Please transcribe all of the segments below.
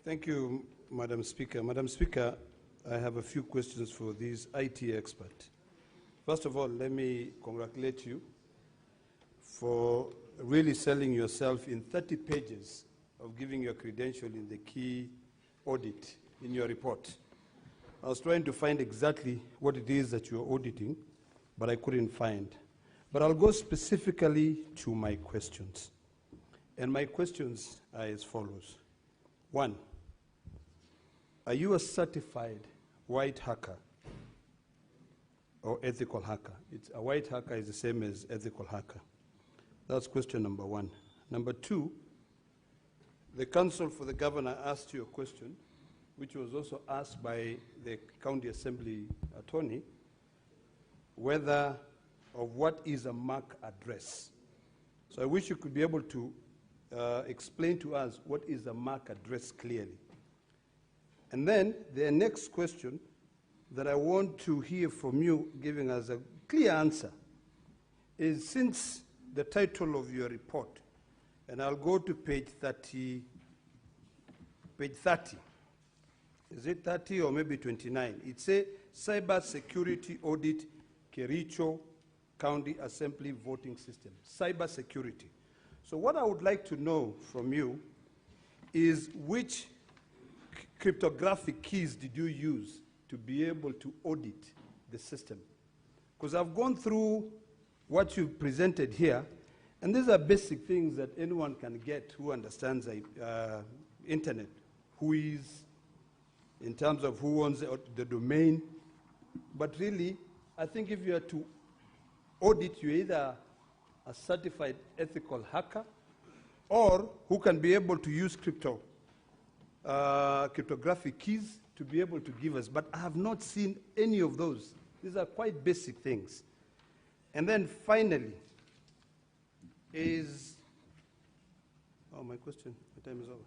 Thank you, Madam Speaker. Madam Speaker, I have a few questions for this IT expert. First of all, let me congratulate you for really selling yourself in 30 pages of giving your credential in the key audit in your report. I was trying to find exactly what it is that you're auditing, but I couldn't find. But I'll go specifically to my questions. And my questions are as follows. 1, are you a certified white hacker or ethical hacker? A white hacker is the same as ethical hacker. That's question number 1. Number 2, the counsel for the governor asked you a question, which was also asked by the county assembly attorney, whether of what is a MAC address. So I wish you could be able to explain to us what is a MAC address clearly. And then the next question that I want to hear from you giving us a clear answer is, since the title of your report, and I'll go to page 30, is it 30 or maybe 29? It says Cyber Security Audit Kericho County Assembly Voting System, cyber security. So what I would like to know from you is, which cryptographic keys did you use to be able to audit the system? Because I've gone through what you presented here, and these are basic things that anyone can get who understands internet, who is, in terms of who owns the domain. But really, I think if you are to audit, you're either a certified ethical hacker or who can be able to use cryptographic keys to be able to give us. But I have not seen any of those. These are quite basic things. And then finally is, my question, the time is over.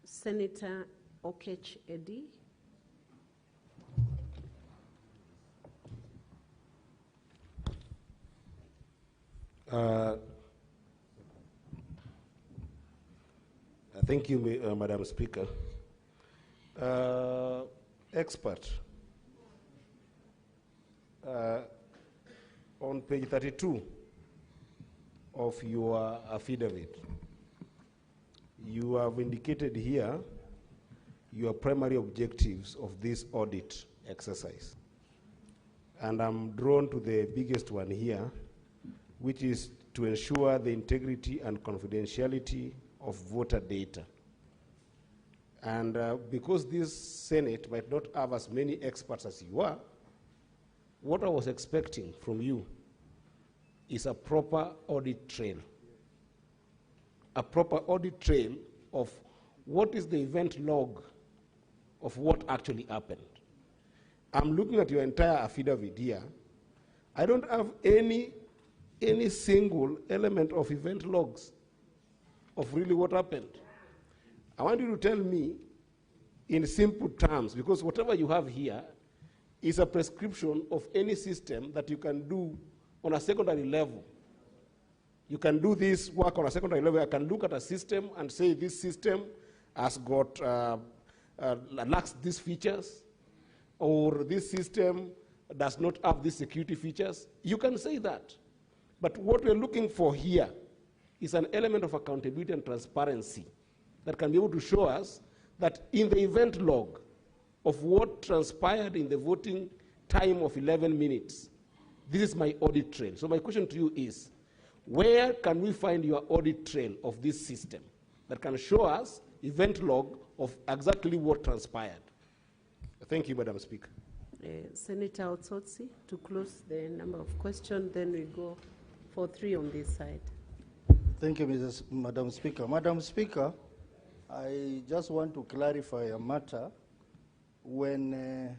Senator Okech Eddy. Thank you, Madam Speaker. Expert, on page 32 of your affidavit, you have indicated here your primary objectives of this audit exercise. And I'm drawn to the biggest one here, which is to ensure the integrity and confidentiality of voter data. And because this Senate might not have as many experts as you are, what I was expecting from you is a proper audit trail. A proper audit trail of what is the event log of what actually happened. I'm looking at your entire affidavit here. I don't have any single element of event logs of really what happened. I want you to tell me in simple terms, because whatever you have here is a prescription of any system that you can do on a secondary level. You can do this work on a secondary level. I can look at a system and say this system has got, lacks these features, or this system does not have these security features. You can say that. But what we're looking for here is an element of accountability and transparency that can be able to show us that in the event log of what transpired in the voting time of 11 minutes, this is my audit trail. So my question to you is, where can we find your audit trail of this system that can show us event log of exactly what transpired? Thank you, Madam Speaker. Senator Otsotsi, to close the number of questions, then we go for 3 on this side. Thank you, Madam Speaker. Madam Speaker, I just want to clarify a matter. When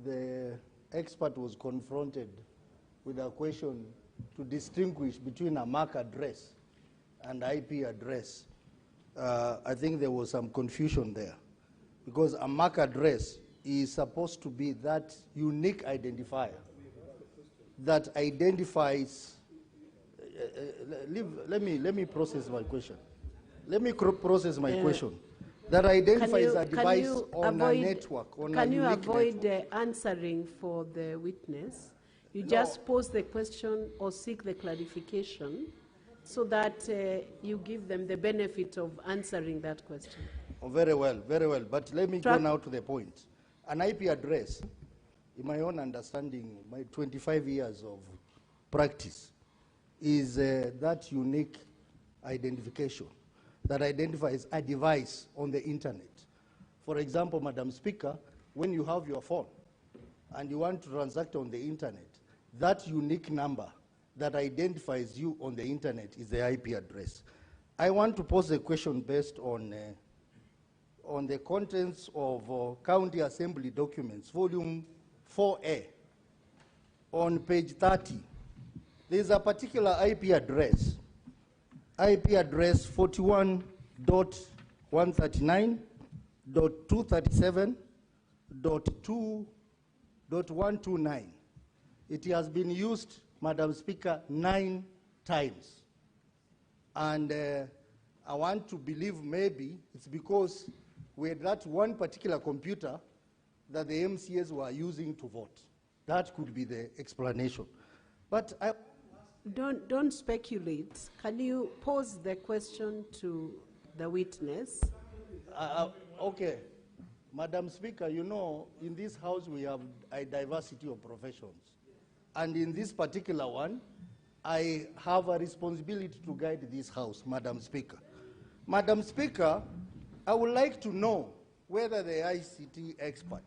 the expert was confronted with a question to distinguish between a MAC address and IP address, I think there was some confusion there, because a MAC address is supposed to be that unique identifier that identifies. Let me process my question. Let me process my question. That identifies a device on a network, on a Can you unique avoid network. answering for the witness? You No. just pose the question or seek the clarification so that you give them the benefit of answering that question. Oh, very well, very well. But let me go now to the point. An IP address, in my own understanding, my 25 years of practice, is that unique identification that identifies a device on the internet. For example, Madam Speaker, when you have your phone and you want to transact on the internet, that unique number that identifies you on the internet is the IP address. I want to pose a question based on the contents of County Assembly documents, volume 4A, on page 30. There's a particular IP address 41.139.237.2.129. It has been used, Madam Speaker, 9 times. And I want to believe maybe it's because we had that one particular computer that the MCAs were using to vote. That could be the explanation. But I... Don't speculate. Can you pose the question to the witness? Okay. Madam Speaker, you know, in this house we have a diversity of professions. And in this particular one, I have a responsibility to guide this house, Madam Speaker. Madam Speaker, I would like to know whether the ICT expert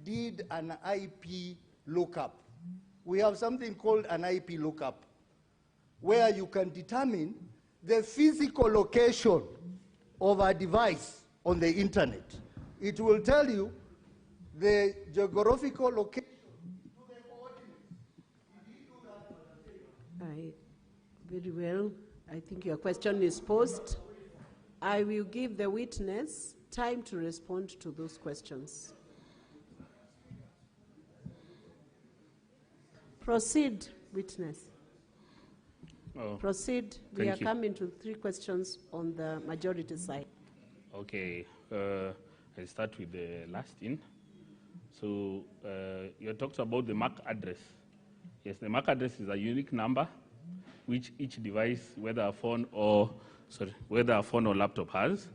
did an IP lookup. We have something called an IP lookup, where you can determine the physical location of a device on the internet. It will tell you the geographical location to the coordinates. Did he do that? Very well. I think your question is posed. I will give the witness time to respond to those questions. Proceed, witness. Oh, Proceed. We are you. coming to 3 questions on the majority side. Okay, I'll start with the last in. So you talked about the MAC address. Yes, the MAC address is a unique number which each device, whether a phone or laptop has.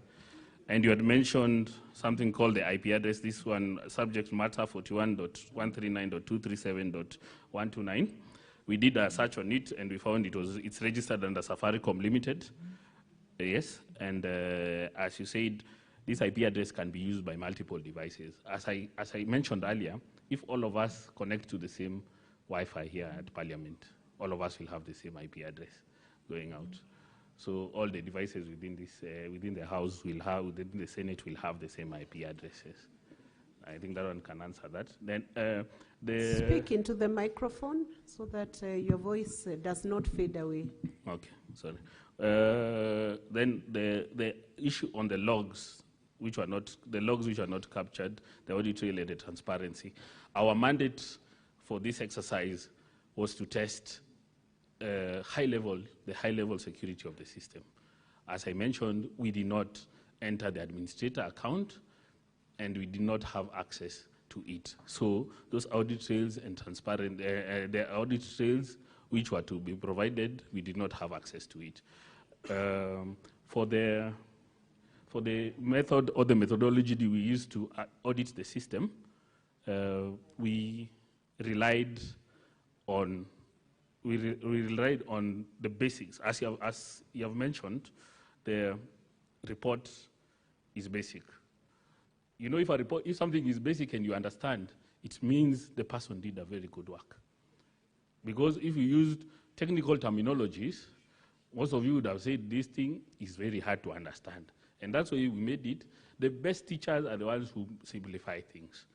And you had mentioned something called the IP address. This one, subject matter 41.139.237.129. We did a search on it, and we found it's registered under Safaricom Limited. Yes, and as you said, this IP address can be used by multiple devices. As I mentioned earlier, if all of us connect to the same Wi-Fi here at Parliament, all of us will have the same IP address going out. So all the devices within the House will have, within the Senate will have the same IP addresses. I think that one can answer that. Then Speak into the microphone so that your voice does not fade away. Okay, sorry. Then the issue on the logs, which are not captured, the audit trail and the transparency. Our mandate for this exercise was to test the high level security of the system. As I mentioned, we did not enter the administrator account, and we did not have access to it. So those audit trails and the audit trails which were to be provided, we did not have access to it. For the method or the methodology that we used to audit the system, we relied on the basics. As you have mentioned, the report is basic. You know, if something is basic and you understand, it means the person did a very good work. Because if you used technical terminologies, most of you would have said this thing is very hard to understand. And that's why we made it. The best teachers are the ones who simplify things.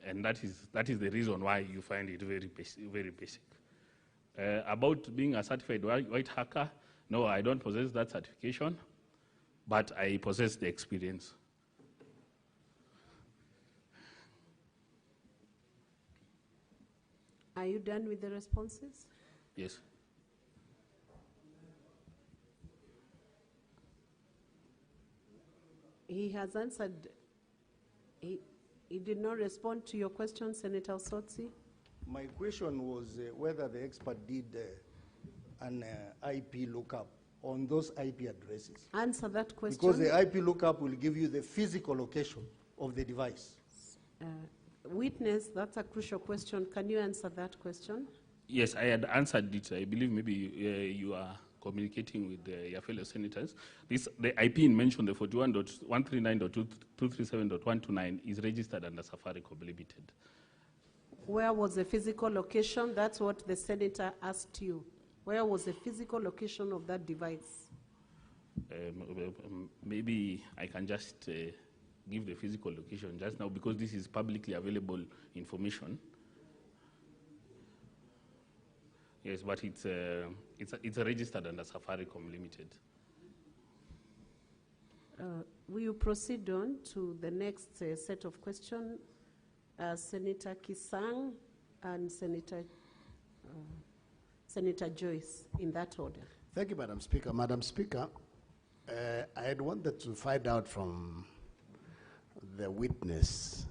And that is the reason why you find it very basic. About being a certified white hacker, no, I don't possess that certification, but I possess the experience. Are you done with the responses? Yes. He has answered. He did not respond to your question, Senator Osotsi. My question was whether the expert did an IP lookup on those IP addresses. Answer that question. Because the IP lookup will give you the physical location of the device. Witness, that's a crucial question. Can you answer that question? Yes, I had answered it. I believe maybe you are communicating with your fellow senators. The IP in mention, the 41.139.237.129, is registered under Safaricom Limited. Where was the physical location? That's what the senator asked you. Where was the physical location of that device? Maybe I can just give the physical location just now because this is publicly available information. Yes, but it's registered under Safaricom Limited. Will you proceed on to the next set of questions? Senator Kisang and Senator Joyce, in that order. Thank you, Madam Speaker. Madam Speaker, I had wanted to find out from the witness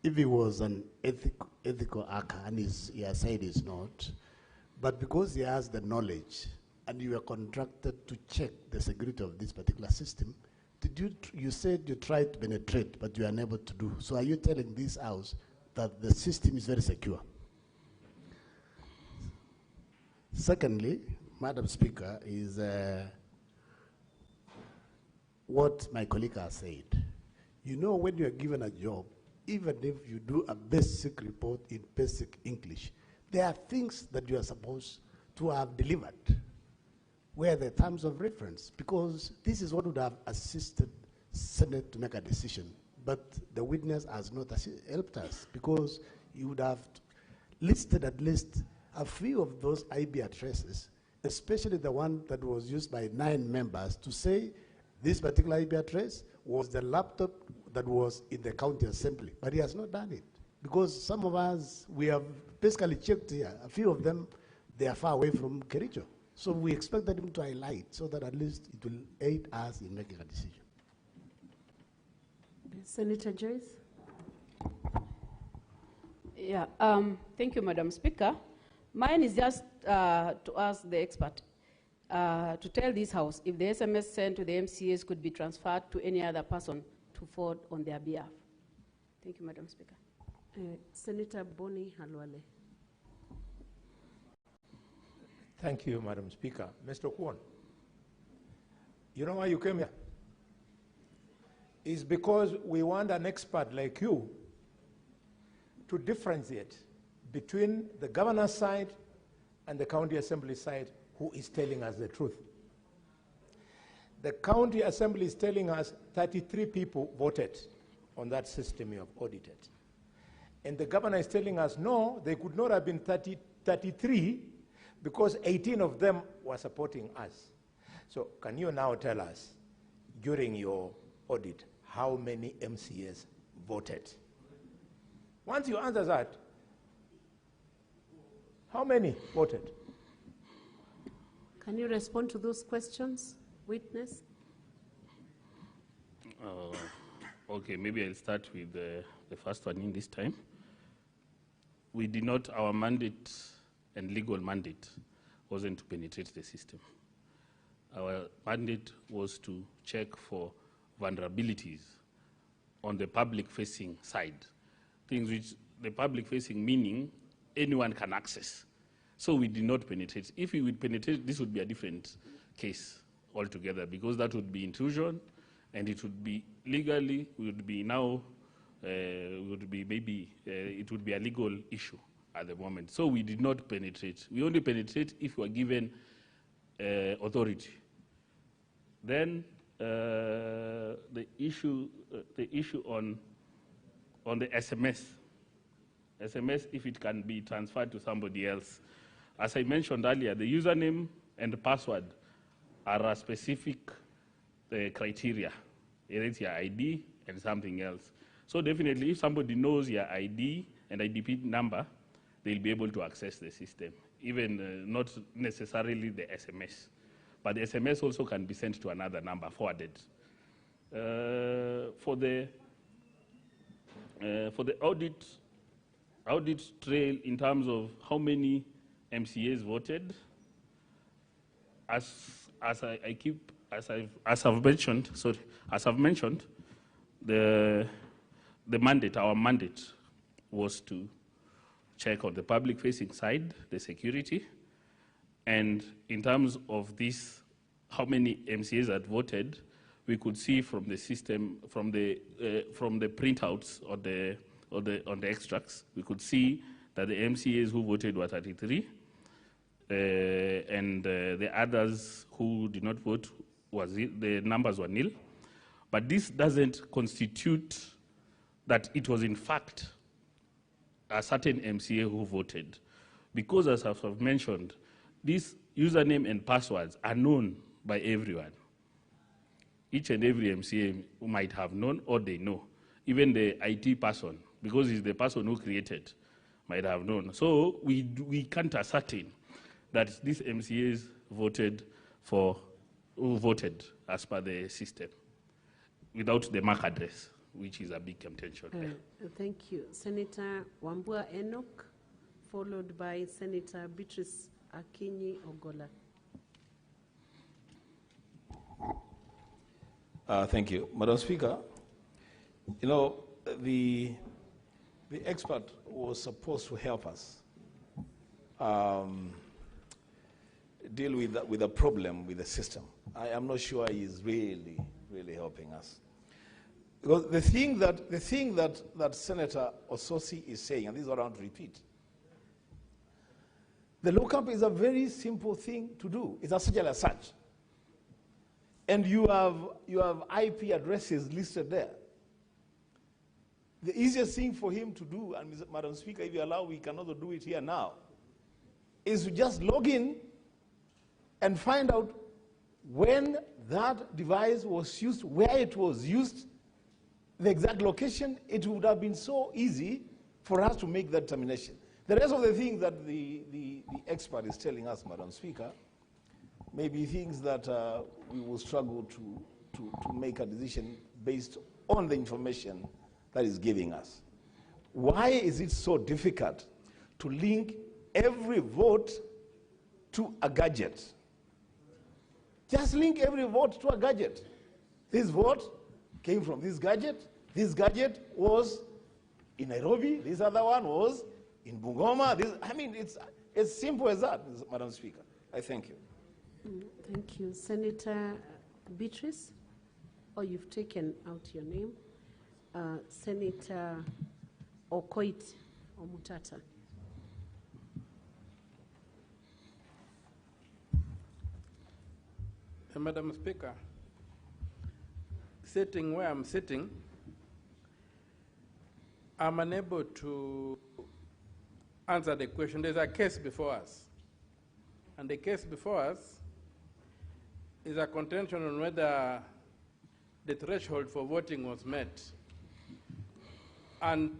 if he was an ethical hacker, and he has said he's not, but because he has the knowledge and you were contracted to check the security of this particular system, you said you tried to penetrate, but you are unable to do. So are you telling this House that the system is very secure? Secondly, Madam Speaker, is what my colleague has said. You know, when you are given a job, even if you do a basic report in basic English, there are things that you are supposed to have delivered, where the terms of reference, because this is what would have assisted Senate to make a decision. But the witness has not helped us, because you would have listed at least a few of those IP addresses, especially the one that was used by 9 members, to say this particular IP address was the laptop that was in the county assembly. But he has not done it, because some of us, we have basically checked here, a few of them, they are far away from Kericho. So we expected him to highlight so that at least it will aid us in making a decision. Senator Joyce? Yeah, thank you, Madam Speaker. Mine is just to ask the expert to tell this House if the SMS sent to the MCAs could be transferred to any other person to forward on their behalf. Thank you, Madam Speaker. Senator Boni Halwale. Thank you, Madam Speaker. Mr. Kwon, you know why you came here? It's because we want an expert like you to differentiate between the governor's side and the county assembly side, who is telling us the truth. The county assembly is telling us 33 people voted on that system you have audited. And the governor is telling us, no, they could not have been 33 because 18 of them were supporting us. So can you now tell us, during your audit, how many MCAs voted? Once you answer that, how many voted? Can you respond to those questions, witness? Okay, maybe I'll start with the first one in this time. We did not, our mandate and legal mandate wasn't to penetrate the system. Our mandate was to check for vulnerabilities on the public-facing side, things which the public-facing meaning anyone can access. So we did not penetrate. If we would penetrate, this would be a different case altogether, because that would be intrusion, and it would be legally, would be now, would be maybe, it would be a legal issue at the moment. So we did not penetrate. We only penetrate if we are given authority. Then the issue on the SMS, if it can be transferred to somebody else. As I mentioned earlier, the username and the password are a specific criteria. It's your ID and something else. So definitely, if somebody knows your ID and IDP number, they'll be able to access the system, even not necessarily the SMS. But the SMS also can be sent to another number, forwarded. For the audit trail in terms of how many MCAs voted, as I've mentioned, our mandate was to check on the public-facing side, the security, and in terms of this, how many MCAs had voted, we could see from the system, from the printouts on the extracts, we could see that the MCAs who voted were 33, and the others who did not vote, the numbers were nil. But this doesn't constitute that it was in fact a certain MCA who voted. Because as I've mentioned, these username and passwords are known by everyone. Each and every MCA might have known or they know. Even the IT person, because he's the person who created, might have known. So we can't ascertain that these MCAs voted who voted as per the system without the MAC address, which is a big contention. Thank you. Senator Wambua Enoch, followed by Senator Beatrice Akinyi Ogola. Thank you. Madam Speaker, you know, the expert was supposed to help us deal with the problem with the system. I am not sure he is really helping us. Because the thing that Senator Ososi is saying, and this is what I want to repeat, the lookup is a very simple thing to do. It's a serial search. And you have IP addresses listed there. The easiest thing for him to do, and Madam Speaker, if you allow, we can also do it here now, is to just log in and find out when that device was used, where it was used, the exact location. It would have been so easy for us to make that determination. The rest of the things that the expert is telling us, Madam Speaker, may be things that we will struggle to make a decision based on the information that is giving us. Why is it so difficult to link every vote to a gadget? Just link every vote to a gadget. This vote came from this gadget. This gadget was in Nairobi. This other one was in Bungoma. I mean, it's as simple as that, Madam Speaker. I thank you. Thank you. Senator Beatrice? Oh, you've taken out your name. Senator Okoit Omutata. Madam Speaker, sitting where I'm sitting, I'm unable to answer the question. There's a case before us. And the case before us is a contention on whether the threshold for voting was met. And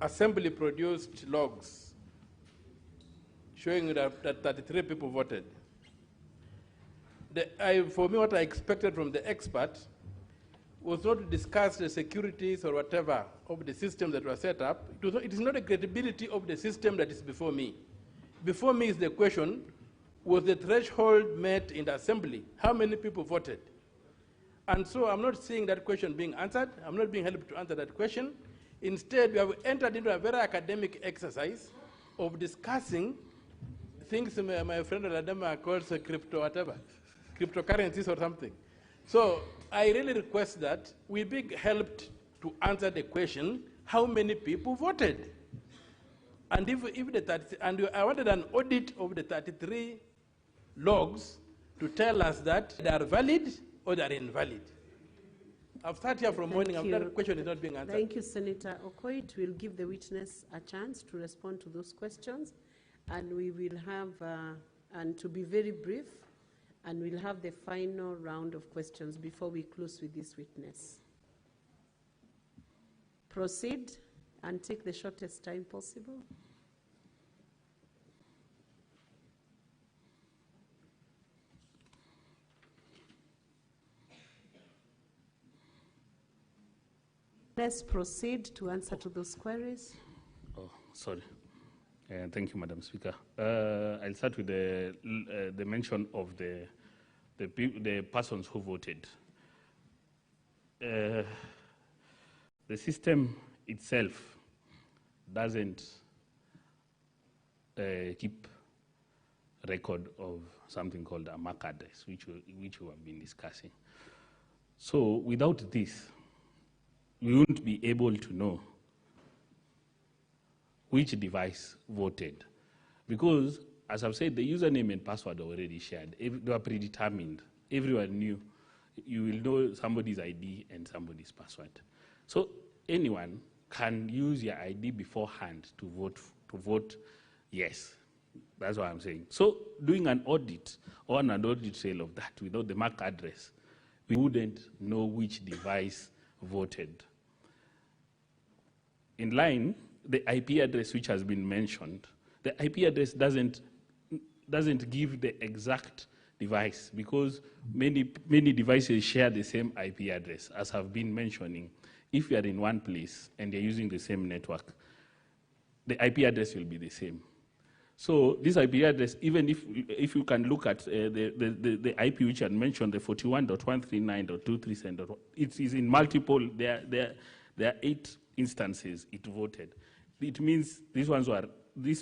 Assembly produced logs showing that 33 people voted. For me, what I expected from the expert was not to discuss the securities or whatever of the system that was set up. It is not the credibility of the system that is before me. Before me is the question, was the threshold met in the Assembly? How many people voted? And so I'm not seeing that question being answered. I'm not being helped to answer that question. Instead, we have entered into a very academic exercise of discussing things my friend Aladama calls crypto whatever, cryptocurrencies or something. So I really request that we be helped to answer the question, how many people voted? And I wanted an audit of the 33 logs to tell us that they are valid or they are invalid. I've sat here from morning, that question is not being answered. Thank you, Senator Okoit. We'll give the witness a chance to respond to those questions. And we will have, and to be very brief, and we'll have the final round of questions before we close with this witness. Proceed and take the shortest time possible. Let's proceed to answer to those queries. Oh, sorry. Thank you, Madam Speaker. I'll start with the mention of the persons who voted. The system itself doesn't keep record of something called a MAC address, which we have been discussing. So without this, we won't be able to know which device voted. Because, as I've said, the username and password are already shared. They were predetermined. Everyone knew. You will know somebody's ID and somebody's password. So anyone can use your ID beforehand to vote yes. That's what I'm saying. So doing an audit or an audit trail of that without the MAC address, we wouldn't know which device voted. In line, the IP address which has been mentioned, the IP address doesn't give the exact device because many devices share the same IP address, as I've been mentioning. If you are in one place and you're using the same network, the IP address will be the same. So this IP address, even if you can look at the IP which I mentioned, the 41.139.237, it is in multiple, there are 8 instances it voted. It means these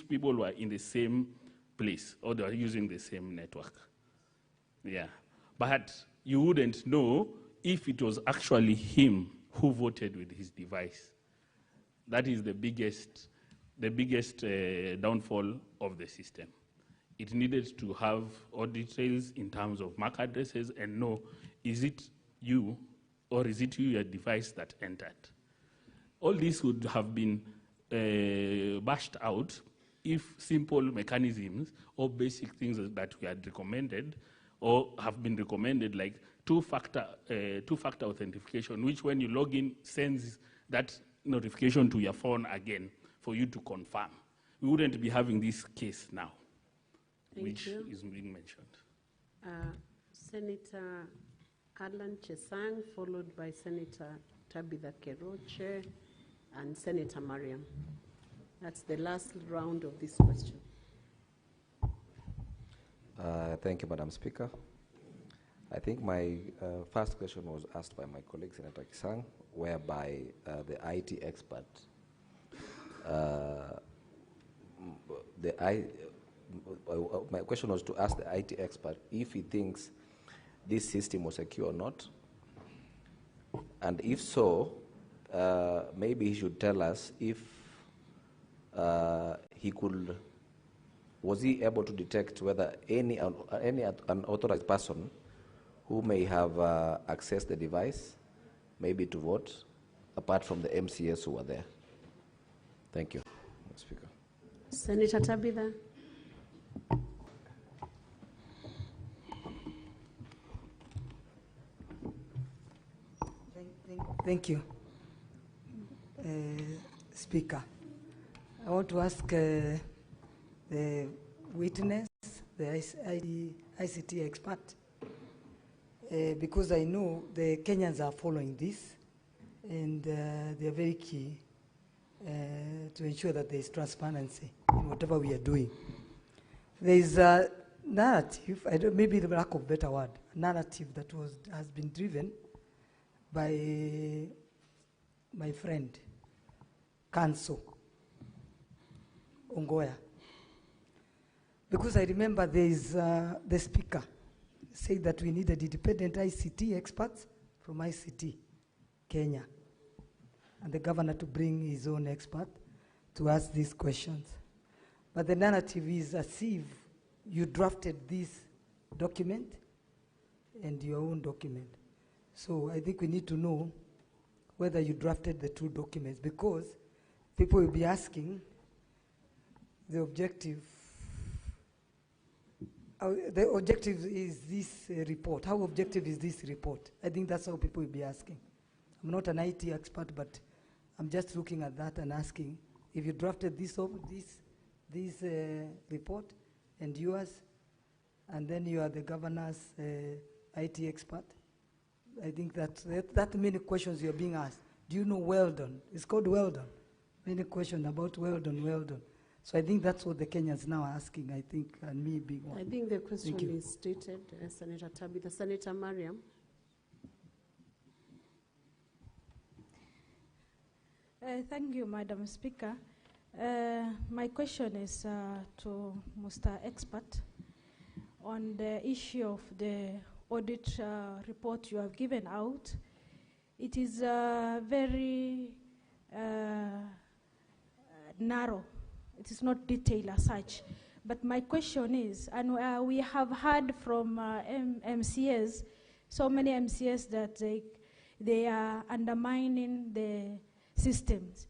people were in the same place or they are using the same network. Yeah, but you wouldn't know if it was actually him who voted with his device. That is the biggest downfall of the system. It needed to have audit trails in terms of MAC addresses and know, is it you or is it your device that entered? All this would have been bashed out if simple mechanisms or basic things that we had recommended or have been recommended, like two-factor authentication, which when you log in sends that notification to your phone again for you to confirm. We wouldn't be having this case now, which is being mentioned. Senator Alan Chesang, followed by Senator Tabitha Keroche and Senator Mariam. That's the last round of this question. Thank you, Madam Speaker. I think my first question was asked by my colleague, Senator Kisang, whereby the IT expert, my question was to ask the IT expert if he thinks this system was secure or not. And if so, maybe he should tell us if was he able to detect whether any unauthorized person who may have accessed the device, maybe to vote, apart from the MCS who were there. Thank you, Mr. Speaker. Senator Tabitha. Thank you, Speaker. I want to ask the witness, the ICT expert, because I know the Kenyans are following this, and they are very key to ensure that there is transparency in whatever we are doing. There is a narrative, maybe the lack of better word, narrative that has been driven by my friend, Kanso Ongoya. Because I remember there is the speaker said that we needed independent ICT experts from ICT Kenya, and the governor to bring his own expert to ask these questions. But the narrative is as if you drafted this document and your own document. So I think we need to know whether you drafted the two documents, because people will be asking the objective. The objective is this report. How objective is this report? I think that's how people will be asking. I'm not an IT expert, but I'm just looking at that and asking if you drafted this report and yours, and then you are the governor's IT expert. I think that many questions you're being asked. Do you know Weldon? It's called Weldon. Many questions about Weldon. So I think that's what the Kenyans now are asking, I think, and me being one. I think the question is stated, Senator Tabitha. Senator Mariam. Thank you, Madam Speaker. My question is to Mr. Expert on the issue of the audit report you have given out. It is very narrow. It is not detailed as such. But my question is, and we have heard from MCAs, so many MCAs that they are undermining the systems.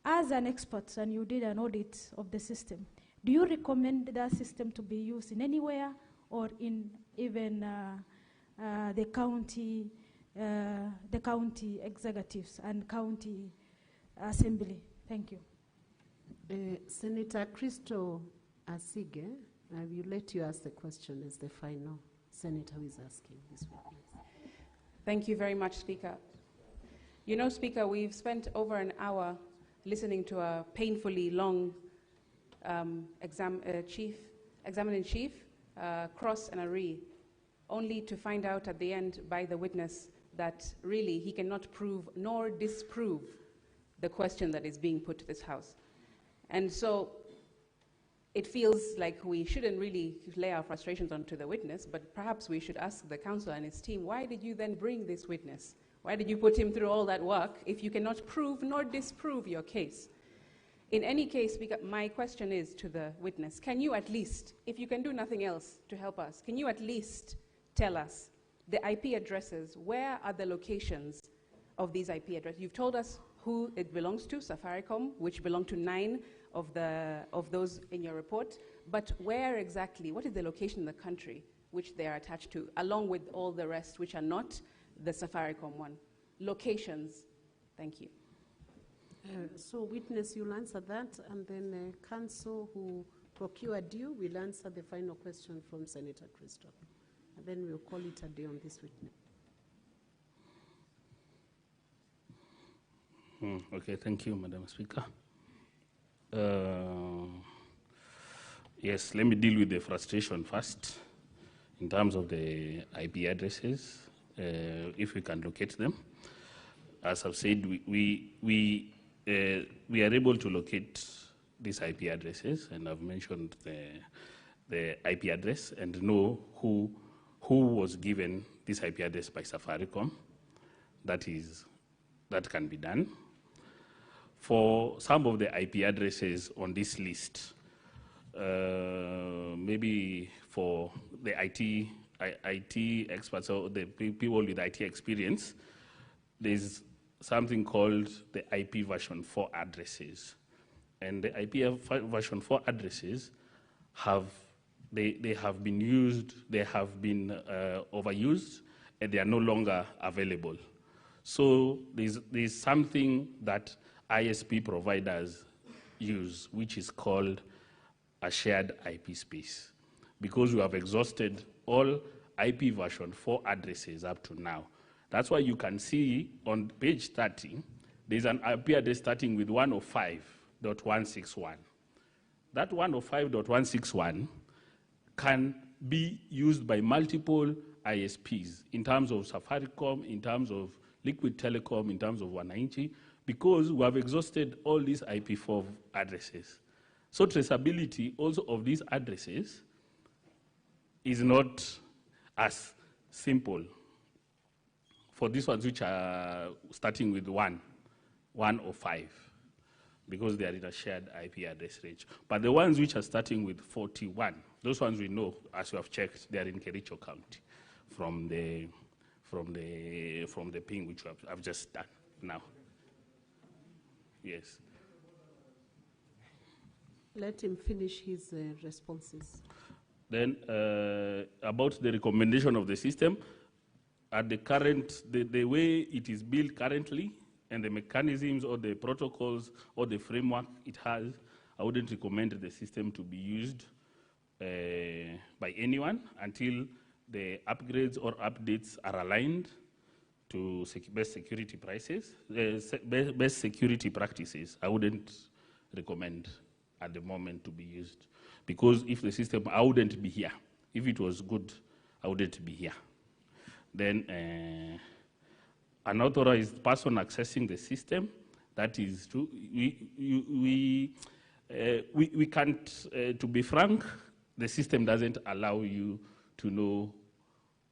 As an expert, and you did an audit of the system, do you recommend that system to be used in anywhere or in even the county executives and county assembly? Thank you. Senator Crystal Asige, I will let you ask the question as the final senator who is asking this witness. Thank you very much, Speaker. You know, Speaker, we've spent over an hour listening to a painfully long examiner-in-chief, cross and array, only to find out at the end by the witness that really he cannot prove nor disprove the question that is being put to this House. And so it feels like we shouldn't really lay our frustrations onto the witness, but perhaps we should ask the counsel and his team, why did you then bring this witness? Why did you put him through all that work if you cannot prove nor disprove your case? In any case, my question is to the witness, can you at least, if you can do nothing else to help us, can you at least tell us the IP addresses, where are the locations of these IP addresses? You've told us who it belongs to, Safaricom, which belong to 9 of those in your report, but where exactly, what is the location in the country which they are attached to, along with all the rest which are not the Safaricom one? Locations. Thank you. So witness, you'll answer that, and then counsel who procured you will answer the final question from Senator Christoph. And then we'll call it a day on this witness. Okay, thank you, Madam Speaker. Yes, let me deal with the frustration first in terms of the IP addresses, if we can locate them. As I've said, we are able to locate these IP addresses, and I've mentioned the IP address and know who was given this IP address by Safaricom. That can be done. For some of the IP addresses on this list, maybe for the IT experts or the people with IT experience, there's something called the IP version 4 addresses. And the IP version 4 addresses they have been used, they have been overused, and they are no longer available. So there's something that ISP providers use, which is called a shared IP space. Because we have exhausted all IP version 4 addresses up to now. That's why you can see on page 30, there's an IP address starting with 105.161. That 105.161 can be used by multiple ISPs in terms of Safaricom, in terms of Liquid Telecom, in terms of 190, because we have exhausted all these IP4 addresses. So traceability also of these addresses is not as simple for these ones which are starting with 105, because they are in a shared IP address range. But the ones which are starting with 41, those ones we know, as we have checked, they are in Kericho County from the ping which I've just done now. Yes. Let him finish his responses. Then about the recommendation of the system, at the current, the way it is built currently, and the mechanisms or the protocols or the framework it has, I wouldn't recommend the system to be used by anyone until the upgrades or updates are aligned to best security prices, best security practices, I wouldn't recommend at the moment to be used. Because if the system, I wouldn't be here. If it was good, I wouldn't be here. Then unauthorized person accessing the system, that is true. We can't, to be frank, the system doesn't allow you to know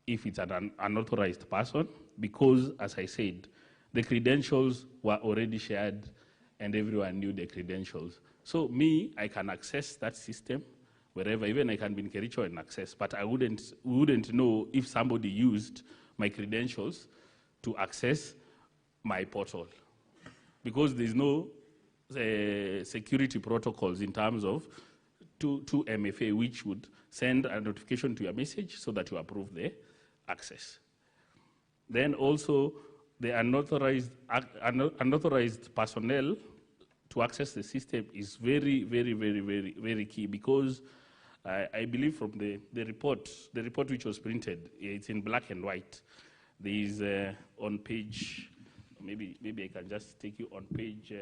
if it's an unauthorized person, because, as I said, the credentials were already shared and everyone knew the credentials. So me, I can access that system wherever, even I can be in Kericho and access, but we wouldn't know if somebody used my credentials to access my portal, because there's no security protocols in terms of to MFA, which would send a notification to your message so that you approve the access. Then also the unauthorized personnel to access the system is very, very, very, very, very key, because I believe from the report which was printed, it's in black and white. There is on page, maybe I can just take you on page,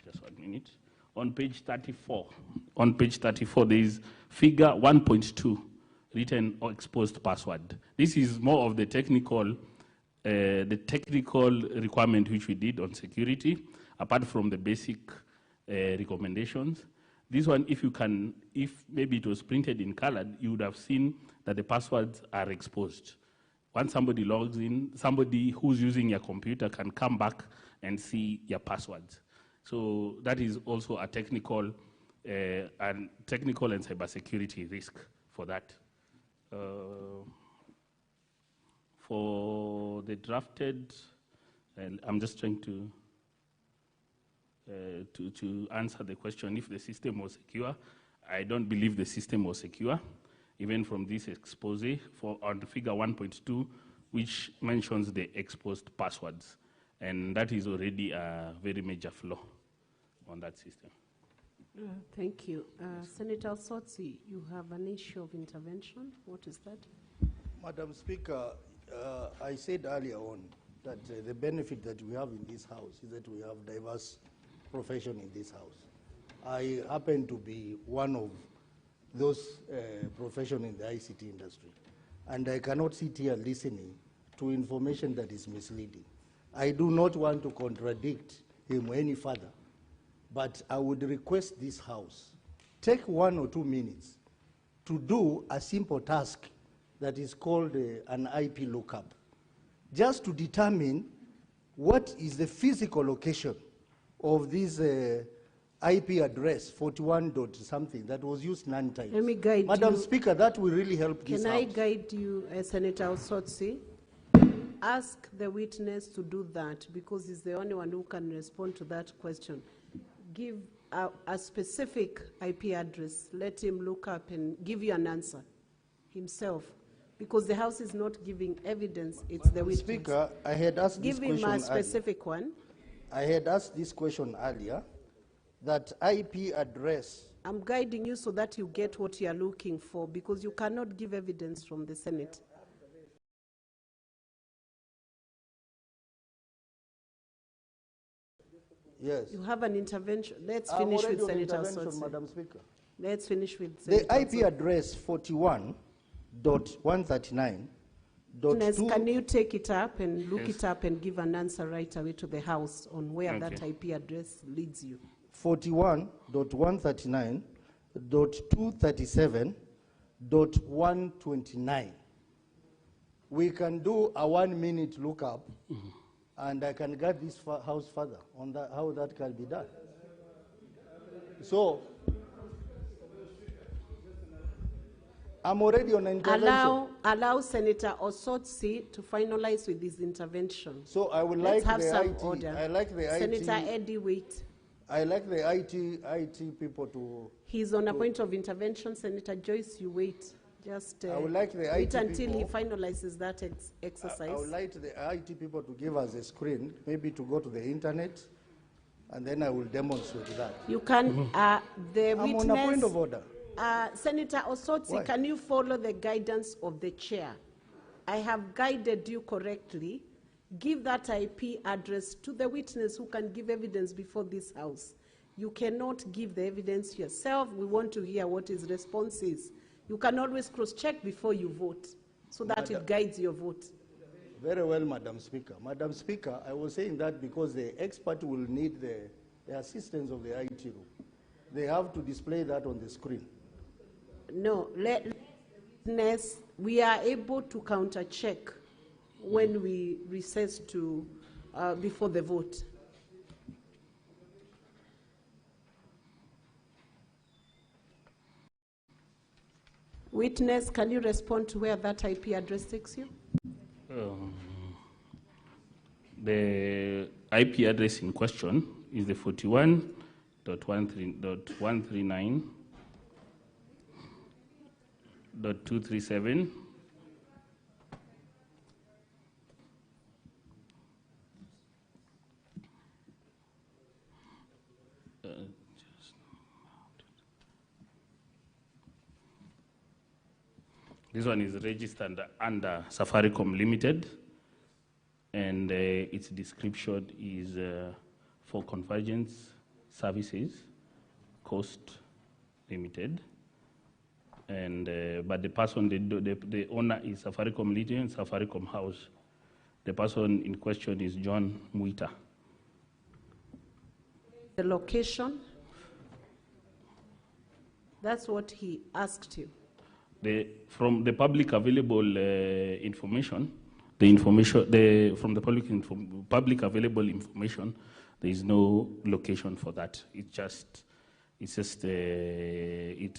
just 1 minute. On page 34. On page 34, there is figure 1.2, written or exposed password. This is more of the technical requirement which we did on security, apart from the basic recommendations. This one, if maybe it was printed in colored, you would have seen that the passwords are exposed. Once somebody logs in, somebody who's using your computer can come back and see your passwords. So that is also a technical and cybersecurity risk for that. For the drafted, I'm just trying to answer the question if the system was secure. I don't believe the system was secure, even from this expose on figure 1.2, which mentions the exposed passwords. And that is already a very major flaw on that system. Thank you. Senator Sotsi, you have an issue of intervention. What is that? Madam Speaker, I said earlier on that the benefit that we have in this house is that we have diverse profession in this house. I happen to be one of those profession in the ICT industry, and I cannot sit here listening to information that is misleading. I do not want to contradict him any further, but I would request this house take 1 or 2 minutes to do a simple task that is called an IP lookup, just to determine what is the physical location of this IP address 41 dot something that was used 9 times. Let me guide Madam you. Speaker, that will really help this Can I house. guide you, Senator Osotsi? Ask the witness to do that, because he's the only one who can respond to that question. Give a specific IP address. Let him look up and give you an answer himself, because the House is not giving evidence, it's the witness. Speaker, I had asked this question Give him a specific one. I had asked this question earlier, that IP address. I'm guiding you so that you get what you are looking for, because you cannot give evidence from the Senate. Yes. You have an intervention. Let's finish with Senator Sotsi. Madam Speaker. Let's finish with the Senator IP Sotsi. address 41.139.2. Can you take it up and look it up and give an answer right away to the House on where that IP address leads you? 41.139.237.129. We can do a 1 minute lookup, and I can guide this House further on that, how that can be done. So, I'm already on intervention. Allow Senator Osotsi to finalize with his intervention. So I would Let's like have the some IT. order. I like the Senator IT. Eddie, wait. I like the IT people to. He's on a point of intervention. Senator Joyce, you wait. Just I would like the wait IT until people, he finalizes that exercise. I would like the IT people to give us a screen, maybe to go to the internet, and then I will demonstrate that. You can, the I'm witness. on a point of order. Senator Osotsi, Why? can you follow the guidance of the chair? I have guided you correctly. Give that IP address to the witness who can give evidence before this House. You cannot give the evidence yourself. We want to hear what his response is. You can always cross-check before you vote so that it guides your vote. Very well, Madam Speaker. Madam Speaker, I was saying that because the expert will need the assistance of the IT room. They have to display that on the screen. No, we are able to counter-check when we recess to before the vote. Witness, can you respond to where that IP address takes you? The IP address in question is the 41.139.237. This one is registered under Safaricom Limited, and its description is for convergence services, cost limited. And but the person, the owner is Safaricom Limited and Safaricom House. The person in question is John Muita. The location? That's what he asked you. From the public available information, from the public available information, there is no location for that. It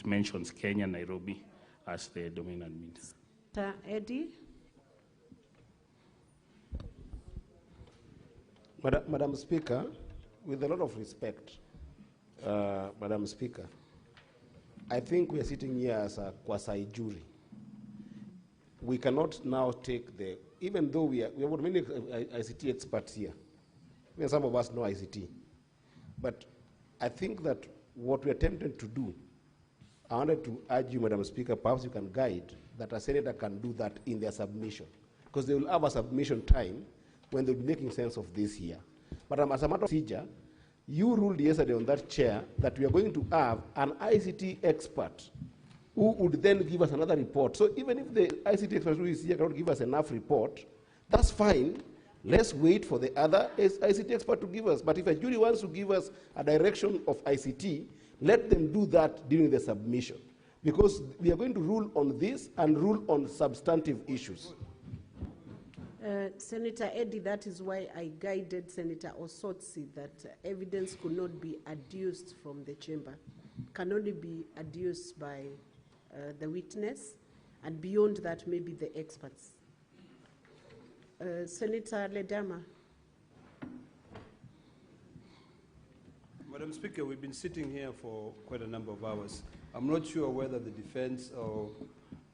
mentions Kenya, Nairobi as the domain admin. Eddie? Madam Speaker, with a lot of respect, Madam Speaker, I think we are sitting here as a quasi-jury. We cannot now take even though we have many ICT experts here, even some of us know ICT, but I think that what we are attempting to do, I wanted to urge you, Madam Speaker, perhaps you can guide that a senator can do that in their submission, because they will have a submission time when they'll be making sense of this here. But as a matter of procedure, you ruled yesterday on that chair that we are going to have an ICT expert who would then give us another report. So even if the ICT expert who is here cannot give us enough report, that's fine. Let's wait for the other ICT expert to give us. But if a jury wants to give us a direction of ICT, let them do that during the submission. Because we are going to rule on this and rule on substantive issues. Senator Eddy, that is why I guided Senator Osotsi that evidence could not be adduced from the chamber, can only be adduced by the witness, and beyond that, maybe the experts. Senator Ledama. Madam Speaker, we've been sitting here for quite a number of hours. I'm not sure whether the defense or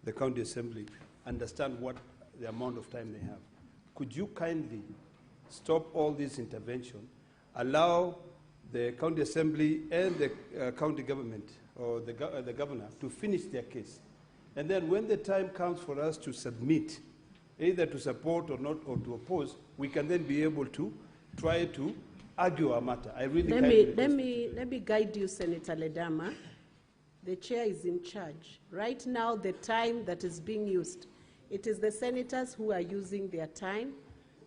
the county assembly understand what the amount of time they have. Could you kindly stop all this intervention, allow the county assembly and the county government or the governor to finish their case? And then when the time comes for us to submit, either to support or not, or to oppose, we can then be able to try to argue our matter. I really let me guide you, Senator Ledama. The chair is in charge. Right now, the time that is being used, it is the senators who are using their time.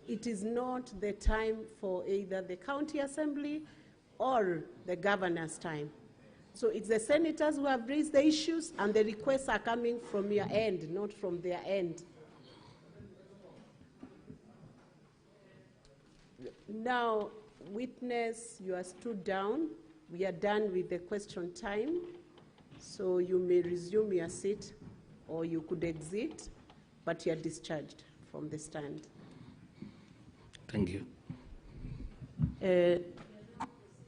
It is not the time for either the county assembly or the governor's time. So it's the senators who have raised the issues, and the requests are coming from your end, not from their end. Now, witness, you are stood down. We are done with the question time. So you may resume your seat, or you could exit, but you are discharged from the stand. Thank you.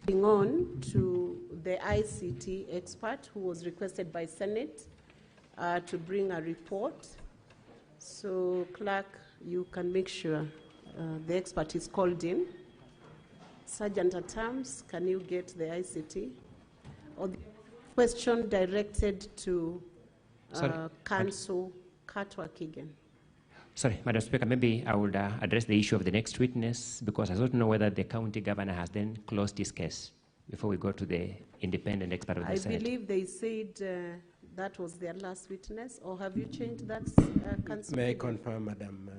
Moving on to the ICT expert who was requested by Senate to bring a report. So, clerk, you can make sure the expert is called in. Sergeant at Arms, can you get the ICT? Or question directed to Sorry. Council Katwa Kigen. Sorry, Madam Speaker, maybe I would address the issue of the next witness because I don't know whether the county governor has then closed his case before we go to the independent expert of the I Senate. believe they said that was their last witness, or have you changed that, Council? May I confirm, Madam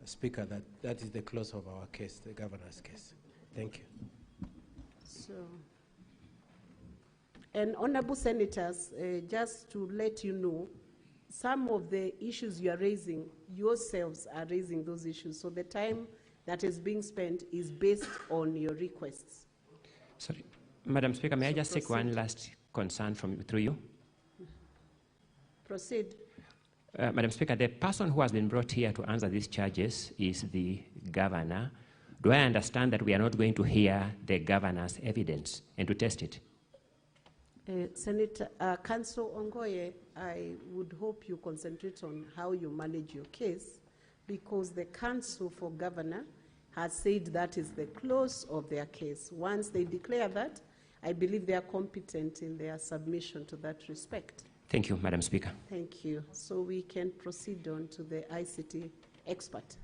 Speaker, that that is the close of our case, the governor's case. Thank you. So, and honorable senators, just to let you know, some of the issues you are raising, yourselves are raising those issues. So the time that is being spent is based on your requests. Sorry, Madam Speaker, may I just proceed. take one last concern through you? Proceed. Madam Speaker, the person who has been brought here to answer these charges is the governor. Do I understand that we are not going to hear the governor's evidence and to test it? Senator, Council Ongoye, I would hope you concentrate on how you manage your case, because the Council for Governor has said that is the close of their case. Once they declare that, I believe they are competent in their submission to that respect. Thank you, Madam Speaker. Thank you. So we can proceed on to the ICT expert.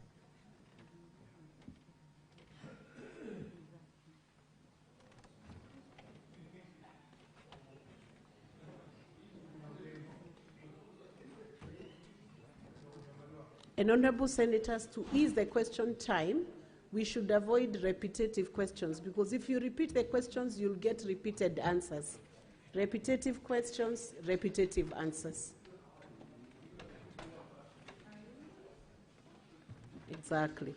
And honorable senators, to ease the question time, we should avoid repetitive questions, because if you repeat the questions, you'll get repeated answers. Repetitive questions, repetitive answers. Exactly.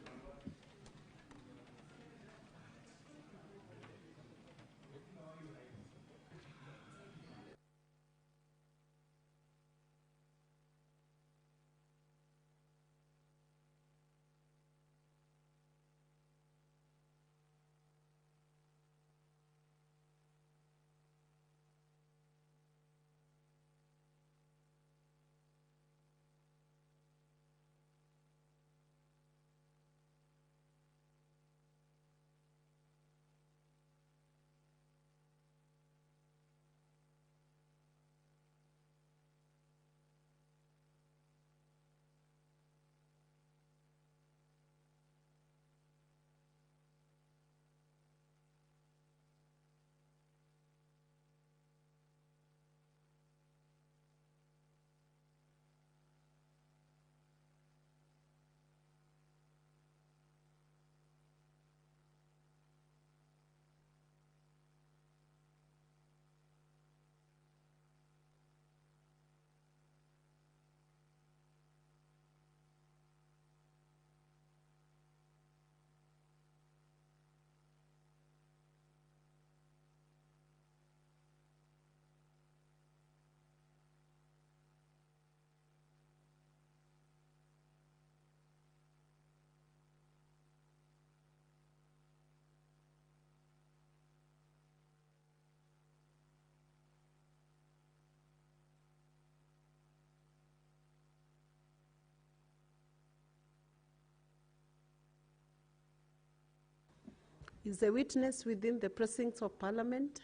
Is the witness within the precincts of Parliament?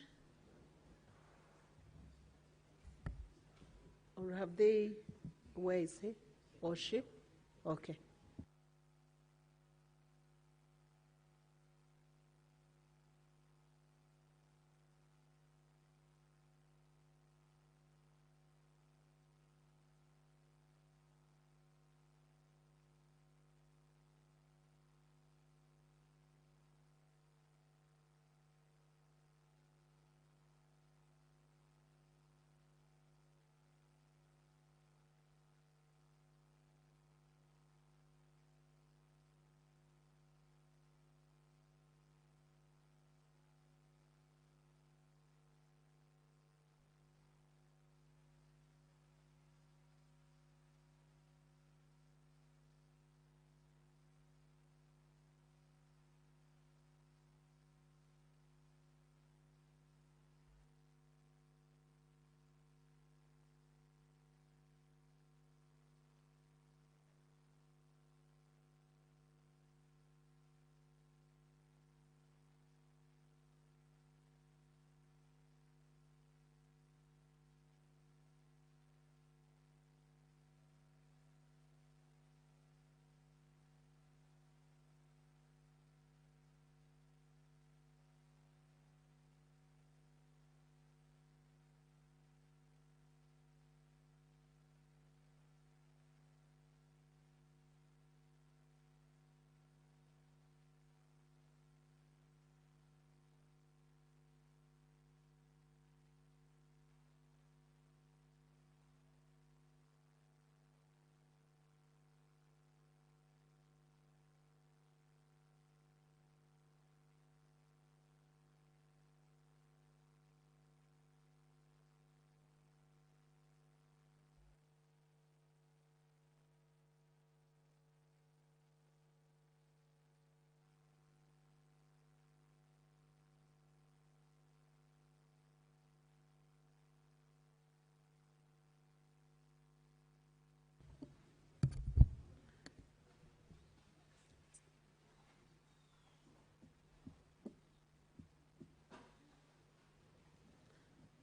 Or have they, where is he or she? Okay.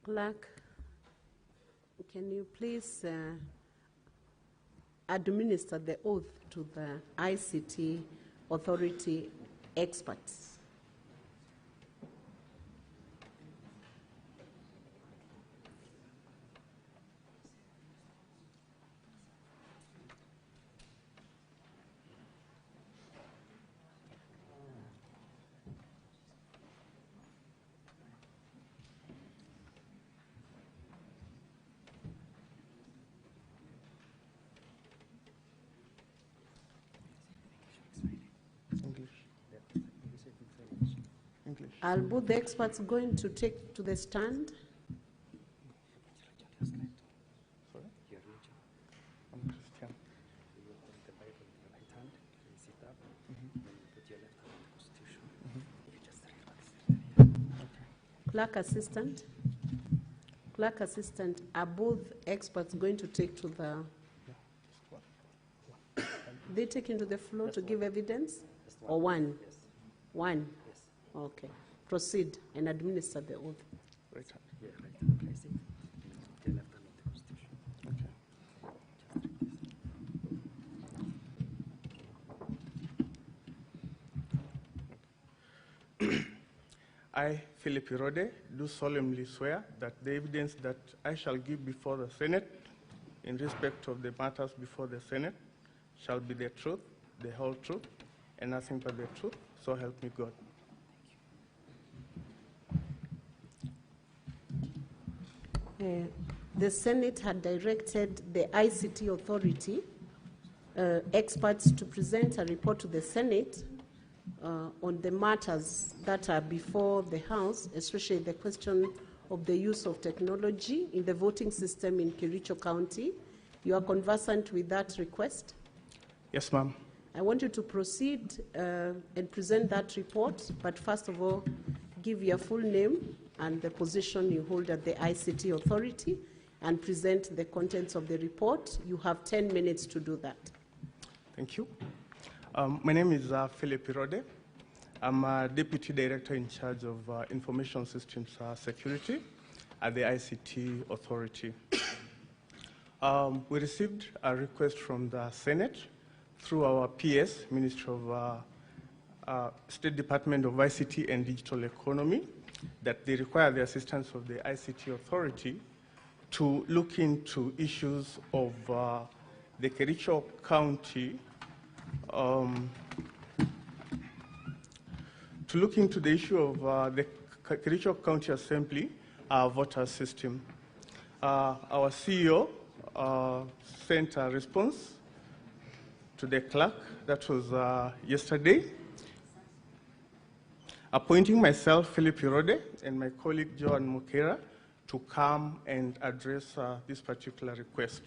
Clerk, can you please administer the oath to the ICT authority experts? Are both the experts going to take to the stand? Clerk assistant? Clerk assistant, are both experts going to take to the... They take into the floor to give evidence? Or one? Yes. One? Yes. Okay. Proceed and administer the oath. Right hand. Yeah, right hand. Place it. The left hand of the Constitution. Okay. I, Philip Irode, do solemnly swear that the evidence that I shall give before the Senate in respect of the matters before the Senate shall be the truth, the whole truth, and nothing but the truth, so help me God. The Senate had directed the ICT authority experts to present a report to the Senate on the matters that are before the House, especially the question of the use of technology in the voting system in Kericho County. You are conversant with that request? Yes, ma'am. I want you to proceed and present that report, but first of all, give your full name and the position you hold at the ICT authority and present the contents of the report. You have 10 minutes to do that. Thank you. My name is Philip Irode. I'm a Deputy Director in charge of Information Systems Security at the ICT Authority. We received a request from the Senate through our PS, Ministry of State Department of ICT and Digital Economy, that they require the assistance of the ICT Authority to look into issues of the Kericho County, to look into the issue of the Kericho County Assembly voter system. Our CEO sent a response to the clerk, that was yesterday, appointing myself, Philip Irode, and my colleague, Joan Mukera, to come and address this particular request.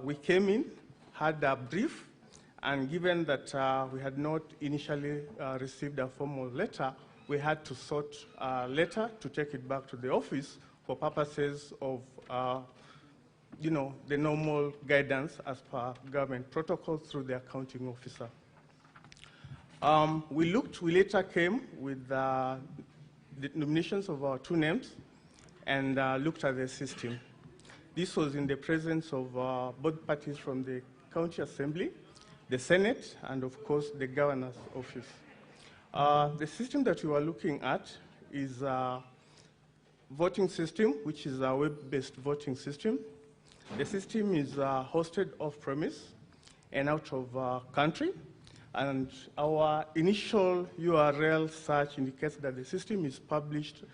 We came in, had a brief, and given that we had not initially received a formal letter, we had to sort a letter to take it back to the office for purposes of the normal guidance as per government protocol through the accounting officer. We later came with the nominations of our two names and looked at the system. This was in the presence of both parties from the County Assembly, the Senate, and of course the Governor's Office. The system that we were looking at is a voting system, which is a web-based voting system. The system is hosted off-premise and out of country. And our initial URL search indicates that the system is published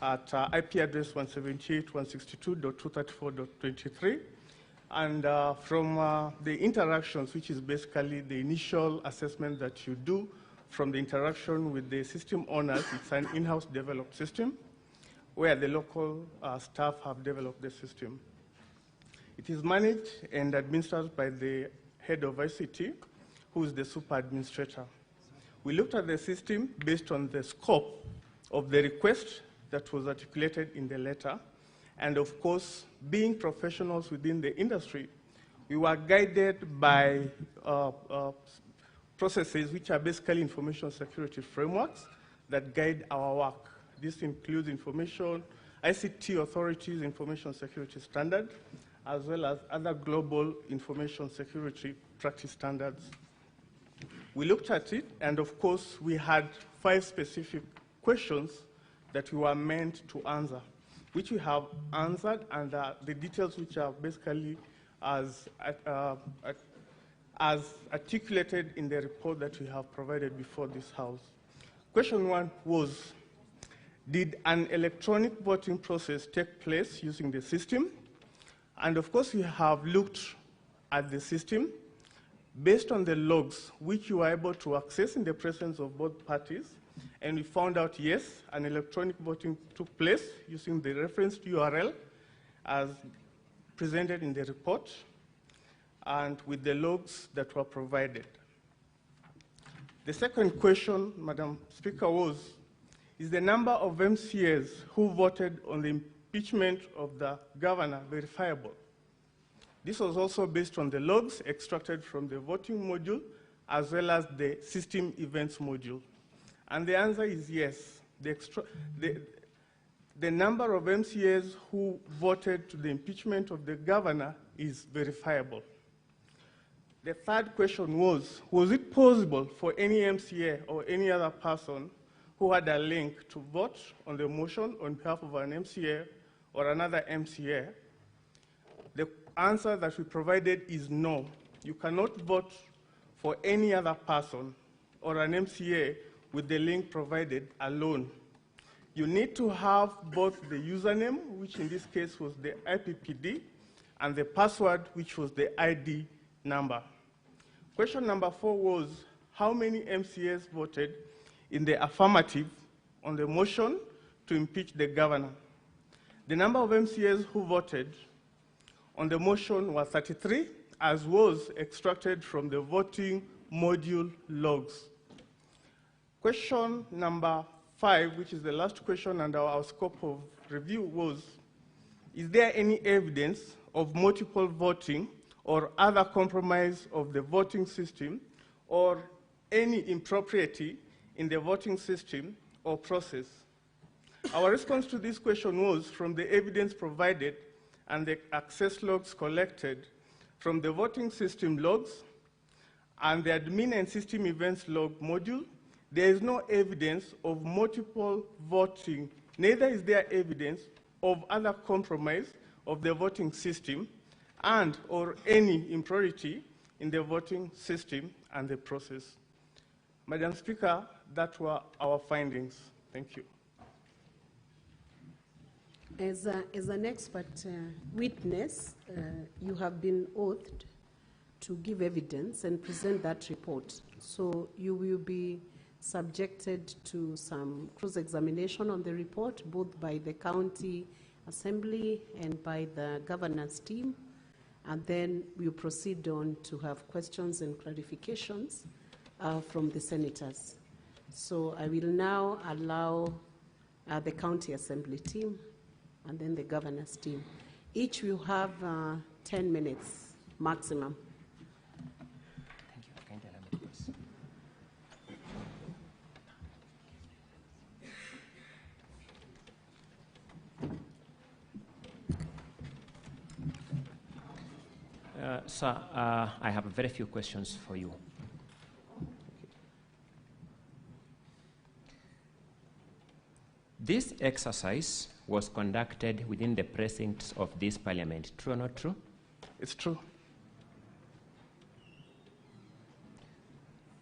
at IP address 178.162.234.23. And from the interactions, which is basically the initial assessment that you do from the interaction with the system owners, it's an in-house developed system where the local staff have developed the system. It is managed and administered by the head of ICT, who is the super administrator. We looked at the system based on the scope of the request that was articulated in the letter, and of course, being professionals within the industry, we were guided by processes which are basically information security frameworks that guide our work. This includes information ICT Authority's Information Security Standard, as well as other global information security practice standards. We looked at it, and of course, we had 5 specific questions that we were meant to answer, which we have answered, and the details which are basically as articulated in the report that we have provided before this House. Question 1 was, did an electronic voting process take place using the system? And of course, we have looked at the system based on the logs which you were able to access in the presence of both parties, and we found out, yes, an electronic voting took place using the referenced URL as presented in the report and with the logs that were provided. The second question, Madam Speaker, was, is the number of MCAs who voted on the impeachment of the governor verifiable? This was also based on the logs extracted from the voting module as well as the system events module. And the answer is yes. The number of MCAs who voted to the impeachment of the governor is verifiable. The third question was it possible for any MCA or any other person who had a link to vote on the motion on behalf of an MCA or another MCA? The answer that we provided is no. You cannot vote for any other person or an MCA with the link provided alone. You need to have both the username, which in this case was the IPPD, and the password, which was the ID number. Question number 4 was, how many MCAs voted in the affirmative on the motion to impeach the governor? The number of MCAs who voted on the motion was 33, as was extracted from the voting module logs. Question number 5, which is the last question under our scope of review, was, is there any evidence of multiple voting or other compromise of the voting system or any impropriety in the voting system or process? Our response to this question was, from the evidence provided and the access logs collected from the voting system logs and the admin and system events log module, there is no evidence of multiple voting. Neither is there evidence of other compromise of the voting system and or any impropriety in the voting system and the process. Madam Speaker, that were our findings. Thank you. As an expert witness, you have been oathed to give evidence and present that report. So you will be subjected to some cross-examination on the report, both by the county assembly and by the governance team. And then we'll proceed on to have questions and clarifications from the senators. So I will now allow the county assembly team and then the governance team. Each will have 10 minutes maximum. Sir, I have very few questions for you. This exercise was conducted within the precincts of this parliament. True or not true? It's true.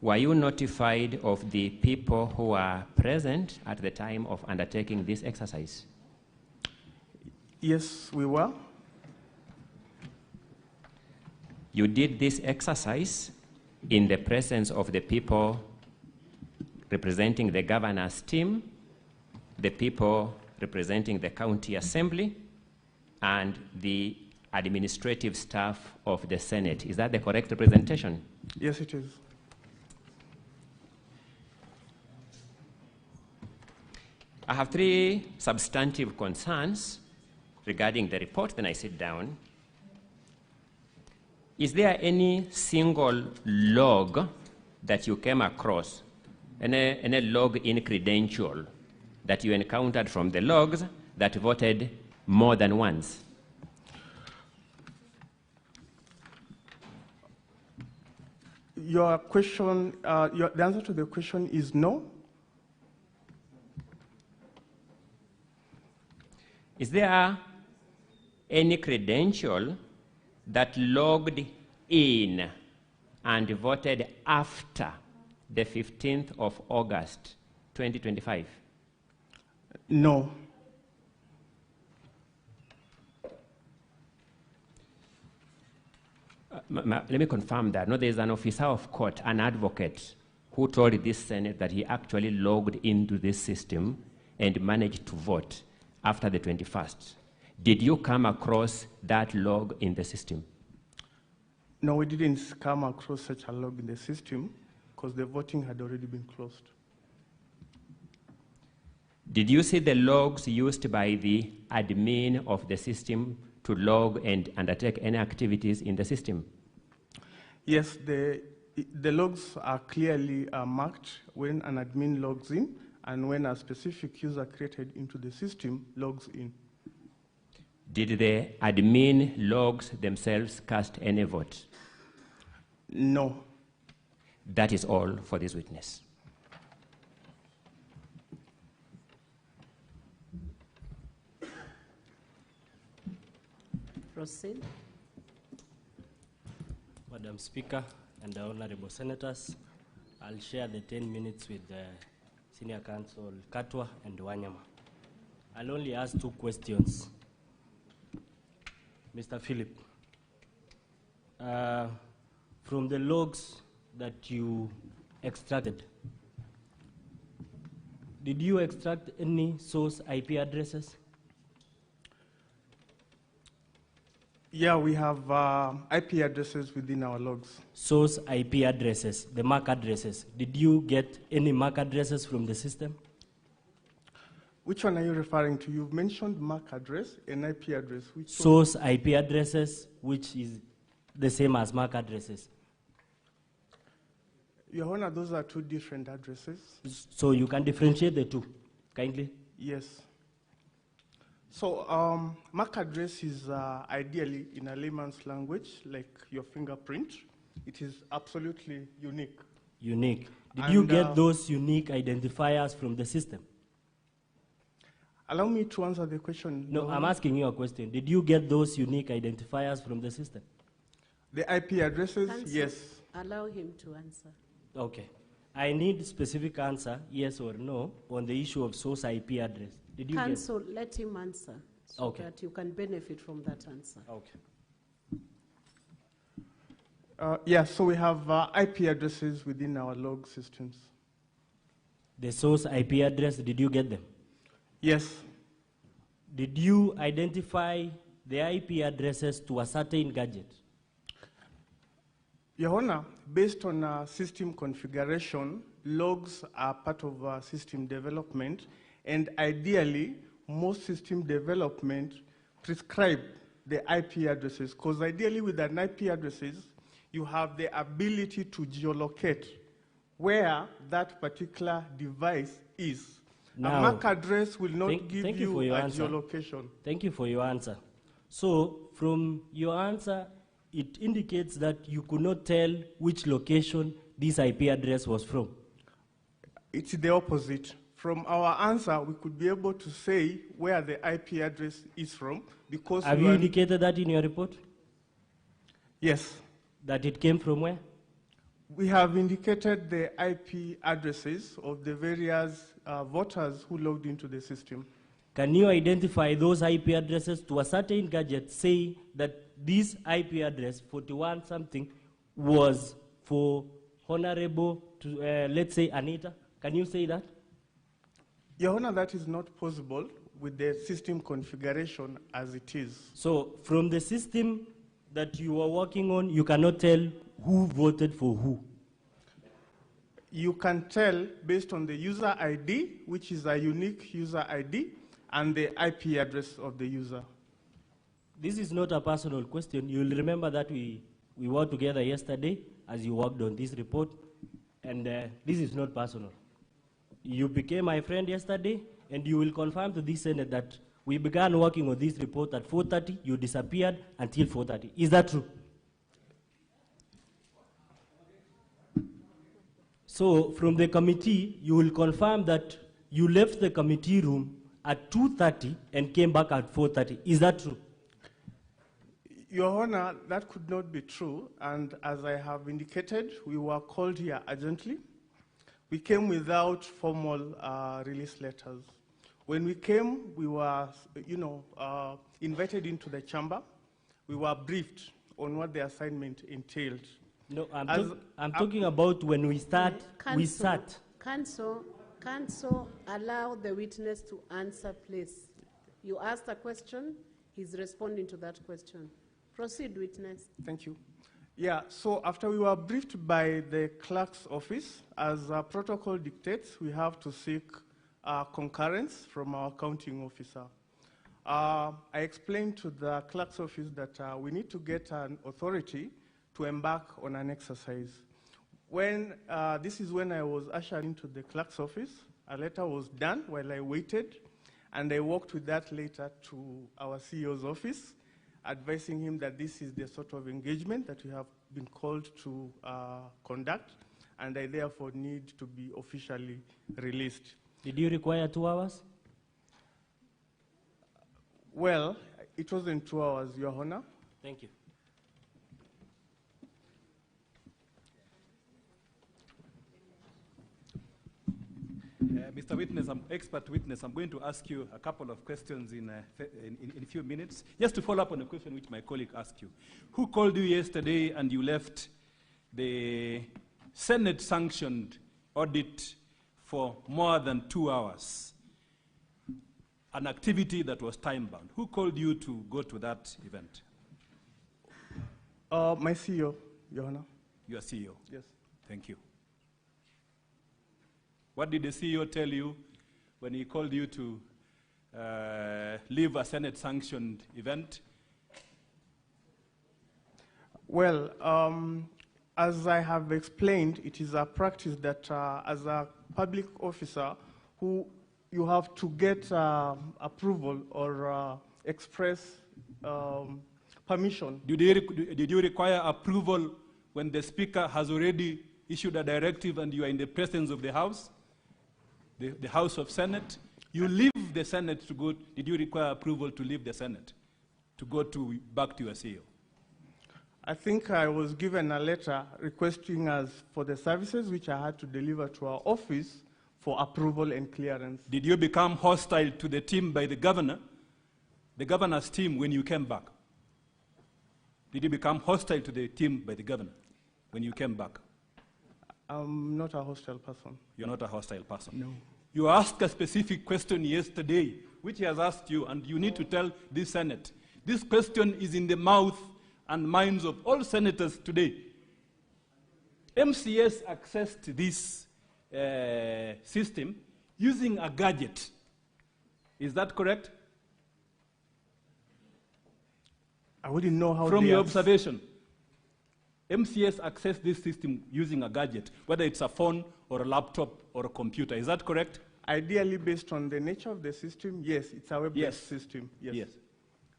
Were you notified of the people who were present at the time of undertaking this exercise? Yes, we were. You did this exercise in the presence of the people representing the governor's team, the people representing the county assembly, and the administrative staff of the Senate. Is that the correct representation? Yes, it is. I have 3 substantive concerns regarding the report, then I sit down. Is there any single log that you came across, any log in credential that you encountered from the logs that voted more than once? Your question, the answer to the question is no. Is there any credential that logged in and voted after the 15th of August, 2025? No. Let me confirm that. No, there is an officer of court, an advocate, who told this Senate that he actually logged into this system and managed to vote after the 21st. Did you come across that log in the system? No, we didn't come across such a log in the system because the voting had already been closed. Did you see the logs used by the admin of the system to log and undertake any activities in the system? Yes, the logs are clearly marked when an admin logs in and when a specific user created into the system logs in. Did the admin logs themselves cast any vote? No. That is all for this witness. Proceed. Madam Speaker and the honorable senators, I'll share the 10 minutes with Senior Counsel Katwa and Wanyama. I'll only ask 2 questions. Mr. Philip, from the logs that you extracted, did you extract any source IP addresses? Yeah, we have IP addresses within our logs. Source IP addresses, the MAC addresses. Did you get any MAC addresses from the system? Which one are you referring to? You've mentioned MAC address and IP address. Which source one? IP addresses, which is the same as MAC addresses. Your Honor, those are 2 different addresses. So you can differentiate the 2, kindly? Yes. So MAC address is ideally, in a layman's language, like your fingerprint. It is absolutely unique. Unique. Did you get those unique identifiers from the system? Allow me to answer the question. No, I'm asking you a question. Did you get those unique identifiers from the system? The IP addresses, Counsel, yes. Allow him to answer. Okay. I need specific answer, yes or no, on the issue of source IP address. Did you Counsel, let him answer so Okay. that you can benefit from that answer. Okay. Yeah, so we have IP addresses within our log systems. The source IP address, did you get them? Yes. Did you identify the IP addresses to a certain gadget? Your Honor, based on system configuration, logs are part of system development, and ideally, most system development prescribe the IP addresses, because ideally with an IP addresses, you have the ability to geolocate where that particular device is. Now, a MAC address will not give you a answer. geolocation. Thank you for your answer. So, from your answer, it indicates that you could not tell which location this IP address was from. It's the opposite. From our answer, we could be able to say where the IP address is from, because have you indicated that in your report? Yes. That it came from where? We have indicated the IP addresses of the various voters who logged into the system. Can you identify those IP addresses to a certain gadget, say that this IP address, 41 something, was for Honorable, let's say, Anita? Can you say that? Your Honor, that is not possible with the system configuration as it is. So, from the system that you are working on, you cannot tell who voted for who? You can tell based on the user ID, which is a unique user ID, and the IP address of the user. This is not a personal question. You'll remember that we worked together yesterday as you worked on this report, and this is not personal. You became my friend yesterday, and you will confirm to this Senate that We began working on this report at 4:30. You disappeared until 4:30. Is that true? So from the committee, you will confirm that you left the committee room at 2:30 and came back at 4:30. Is that true? Your Honor, that could not be true. And as I have indicated, we were called here urgently. We came without formal release letters. When we came, we were, invited into the chamber. We were briefed on what the assignment entailed. No, I'm talking about when we start. Counsel, allow the witness to answer, please. You asked a question. He's responding to that question. Proceed, witness. Thank you. Yeah, so after we were briefed by the clerk's office, as protocol dictates, we have to seek concurrence from our counting officer. I explained to the clerk's office that we need to get an authority to embark on an exercise. This is when I was ushered into the clerk's office. A letter was done while I waited, and I walked with that letter to our CEO's office, advising him that this is the sort of engagement that we have been called to conduct, and I therefore need to be officially released. Did you require 2 hours? Well, it wasn't 2 hours, Your Honor. Thank you. Mr. Witness, expert witness, I'm going to ask you a couple of questions in a few minutes. Just to follow up on a question which my colleague asked you. Who called you yesterday and you left the Senate-sanctioned audit for more than 2 hours? An activity that was time-bound. Who called you to go to that event? My CEO, Your Honor. Your CEO? Yes. Thank you. What did the CEO tell you when he called you to leave a Senate-sanctioned event? Well, as I have explained, it is a practice that as a public officer, you have to get approval or express permission. Did you require approval when the Speaker has already issued a directive and you are in the presence of the House? The House of Senate, you leave the Senate to go. Did you require approval to leave the Senate to go back to your CEO? I think I was given a letter requesting us for the services which I had to deliver to our office for approval and clearance. Did you become hostile to the team by the governor, the governor's team, when you came back? Did you become hostile to the team by the governor when you came back? I'm not a hostile person. You're not a hostile person? No. You asked a specific question yesterday, which he has asked you, and you need to tell this Senate. This question is in the mouth and minds of all senators today. MCS accessed this system using a gadget. Is that correct? I wouldn't know how. From your observation, MCS accessed this system using a gadget, whether it's a phone or a laptop or a computer. Is that correct? Ideally, based on the nature of the system, yes, it's a web-based system. Yes.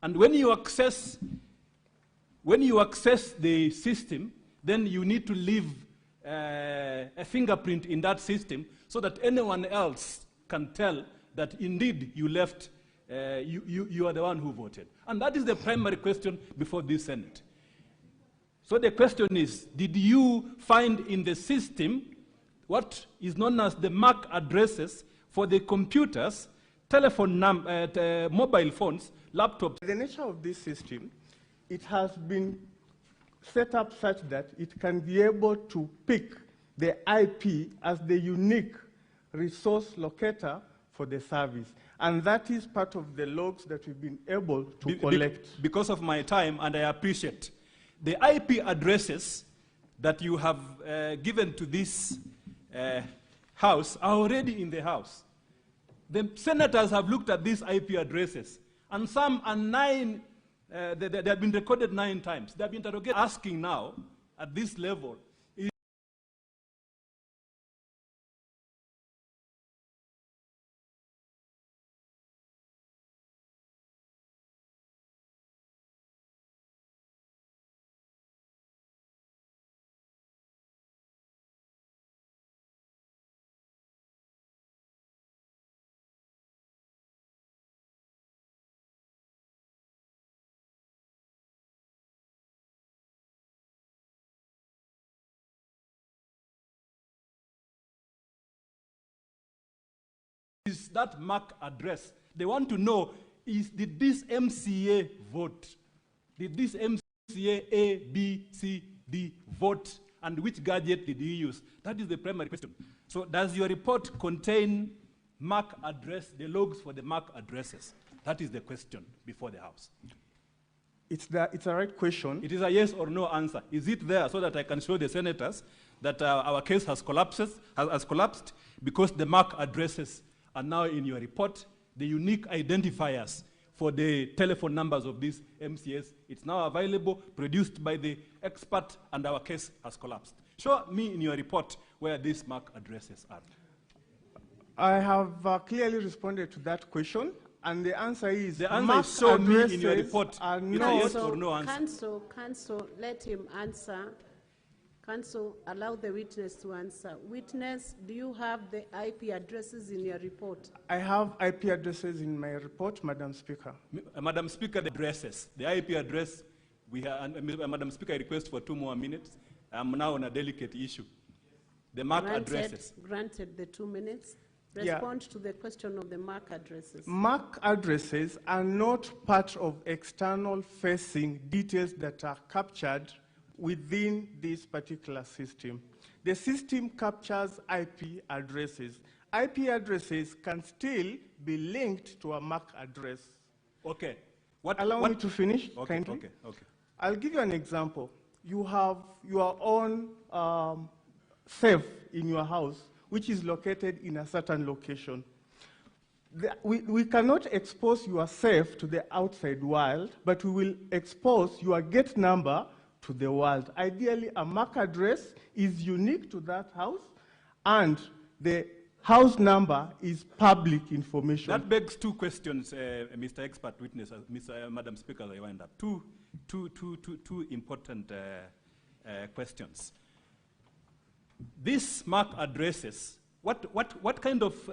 And when you access the system, then you need to leave a fingerprint in that system so that anyone else can tell that indeed you left, you are the one who voted. And that is the primary question before this Senate. So the question is, did you find in the system what is known as the MAC addresses for the computers, mobile phones, laptops? The nature of this system, it has been set up such that it can be able to pick the IP as the unique resource locator for the service. And that is part of the logs that we've been able to collect. Because of my time, and I appreciate, the IP addresses that you have given to this House are already in the House. The senators have looked at these IP addresses, and some are they have been recorded 9 times. They have been interrogated, asking now, at this level, that MAC address. They want to know, did this MCA vote? Did this MCA A, B, C, D vote? And which gadget did he use? That is the primary question. So does your report contain MAC address, the logs for the MAC addresses? That is the question before the House. It's a right question. It is a yes or no answer. Is it there so that I can show the senators that our case has collapsed because the MAC addresses are now in your report, the unique identifiers for the telephone numbers of these MCS. It's now available, produced by the expert, and our case has collapsed. Show me in your report where these MAC addresses are. I have clearly responded to that question, and the answer is the answer MAC is show me in your addresses report. are It's not. a yes or no answer. Counsel, let him answer. Counsel, allow the witness to answer. Witness, do you have the IP addresses in your report? I have IP addresses in my report, Madam Speaker. Madam Speaker, the addresses, the IP address, we have, Madam Speaker, I request for 2 more minutes. I'm now on a delicate issue. The MAC addresses. Granted the 2 minutes. Yeah. Respond to the question of the MAC addresses. MAC addresses are not part of external facing details that are captured within this particular system. The system captures IP addresses. IP addresses can still be linked to a MAC address. Okay. Allow me to finish, okay, kindly. Okay. I'll give you an example. You have your own safe in your house, which is located in a certain location. We cannot expose your safe to the outside world, but we will expose your gate number to the world. Ideally, a MAC address is unique to that house, and the house number is public information. That begs 2 questions, Mr. Expert Witness, Madam Speaker, as I wind up. Two important questions. These MAC addresses, what kind of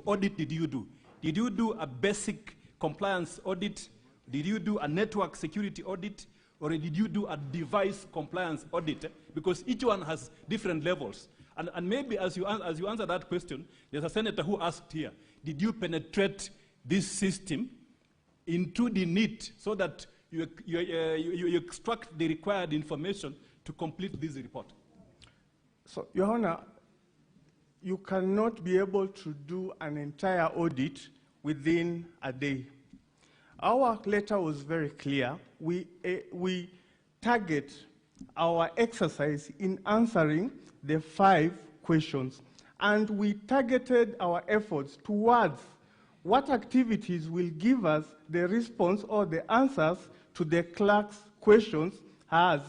audit did you do? Did you do a basic compliance audit? Did you do a network security audit? Or did you do a device compliance audit? Because each one has different levels. And maybe as you answer that question, there's a senator who asked here, did you penetrate this system into the NIT so that you extract the required information to complete this report? So, Your Honor, you cannot be able to do an entire audit within a day. Our letter was very clear. We target our exercise in answering the 5 questions, and we targeted our efforts towards what activities will give us the response or the answers to the clerk's questions as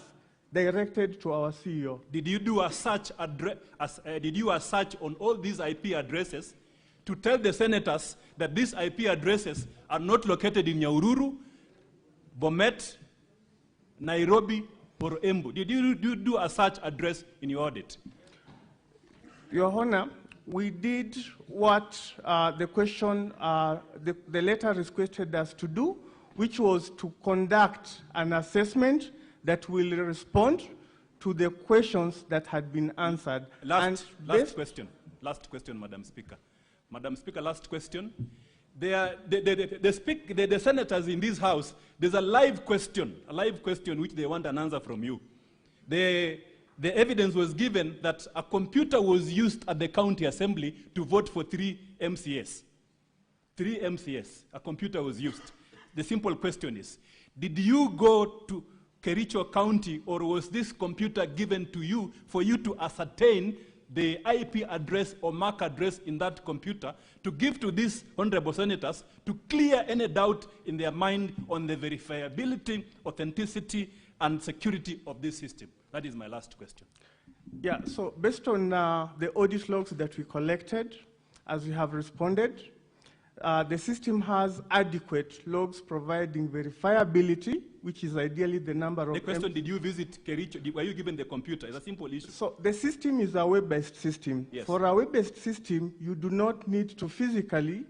directed to our CEO. Did you do a search on all these IP addresses to tell the senators that these IP addresses are not located in Nyahururu, Bomet, Nairobi, or Embu? Did you do a search address in your audit? Your Honor, we did what the question, the letter requested us to do, which was to conduct an assessment that will respond to the questions that had been answered. Last question, Madam Speaker. Madam Speaker, last question. The senators in this House, there's a live question which they want an answer from you. The evidence was given that a computer was used at the county assembly to vote for 3 MCS. 3 MCS, a computer was used. The simple question is, did you go to Kericho County, or was this computer given to you for you to ascertain the IP address or MAC address in that computer to give to these honorable senators to clear any doubt in their mind on the verifiability, authenticity, and security of this system? That is my last question. Yeah, so based on the audit logs that we collected, as we have responded, the system has adequate logs providing verifiability, which is ideally the number of... The question, did you visit Kericho? Were you given the computer? It's a simple issue. So the system is a web-based system. Yes. For a web-based system, you do not need to physically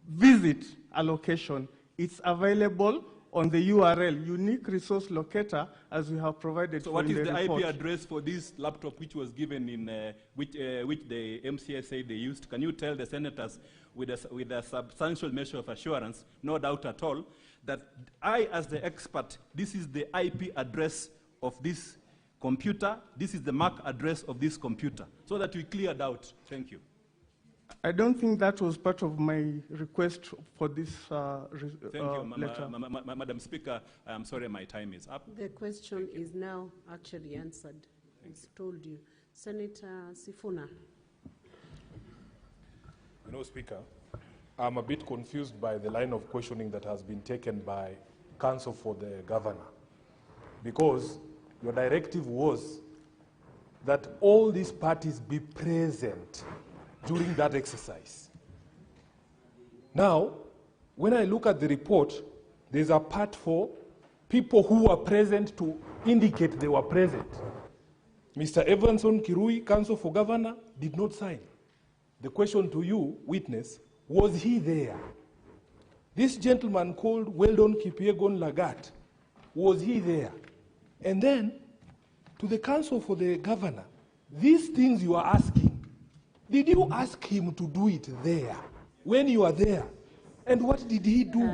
visit a location. It's available on the URL, unique resource locator, as we have provided So for what in is the report. IP address for this laptop which was given in, which the MCA said they used? Can you tell the senators with a substantial measure of assurance, no doubt at all, that I, as the expert, this is the IP address of this computer, this is the MAC address of this computer, so that we clear doubt. Thank you. I don't think that was part of my request for this Thank you, letter. Madam Speaker. I'm sorry, my time is up. The question is now actually answered. It's told you. Senator Sifuna. Speaker, I'm a bit confused by the line of questioning that has been taken by counsel for the governor, because your directive was that all these parties be present during that exercise. Now, when I look at the report, there's a part for people who were present to indicate they were present. Mr. Evanson Kirui, counsel for governor, did not sign. The question to you, witness, was he there? This gentleman called Weldon Kipiegon Lagat, was he there? And then, to the counsel for the governor, these things you are asking, did you ask him to do it there, when you are there? And what did he do?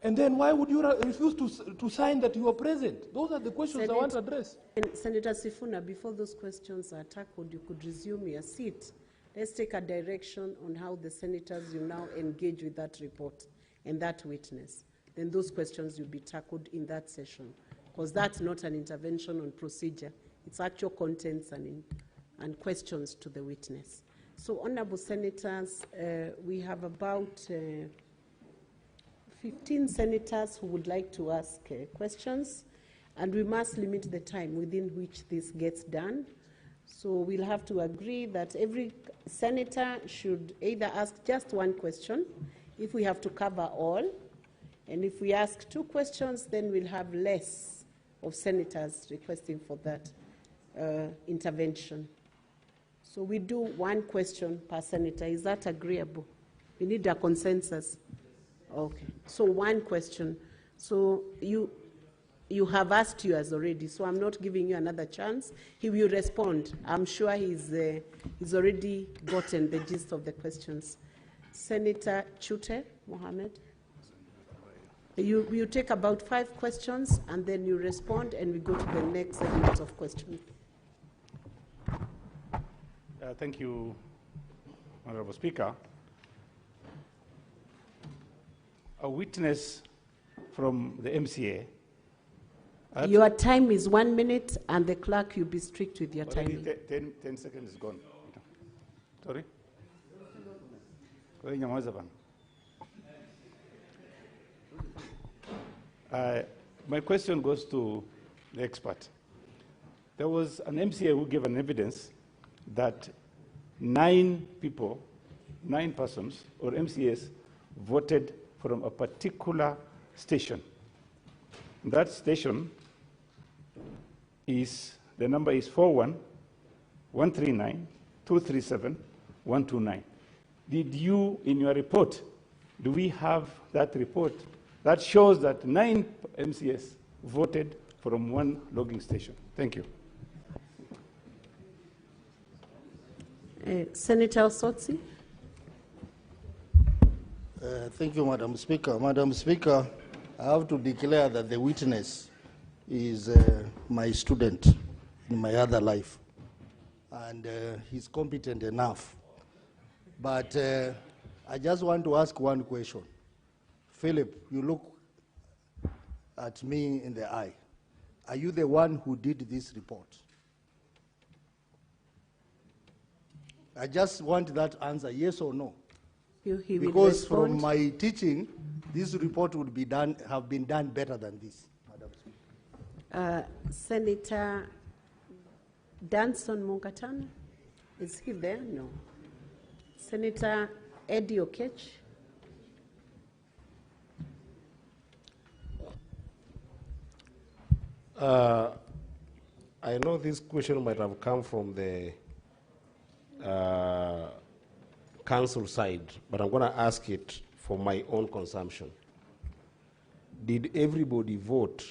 And then why would you refuse to sign that you are present? Those are the questions I want to address. Senator Sifuna, before those questions are tackled, you could resume your seat. Let's take a direction on how the senators will now engage with that report and that witness. Then those questions will be tackled in that session, because that's not an intervention on procedure. It's actual contents and questions to the witness. So, honorable senators, we have about 15 senators who would like to ask questions, and we must limit the time within which this gets done. So we'll have to agree that every senator should either ask just one question, if we have to cover all, and if we ask 2 questions, then we'll have less of senators requesting for that intervention. So we do 1 question per senator. Is that agreeable? We need a consensus. Okay. So 1 question. So you have asked yours already, so I'm not giving you another chance. He will respond. I'm sure he's already gotten the gist of the questions. Senator Chute Mohammed. You take about 5 questions, and then you respond, and we go to the next segment of questions. Thank you, Honorable Speaker. A witness from the MCA. Your time is 1 minute, and the clerk, you'll be strict with your time. 10 seconds is gone. Sorry? My question goes to the expert. There was an MCA who gave an evidence that 9 persons, or MCAs, voted from a particular station. That station is, the number is 41-139-237-129. Did you, in your report, do we have that report that shows that 9 MCAs voted from 1 logging station? Thank you. Senator Osotsi. Thank you, Madam Speaker. Madam Speaker, I have to declare that the witness is my student in my other life, and he's competent enough. But I just want to ask 1 question. Philip, you look at me in the eye. Are you the one who did this report? I just want that answer, yes or no. Because from my teaching, this report would be done, have been done better than this, Madam Speaker. Senator Danson Mungatana, is he there? No. Senator Eddie Okech. I know this question might have come from the council side, but I'm going to ask it for my own consumption. did everybody vote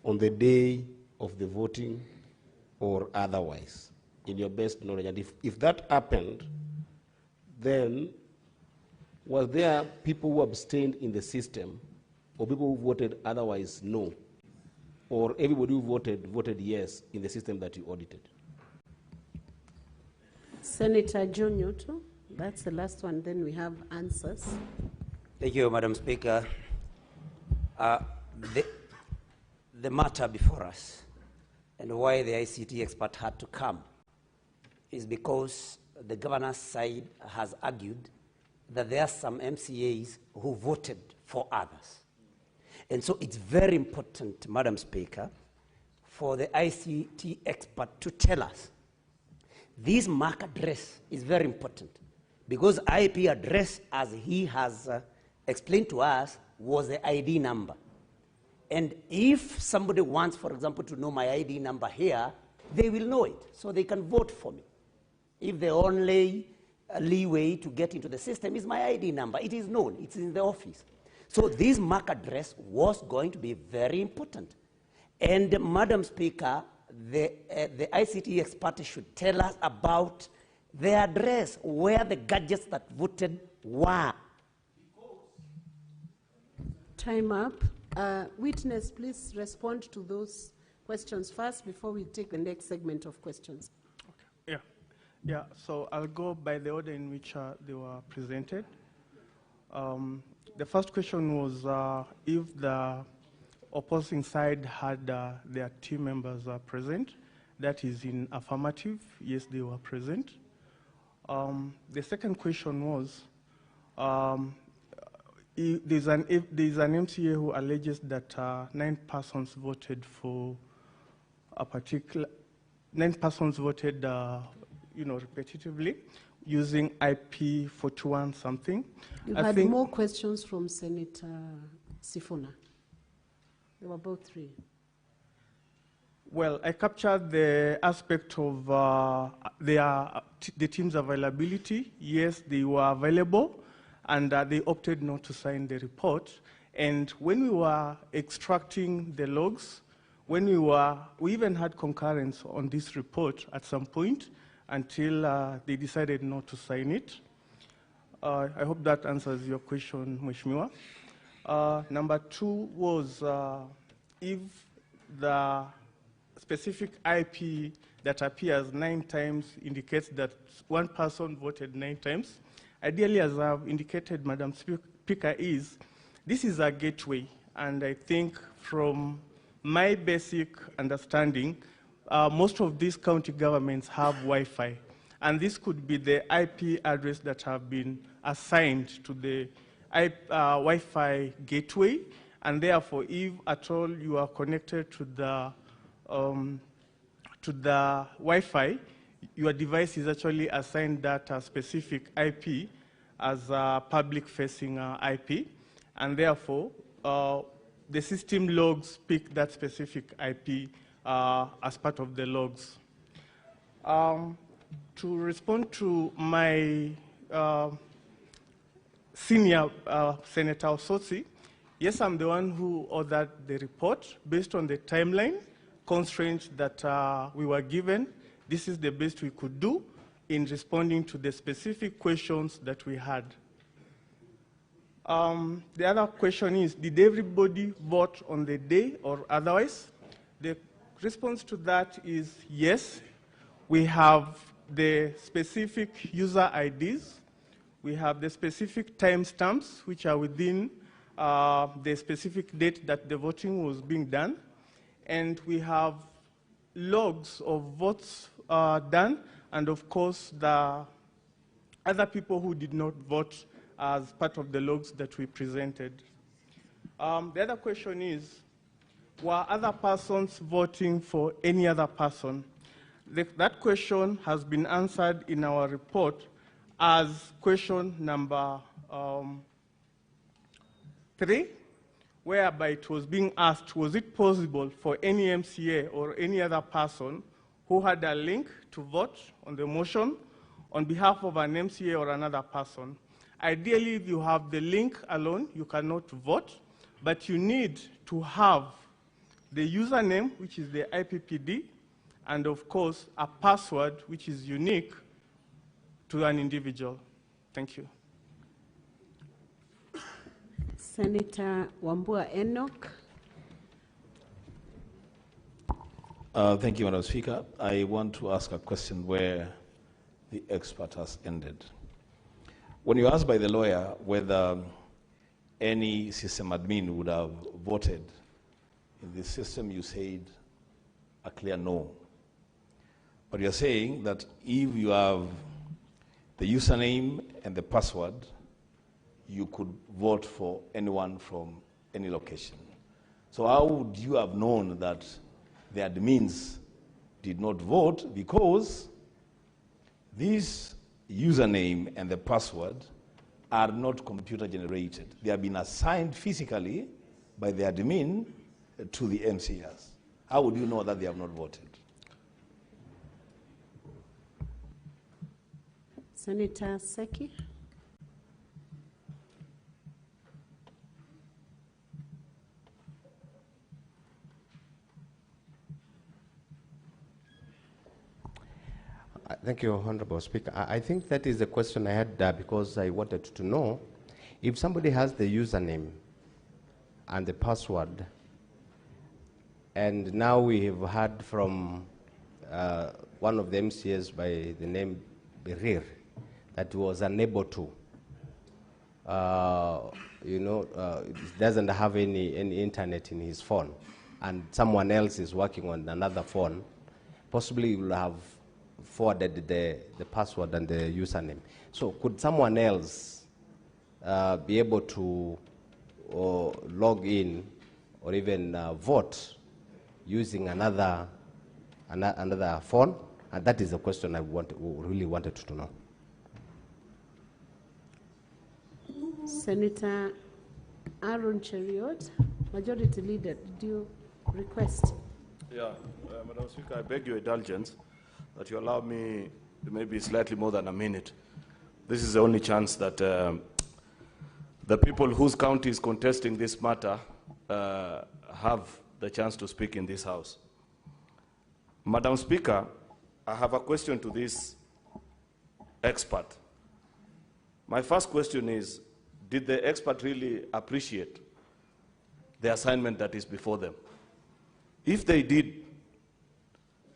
on the day of the voting or otherwise, in your best knowledge? And if that happened, then was there people who abstained in the system, or people who voted otherwise no, or everybody who voted yes in the system that you audited? Senator John Nyoto, that's the last one, then we have answers. Thank you, Madam Speaker. The matter before us and why the ICT expert had to come is because the governor's side has argued that there are some MCAs who voted for others. And so it's very important, Madam Speaker, for the ICT expert to tell us this MAC address is very important, because IP address, as he has explained to us, was the ID number. And if somebody wants, for example, to know my ID number here, they will know it, so they can vote for me. If the only leeway to get into the system is my ID number, it is known, it's in the office. So this MAC address was going to be very important. And Madam Speaker, the ICT expert should tell us about the address where the gadgets that voted were. Time up. Witness, please respond to those questions first before we take the next segment of questions. Okay. Yeah. So I'll go by the order in which they were presented. The first question was if the opposing side had their team members present. That is in affirmative. Yes, they were present. The second question was, there's an MCA who alleges that 9 persons voted for a particular, 9 persons voted, repetitively using IP 41 something. You had more questions from Senator Sifuna. There were about 3. Well, I captured the aspect of the team's availability. Yes, they were available, and they opted not to sign the report. And when we were extracting the logs, we even had concurrence on this report at some point until they decided not to sign it. I hope that answers your question, Mheshimiwa. Number 2 was if the specific IP that appears 9 times indicates that one person voted 9 times. Ideally, as I've indicated, Madam Speaker, this is a gateway, and I think from my basic understanding, most of these county governments have Wi-Fi, and this could be the IP address that have been assigned to the Wi-Fi gateway, and therefore, if at all you are connected to the Wi-Fi, your device is actually assigned that specific IP as a public-facing IP, and therefore, the system logs pick that specific IP as part of the logs. To respond to my senior Senator Osotsi, yes, I'm the one who authored the report based on the timeline constraints that we were given. This is the best we could do in responding to the specific questions that we had. The other question is, did everybody vote on the day or otherwise? The response to that is yes. We have the specific user IDs. We have the specific timestamps, which are within the specific date that the voting was being done. And we have logs of votes done, and of course, the other people who did not vote as part of the logs that we presented. The other question is, were other persons voting for any other person? That question has been answered in our report as question number 3, whereby it was being asked, was it possible for any MCA or any other person who had a link to vote on the motion on behalf of an MCA or another person? Ideally, if you have the link alone, you cannot vote. but you need to have the username, which is the IPPD, and of course, a password which is unique to an individual. Thank you. Senator Wambua Enoch. Thank you, Madam Speaker. I want to ask a question where the expert has ended. When you asked by the lawyer whether any system admin would have voted in this system, you said a clear no. But you're saying that if you have the username and the password, you could vote for anyone from any location. So how would you have known that the admins did not vote? Because this username and the password are not computer generated. They have been assigned physically by the admin to the MCS. How would you know that they have not voted? Senator Seki. Thank you, Honorable Speaker. I think that is the question I had because I wanted to know if somebody has the username and the password, and now we have heard from one of the MCAs by the name Berir that was unable to, doesn't have any internet in his phone, and someone else is working on another phone, possibly will have forwarded the password and the username. So could someone else be able to log in or even vote using another phone? And that is the question I really wanted to know. Senator Aaron Cheriot, Majority Leader, did you request? Yeah, Madam Speaker, I beg your indulgence that you allow me maybe slightly more than a minute. This is the only chance that the people whose county is contesting this matter have the chance to speak in this House. Madam Speaker, I have a question to this expert. My first question is, did the expert really appreciate the assignment that is before them? If they did,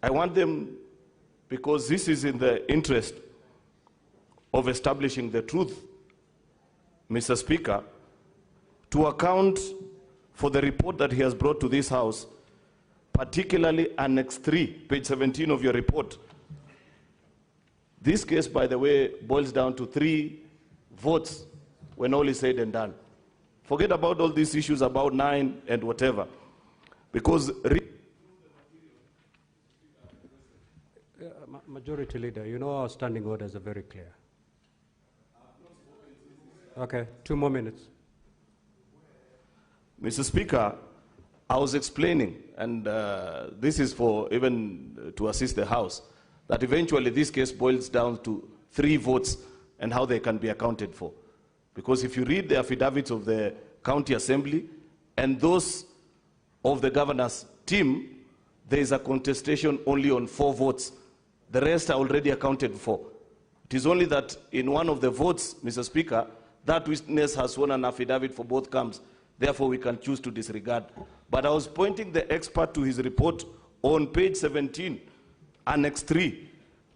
I want them, because this is in the interest of establishing the truth, Mr. Speaker, to account for the report that he has brought to this House, particularly Annex 3, page 17 of your report. This case, by the way, boils down to 3 votes when all is said and done. Forget about all these issues about 9 and whatever, because Majority Leader, you know our standing orders are very clear. Okay, 2 more minutes. Mr. Speaker, I was explaining, and this is for even to assist the House, that eventually this case boils down to 3 votes and how they can be accounted for. Because if you read the affidavits of the County Assembly and those of the governor's team, there is a contestation only on 4 votes. The rest are already accounted for. It is only that in one of the votes, Mr. Speaker, that witness has sworn an affidavit for both camps. Therefore, we can choose to disregard. But I was pointing the expert to his report on page 17, Annex 3,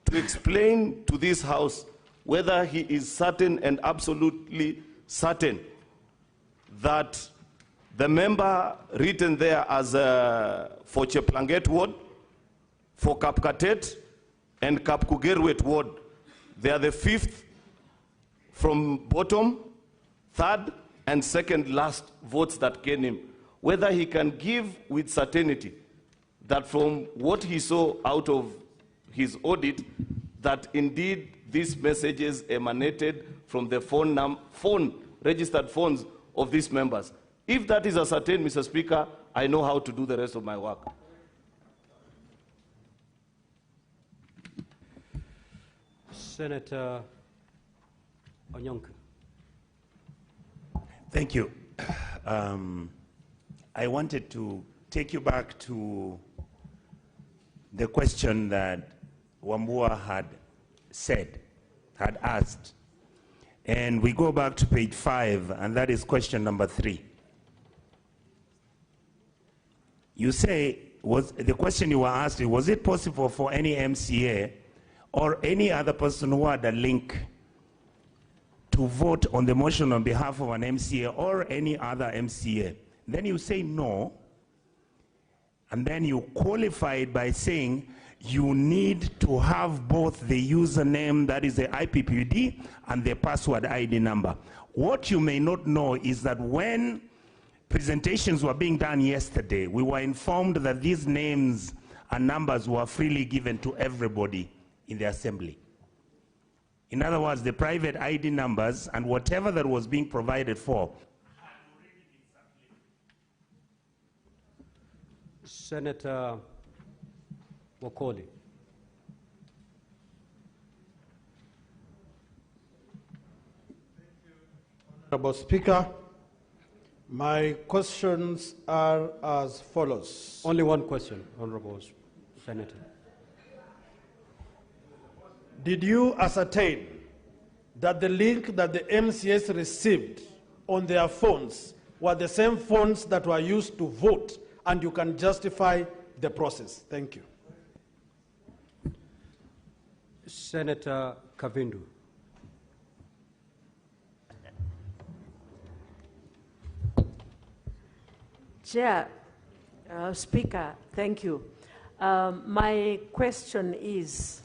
to explain to this House whether he is certain and absolutely certain that the member written there as for Cheplanget Ward, for Kapkatet, and Kapkugerwet Ward, they are the 5th from bottom, 3rd, and 2nd last votes that came him. Whether he can give with certainty that from what he saw out of his audit, that indeed these messages emanated from the registered phones of these members. If that is ascertained, Mr. Speaker, I know how to do the rest of my work. Senator Onyonka. Thank you. I wanted to take you back to the question that Wambua had asked. And we go back to page 5, and that is question number 3. You say, the question you were asking, was it possible for any MCA or any other person who had a link to vote on the motion on behalf of an MCA or any other MCA? Then you say no, and then you qualify it by saying you need to have both the username, that is the IPPD, and the password ID number. What you may not know is that when presentations were being done yesterday, we were informed that these names and numbers were freely given to everybody in the assembly. In other words, the private ID numbers and whatever that was being provided for. Senator Wakoli. Honorable Speaker, my questions are as follows. Only one question, Honorable Senator. Did you ascertain that the link that the MCS received on their phones were the same phones that were used to vote, and you can justify the process? Thank you. Senator Kavindu. Chair, Speaker, thank you. My question is,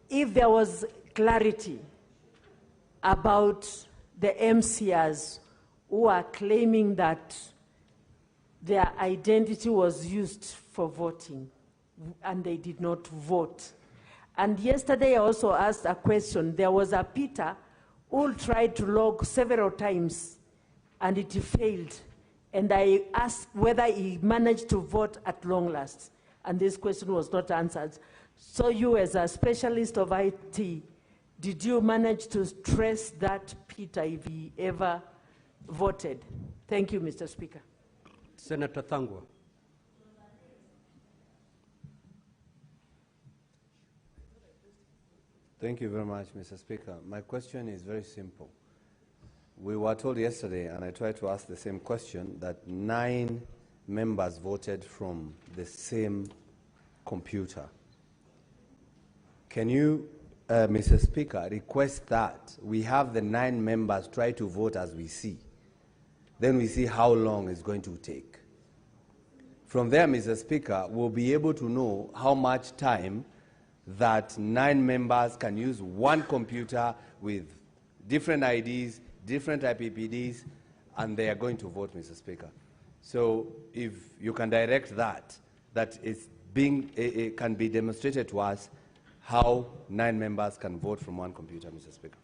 if there was clarity about the MCAs who are claiming that their identity was used for voting and they did not vote. And yesterday I also asked a question. There was a Peter who tried to log several times and it failed. And I asked whether he managed to vote at long last. And this question was not answered. So you, as a specialist of IT, did you manage to trace that Peter if he ever voted? Thank you, Mr. Speaker. Senator Thangwa. Thank you very much, Mr. Speaker. My question is very simple. We were told yesterday, and I tried to ask the same question, that 9 members voted from the same computer. Can you, Mr. Speaker, request that we have the 9 members try to vote as we see? Then we see how long it's going to take. From there, Mr. Speaker, we'll be able to know how much time that 9 members can use one computer with different IDs, different IPPDs, and they are going to vote, Mr. Speaker. So if you can direct that it's being, it can be demonstrated to us how 9 members can vote from one computer, Mr. Speaker.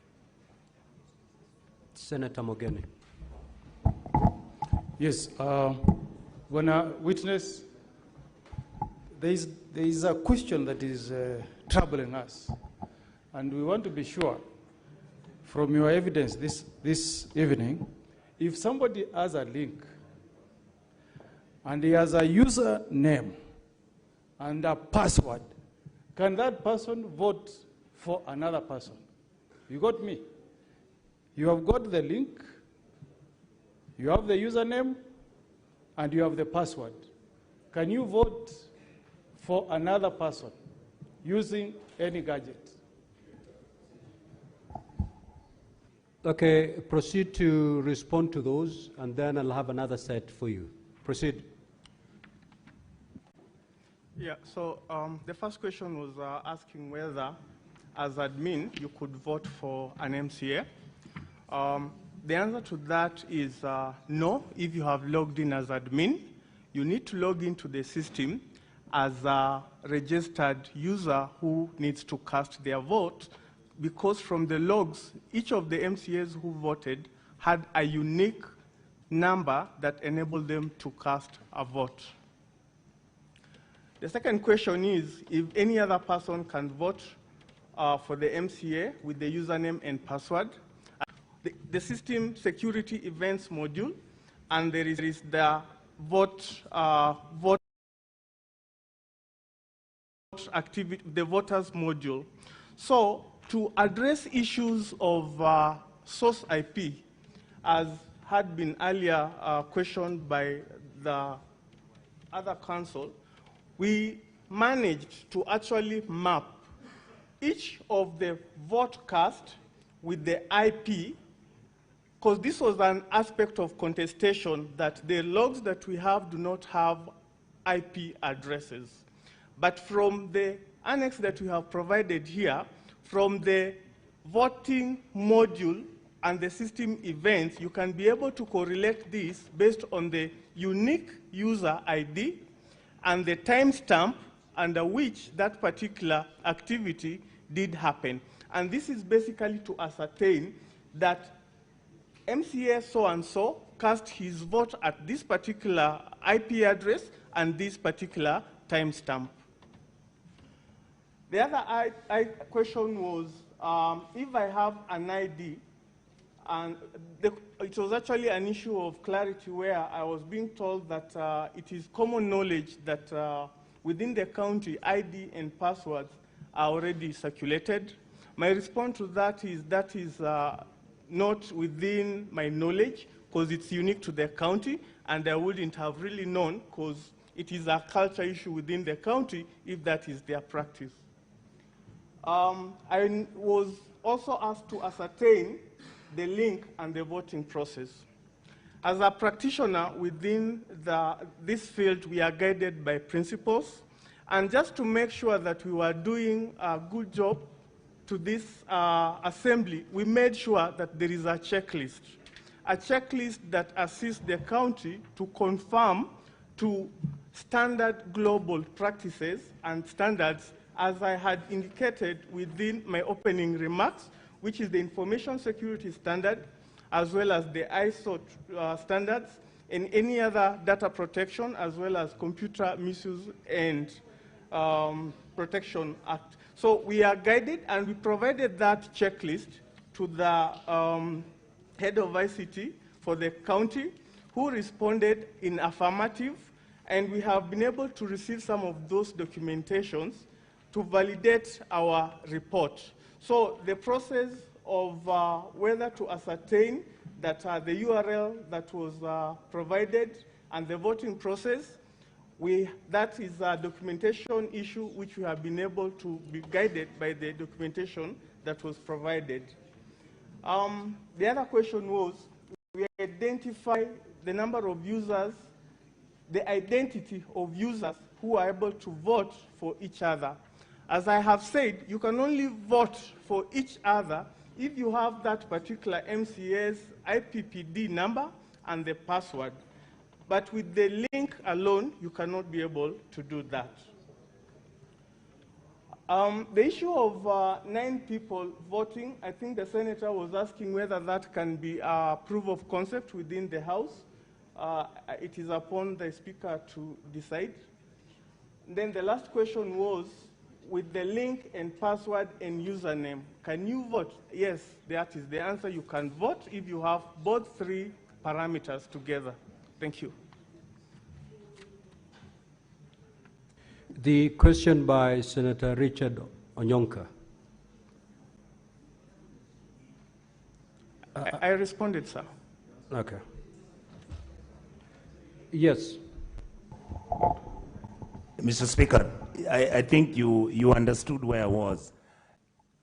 Senator Mogeni. Yes, when a witness, there is a question that is troubling us, and we want to be sure from your evidence this evening, if somebody has a link and he has a user name and a password, can that person vote for another person? You got me? You have got the link, you have the username, and you have the password. Can you vote for another person using any gadget? Okay, proceed to respond to those, and then I'll have another set for you. Proceed. Yeah, so the first question was asking whether, as admin, you could vote for an MCA. The answer to that is no. If you have logged in as admin, you need to log into the system as a registered user who needs to cast their vote, because from the logs, each of the MCAs who voted had a unique number that enabled them to cast a vote. The second question is if any other person can vote for the MCA with the username and password. the system security events module, and there is the vote activity, the voters module. So to address issues of source IP, as had been earlier questioned by the other council, we managed to actually map each of the vote cast with the IP, because this was an aspect of contestation that the logs that we have do not have IP addresses. But from the annex that we have provided here, from the voting module and the system events, you can be able to correlate this based on the unique user ID and the timestamp under which that particular activity did happen. And this is basically to ascertain that MCA so-and-so cast his vote at this particular IP address and this particular timestamp. The other question was, if I have an ID, and it was actually an issue of clarity where I was being told that it is common knowledge that within the county, ID and passwords are already circulated. My response to that is not within my knowledge, because it's unique to the county, and I wouldn't have really known, because it is a culture issue within the county if that is their practice. I was also asked to ascertain the link and the voting process. As a practitioner within this field, we are guided by principles. And just to make sure that we were doing a good job to this assembly, we made sure that there is a checklist that assists the county to conform to standard global practices and standards, as I had indicated within my opening remarks, which is the Information Security Standard, as well as the ISO standards, and any other data protection, as well as Computer Misuse and Protection Act. So we are guided, and we provided that checklist to the head of ICT for the county, who responded in affirmative, and we have been able to receive some of those documentations to validate our report. So the process of whether to ascertain that the URL that was provided and the voting process, that is a documentation issue which we have been able to be guided by the documentation that was provided. The other question was, we identify the number of users, the identity of users who are able to vote for each other. As I have said, you can only vote for each other if you have that particular MCA's IPPD number and the password. But with the link alone, you cannot be able to do that. The issue of 9 people voting, I think the senator was asking whether that can be a proof of concept within the House. It is upon the Speaker to decide. Then the last question was, with the link and password and username, can you vote? Yes, that is the answer. You can vote if you have both 3 parameters together. Thank you. The question by Senator Richard Onyonka. I responded, sir. Okay. Yes. Mr. Speaker, I think you understood where I was.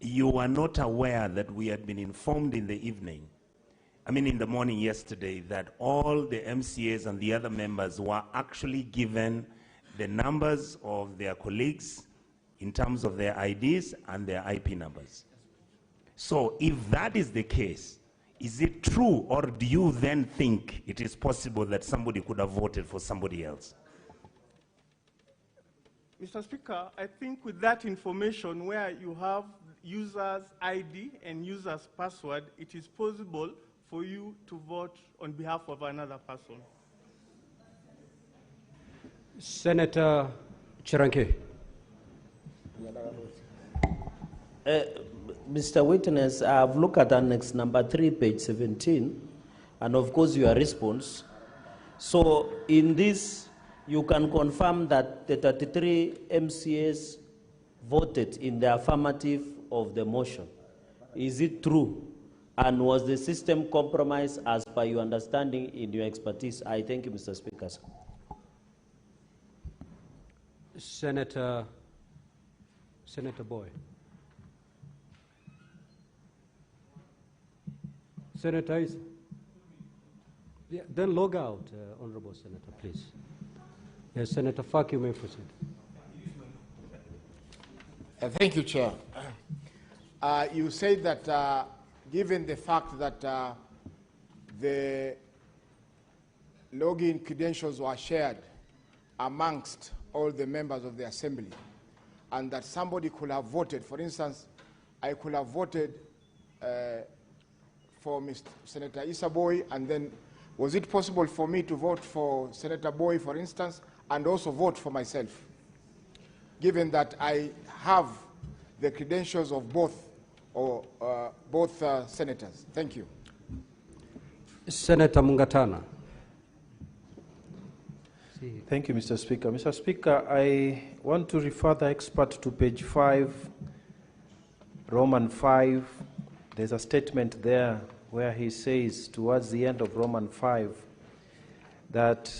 You were not aware that we had been informed in the evening, in the morning yesterday, that all the MCAs and the other members were actually given the numbers of their colleagues in terms of their IDs and their IP numbers. So if that is the case, is it true, or do you then think it is possible that somebody could have voted for somebody else? Mr. Speaker, I think with that information where you have user's ID and user's password, it is possible for you to vote on behalf of another person. Senator Chiranke. Mr. Witness, I've looked at Annex number 3, page 17, and of course your response. So in this, you can confirm that the 33 MCAs voted in the affirmative of the motion. Is it true? And was the system compromised as per your understanding in your expertise? I thank you, Mr. Speaker. Senator Boy. Senator is, yeah, then log out, Honorable Senator, please. Yes, Senator Fak, you may proceed. Thank you, Chair. You said that given the fact that the login credentials were shared amongst all the members of the Assembly, and that somebody could have voted, for instance, I could have voted for Mr. Senator Issa Boy, and then was it possible for me to vote for Senator Boy, for instance, and also vote for myself, given that I have the credentials of both senators? Thank you. Senator Mungatana. Thank you, Mr. Speaker. Mr. Speaker, I want to refer the expert to page 5, Roman 5. There's a statement there where he says, towards the end of Roman 5, that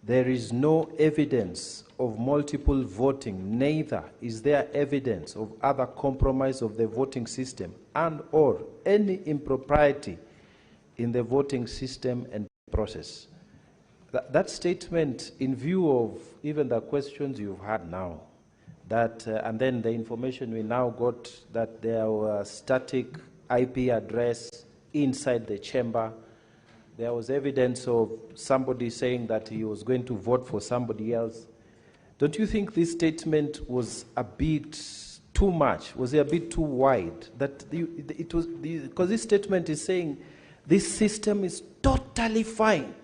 there is no evidence of multiple voting, neither is there evidence of other compromise of the voting system and or any impropriety in the voting system and process. That statement, in view of even the questions you've had now, that, and then the information we now got that there were static IP address inside the chamber, there was evidence of somebody saying that he was going to vote for somebody else. Don't you think this statement was a bit too much? Was it a bit too wide? That it was, because this statement is saying this system is totally fine.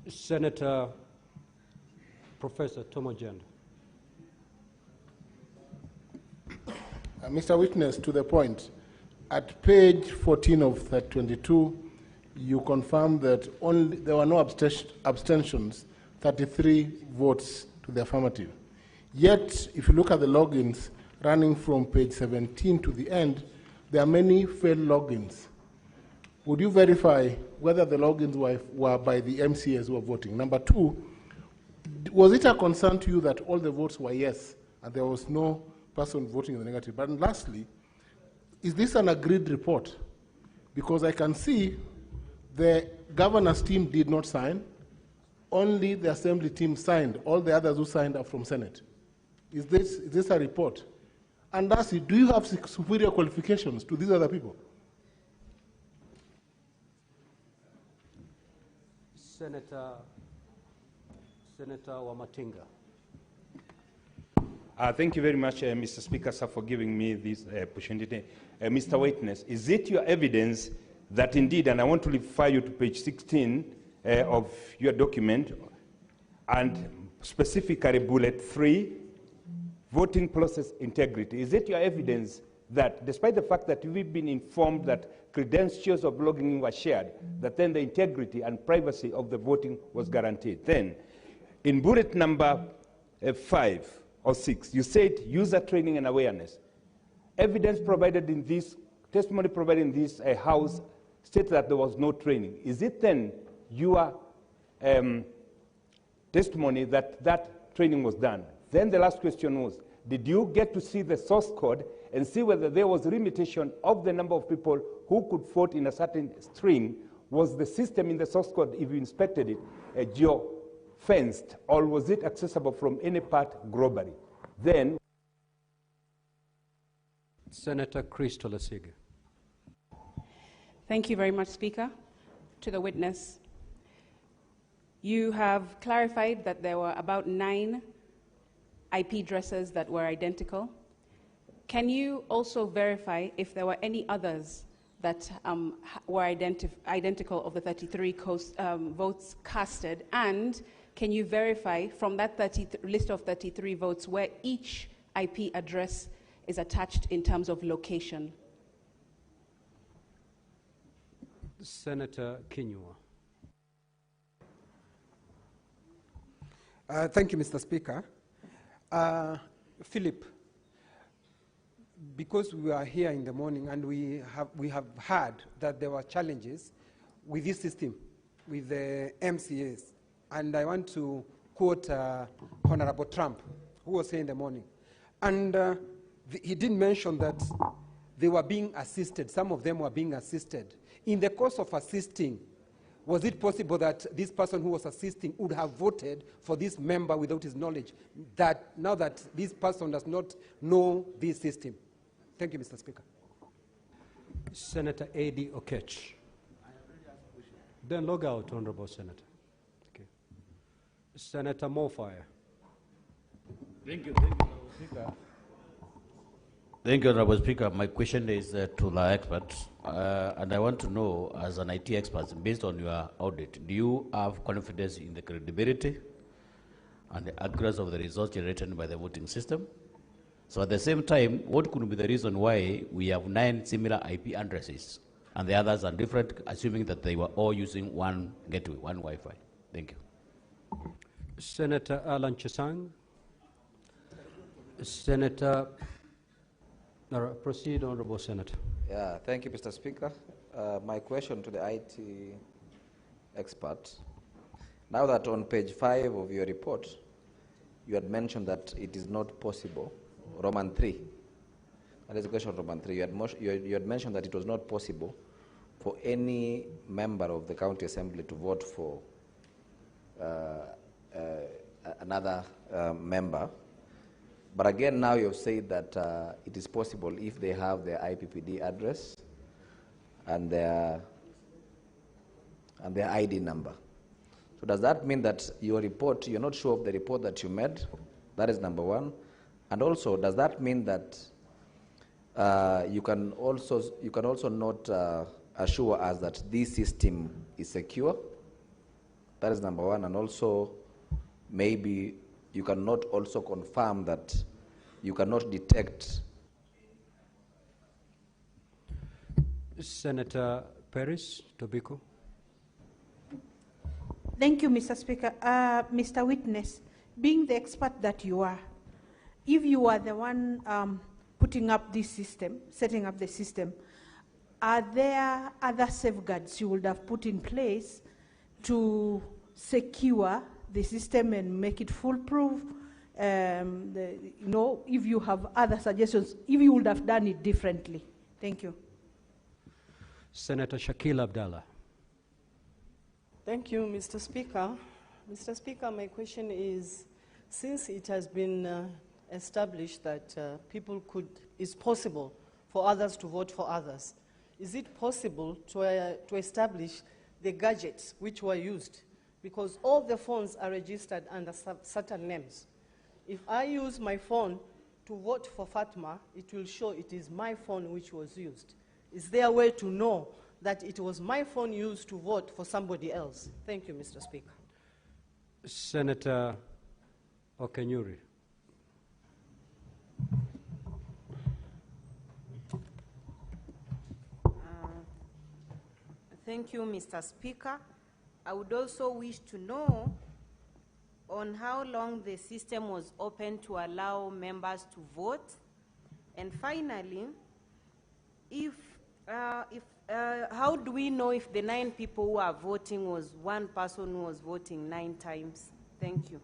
Senator Professor Tomojanda. Mr. Witness, to the point, at page 14 of that 22, you confirmed that only there were no abstentions, 33 votes to the affirmative. Yet, if you look at the logins running from page 17 to the end, there are many failed logins. Would you verify whether the logins were by the MCAs who were voting? Number two, was it a concern to you that all the votes were yes and there was no person voting in the negative? But lastly, is this an agreed report? Because I can see the governor's team did not sign, only the assembly team signed. All the others who signed are from Senate. Is this a report? And lastly, do you have superior qualifications to these other people? Senator Wamatinga. Thank you very much, Mr. Speaker, sir, for giving me this opportunity. Mr. Witness, is it your evidence that indeed, and I want to refer you to page 16 of your document, and specifically bullet 3, voting process integrity. Is it your evidence that despite the fact that we've been informed that credentials of logging were shared, that then the integrity and privacy of the voting was guaranteed? Then, in bullet number 5 or 6, you said user training and awareness. Evidence provided in this, testimony provided in this house states that there was no training. Is it then your testimony that that training was done? Then the last question was, did you get to see the source code and see whether there was a limitation of the number of people who could vote in a certain string? Was the system in the source code, if you inspected it, geo-fenced, or was it accessible from any part globally? Then, Senator Crystal Asige. Thank you very much, Speaker. To the witness, you have clarified that there were about 9 IP addresses that were identical. Can you also verify if there were any others that were identical of the 33 votes casted? And can you verify from that list of 33 votes where each IP address is attached in terms of location? Senator Kinyua. Thank you, Mr. Speaker. Philip, because we are here in the morning and we have heard that there were challenges with this system, with the MCAs, and I want to quote Honorable Trump, who was saying in the morning, and he did mention that they were being assisted, some of them were being assisted. In the course of assisting, was it possible that this person who was assisting would have voted for this member without his knowledge, that now that this person does not know this system? Thank you, Mr. Speaker. Senator A.D. Okech. Then log out, Honorable Senator. Okay. Senator Mofire. Thank you, Honorable Speaker. Thank you, Honorable Speaker. My question is to the experts, and I want to know, as an IT expert, based on your audit, do you have confidence in the credibility and the accuracy of the results generated by the voting system? So at the same time, what could be the reason why we have 9 similar IP addresses and the others are different, assuming that they were all using one gateway, one Wi-Fi? Thank you. Senator Alan Chesang. Senator, proceed, Honorable Senator. Yeah, thank you, Mr. Speaker. My question to the IT expert. Now that on page 5 of your report, you had mentioned that it is not possible, Roman 3, that is a question of Roman 3, you had mentioned that it was not possible for any member of the county assembly to vote for another member. But again, now you've said that it is possible if they have their IPPD address and their ID number. So does that mean that your report, you're not sure of the report that you made? That is number one. And also, does that mean that you can also not assure us that this system is secure? That is number one. And also, maybe you cannot also confirm that you cannot detect. Senator Paris Tobiko. Thank you, Mr. Speaker. Mr. Witness, being the expert that you are, if you are the one putting up this system, setting up the system, are there other safeguards you would have put in place to secure the system and make it foolproof? If you have other suggestions, if you would have done it differently. Thank you. Senator Shakil Abdallah. Thank you, Mr. Speaker. Mr. Speaker, my question is, since it has been established that it's possible for others to vote for others, is it possible to establish the gadgets which were used? Because all the phones are registered under certain names. If I use my phone to vote for Fatma, it will show it is my phone which was used. Is there a way to know that it was my phone used to vote for somebody else? Thank you, Mr. Speaker. Senator Okenyuri. Thank you, Mr. Speaker. I would also wish to know on how long the system was open to allow members to vote. And finally, how do we know if the 9 people who are voting was one person who was voting 9 times? Thank you.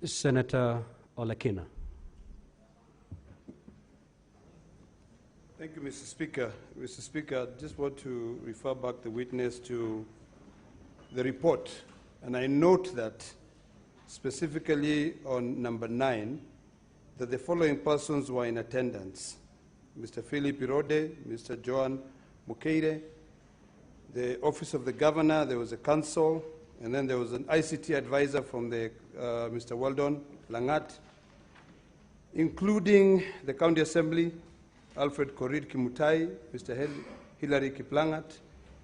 Senator Olekina. Thank you, Mr. Speaker. Mr. Speaker, I just want to refer back the witness to the report. And I note that specifically on number 9, that the following persons were in attendance: Mr. Philip Irode, Mr. Joan Mukeire, the Office of the Governor, there was a council, and then there was an ICT advisor from the Mr. Weldon Langat, including the County Assembly, Alfred Korir Kimutai, Mr. Hilary Kiplangat,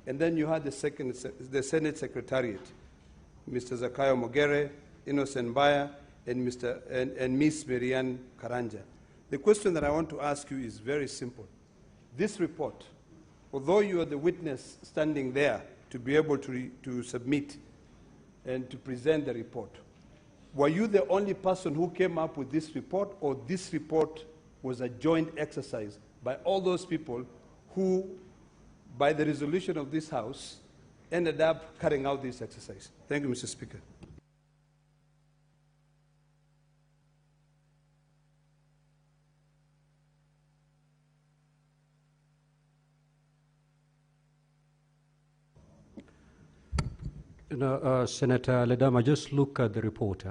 and then you had the Senate Secretariat. Mr. Zakayo Mogere, Innocent Baya, and Ms. Marianne Karanja. The question that I want to ask you is very simple. This report, although you are the witness standing there to be able to submit and to present the report, were you the only person who came up with this report, or this report was a joint exercise by all those people who, by the resolution of this House, ended up carrying out this exercise? Thank you, Mr. Speaker. Senator Ledama, just look at the report.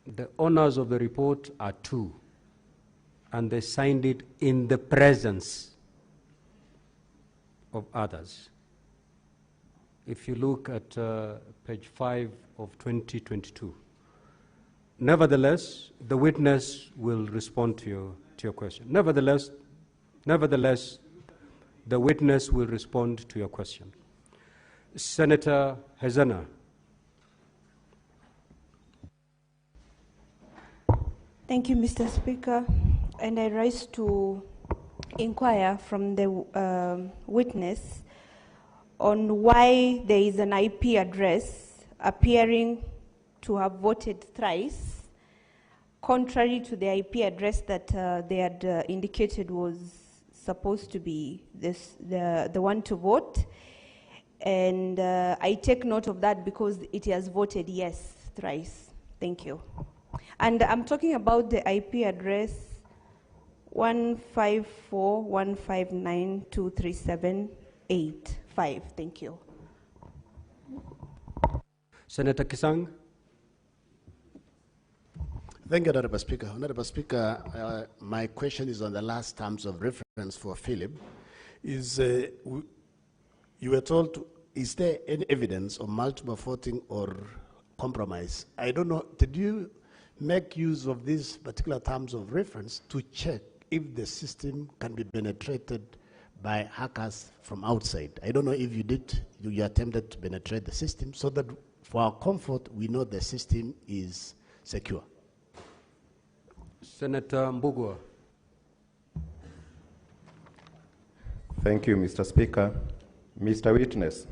The owners of the report are two, and they signed it in the presence of others. If you look at page 5 of 2022. Nevertheless, the witness will respond to your question. Nevertheless, the witness will respond to your question. Senator Hezana. Thank you, Mr. Speaker. And I rise to inquire from the witness on why there is an IP address appearing to have voted thrice, contrary to the IP address that they had indicated was supposed to be the one to vote. And I take note of that because it has voted yes thrice. Thank you. And I'm talking about the IP address 154.159.237.85. Thank you. Senator Kisang. Thank you, Honorable Speaker. Honorable Speaker, my question is on the last terms of reference for Philip. You were told, is there any evidence of multiple voting or compromise? I don't know, did you make use of these particular terms of reference to check if the system can be penetrated by hackers from outside? I don't know if you did, you attempted to penetrate the system so that for our comfort, we know the system is secure. Senator Mbugua. Thank you, Mr. Speaker. Mr. Witness,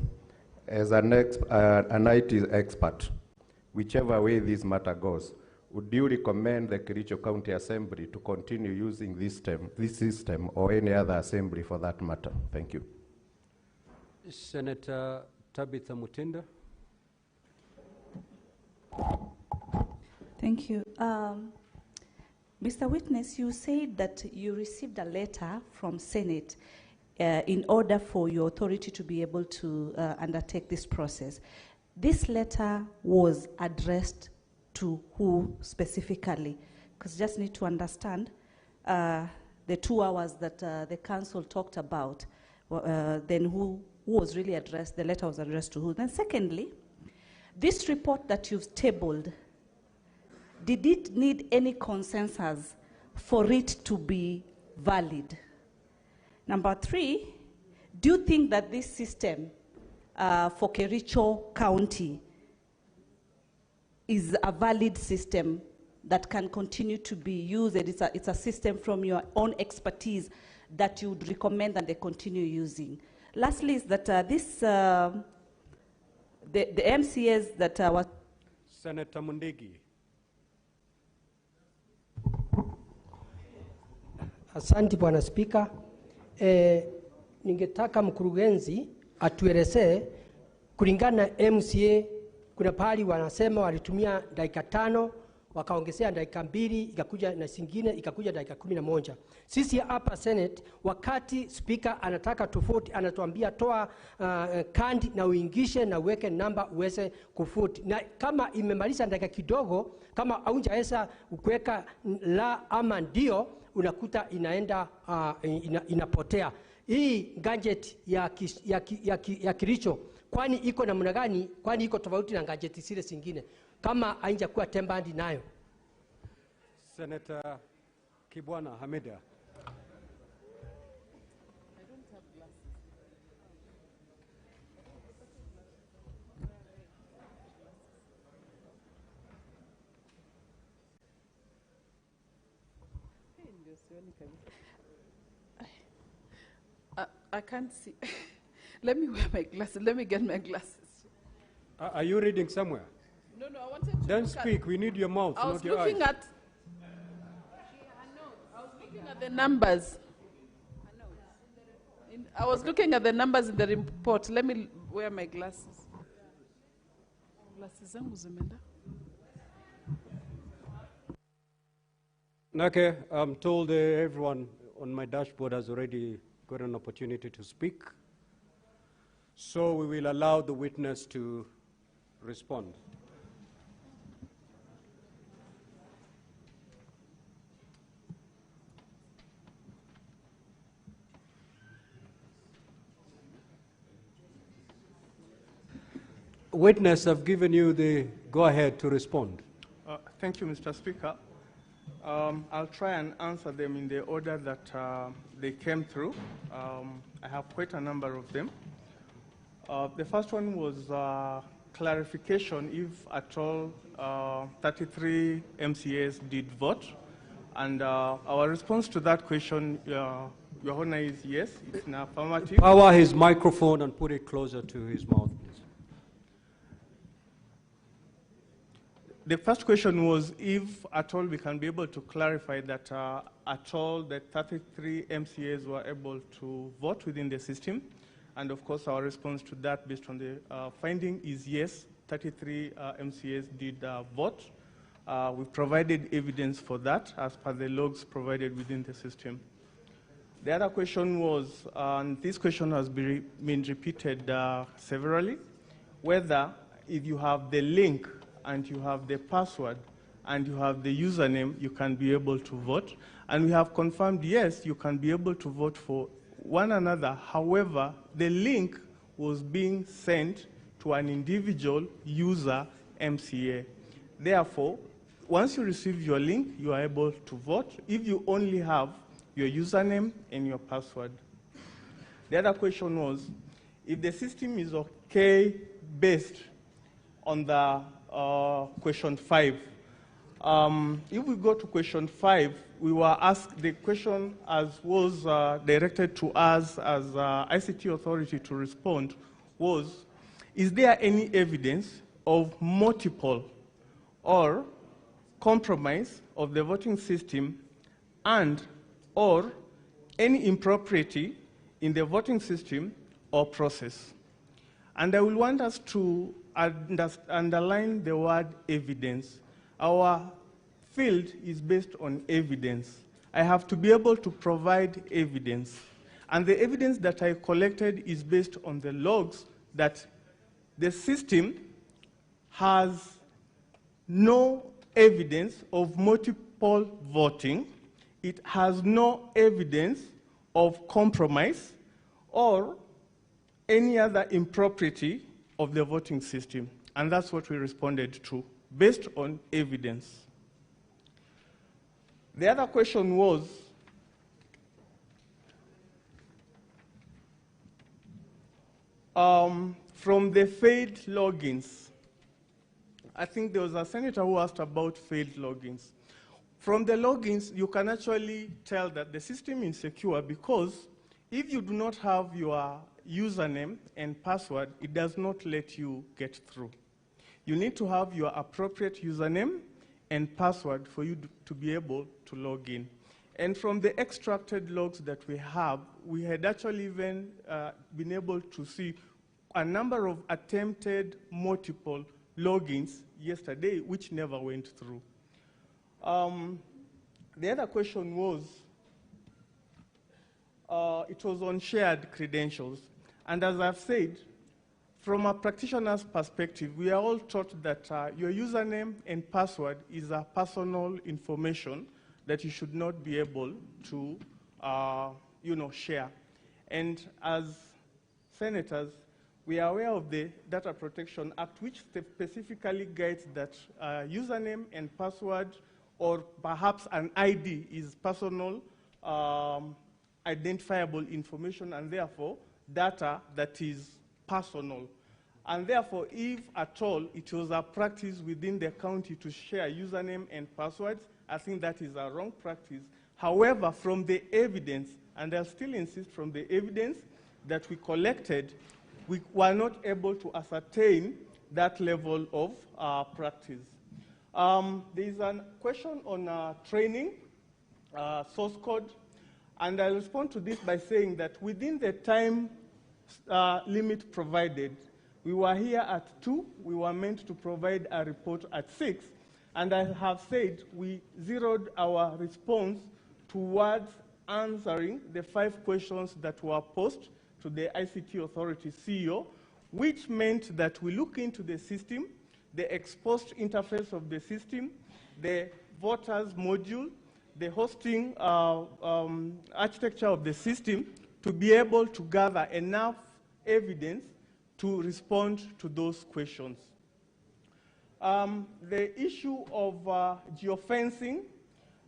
as an IT expert, whichever way this matter goes, would you recommend the Kericho County Assembly to continue using this system or any other assembly for that matter? Thank you. Senator Tabitha Mutinda. Thank you. Mr. Witness, you said that you received a letter from Senate in order for your authority to be able to undertake this process. This letter was addressed to who specifically? Because just need to understand the 2 hours that the council talked about, then who was really addressed, the letter was addressed to who. Then secondly, this report that you've tabled, did it need any consensus for it to be valid? Number 3, do you think that this system for Kericho County is a valid system that can continue to be used? It's a system from your own expertise that you would recommend that they continue using. Lastly, is that the MCAs that were... Senator Mundigi. Asante Bwana Spika. Ningetaka mkurugenzi atuelezee kulingana na MCA, kuna pahali wanasema walitumia dakika 5 wakaongezea dakika 2 ikakuja na singine ikakuja dakika 11. Sisi hapa Senate wakati speaker anataka tofauti anatuambia toa kandi na uingishe na uweke namba uweze kufuti, na kama imemaliza dakika kidogo kama haujaweza kuweka la ama ndio unakuta inaenda inapotea. Hii gadget ya Kericho kwani iko namna gani? Kwani iko tofauti na gadget zile zingine kama haijakuwa tembandi nayo? Senator Kibwana Hamida. I can't see. Let me wear my glasses. Let me get my glasses. Are you reading somewhere? No, I wanted to Then look speak. We need your mouth, I was not your looking eyes. I was looking at the numbers. I was looking at the numbers in the report. Let me wear my glasses. Glasses zangu zimeenda. Okay, I'm told everyone on my dashboard has already got an opportunity to speak. So we will allow the witness to respond. Witness, I've given you the go-ahead to respond. Thank you, Mr. Speaker. I'll try and answer them in the order that they came through. I have quite a number of them. The first one was clarification if at all 33 MCAs did vote. And our response to that question, Your Honor, is yes, it's an affirmative. Power his microphone and put it closer to his mouth, please. The first question was if at all we can be able to clarify that at all the 33 MCAs were able to vote within the system. And of course, our response to that based on the finding is yes, 33 MCAs did vote. We've provided evidence for that as per the logs provided within the system. The other question was, and this question has been repeated severally, whether if you have the link and you have the password and you have the username, you can be able to vote. And we have confirmed, yes, you can be able to vote for one another. However, the link was being sent to an individual user MCA. Therefore, once you receive your link, you are able to vote if you only have your username and your password. The other question was, if the system is okay based on the question 5. If we go to question 5, we were asked the question as was directed to us as ICT authority to respond was, is there any evidence of multiple or compromise of the voting system and or any impropriety in the voting system or process? And I will want us to underline the word evidence. Our field is based on evidence. I have to be able to provide evidence. And the evidence that I collected is based on the logs that the system has no evidence of multiple voting. It has no evidence of compromise or any other impropriety of the voting system. And that's what we responded to, based on evidence. The other question was, from the failed logins. I think there was a senator who asked about failed logins. From the logins, you can actually tell that the system is secure because if you do not have your username and password, it does not let you get through. You need to have your appropriate username and password for you to be able to log in. And from the extracted logs that we have, we had actually even been able to see a number of attempted multiple logins yesterday, which never went through. The other question was, it was on shared credentials. And as I've said, from a practitioner's perspective, we are all taught that your username and password is a personal information that you should not be able to share. And as senators, we are aware of the Data Protection Act, which specifically guides that username and password, or perhaps an ID, is personal identifiable information, and therefore data that is personal. And therefore, if at all it was a practice within the county to share username and passwords, I think that is a wrong practice. However, from the evidence, and I'll still insist from the evidence that we collected, we were not able to ascertain that level of practice. There is a question on training, source code, and I'll respond to this by saying that within the time limit provided, we were here at 2, we were meant to provide a report at 6, and I have said we zeroed our response towards answering the 5 questions that were posed to the ICT Authority CEO, which meant that we look into the system, the exposed interface of the system, the voters module, the hosting architecture of the system to be able to gather enough evidence to respond to those questions. The issue of geofencing,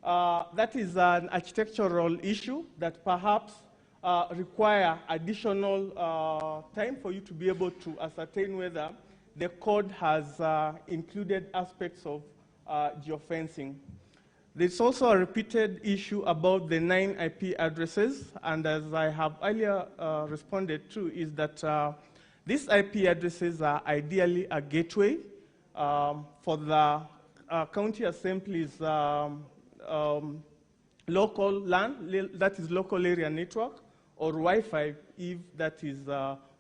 that is an architectural issue that perhaps require additional time for you to be able to ascertain whether the code has included aspects of geofencing. There's also a repeated issue about the 9 IP addresses, and as I have earlier responded to, is that these IP addresses are ideally a gateway for the county assemblies local LAN, that is local area network, or Wi-Fi, if that is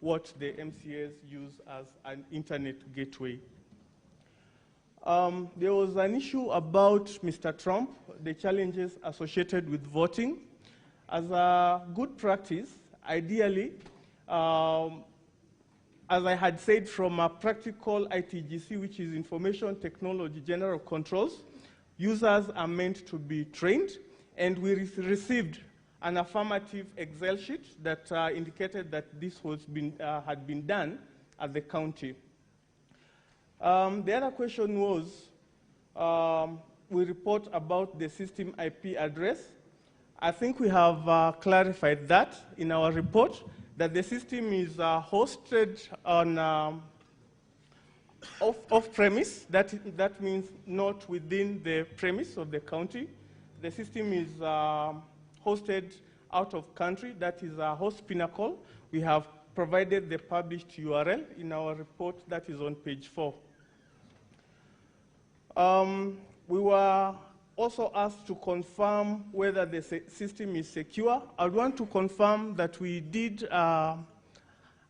what the MCAs use as an internet gateway. There was an issue about Mr. Trump, the challenges associated with voting. As a good practice, ideally, as I had said, from a practical ITGC, which is Information Technology General Controls, users are meant to be trained, and we received an affirmative Excel sheet that indicated that this had been done at the county. The other question was, we report about the system IP address. I think we have clarified that in our report, that the system is hosted on off-premise. That means not within the premise of the county. The system is hosted out of country. That is a host pinnacle. We have provided the published URL in our report that is on page 4. We were also asked to confirm whether the system is secure. I would want to confirm that we did an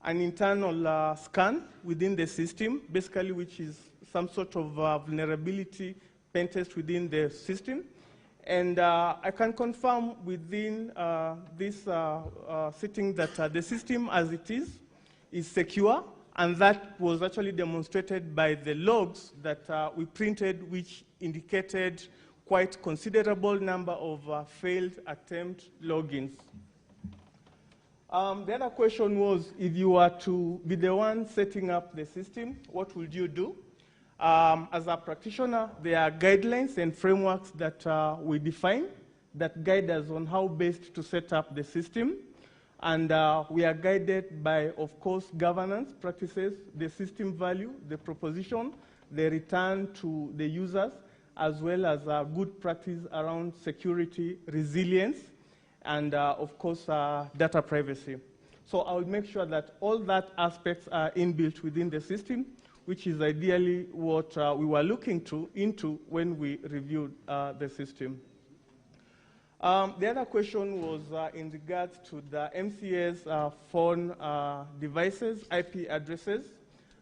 internal scan within the system, basically which is some sort of vulnerability pen test within the system. And I can confirm within this sitting that the system as it is secure, and that was actually demonstrated by the logs that we printed, which indicated quite considerable number of failed attempt logins. The other question was, if you were to be the one setting up the system, what would you do? As a practitioner, there are guidelines and frameworks that we define that guide us on how best to set up the system. And we are guided by, of course, governance practices, the system value, the proposition, the return to the users, as well as good practice around security, resilience, and, of course, data privacy. So I will make sure that all that aspects are inbuilt within the system, which is ideally what we were looking into when we reviewed the system. The other question was in regards to the MCA's phone devices, IP addresses.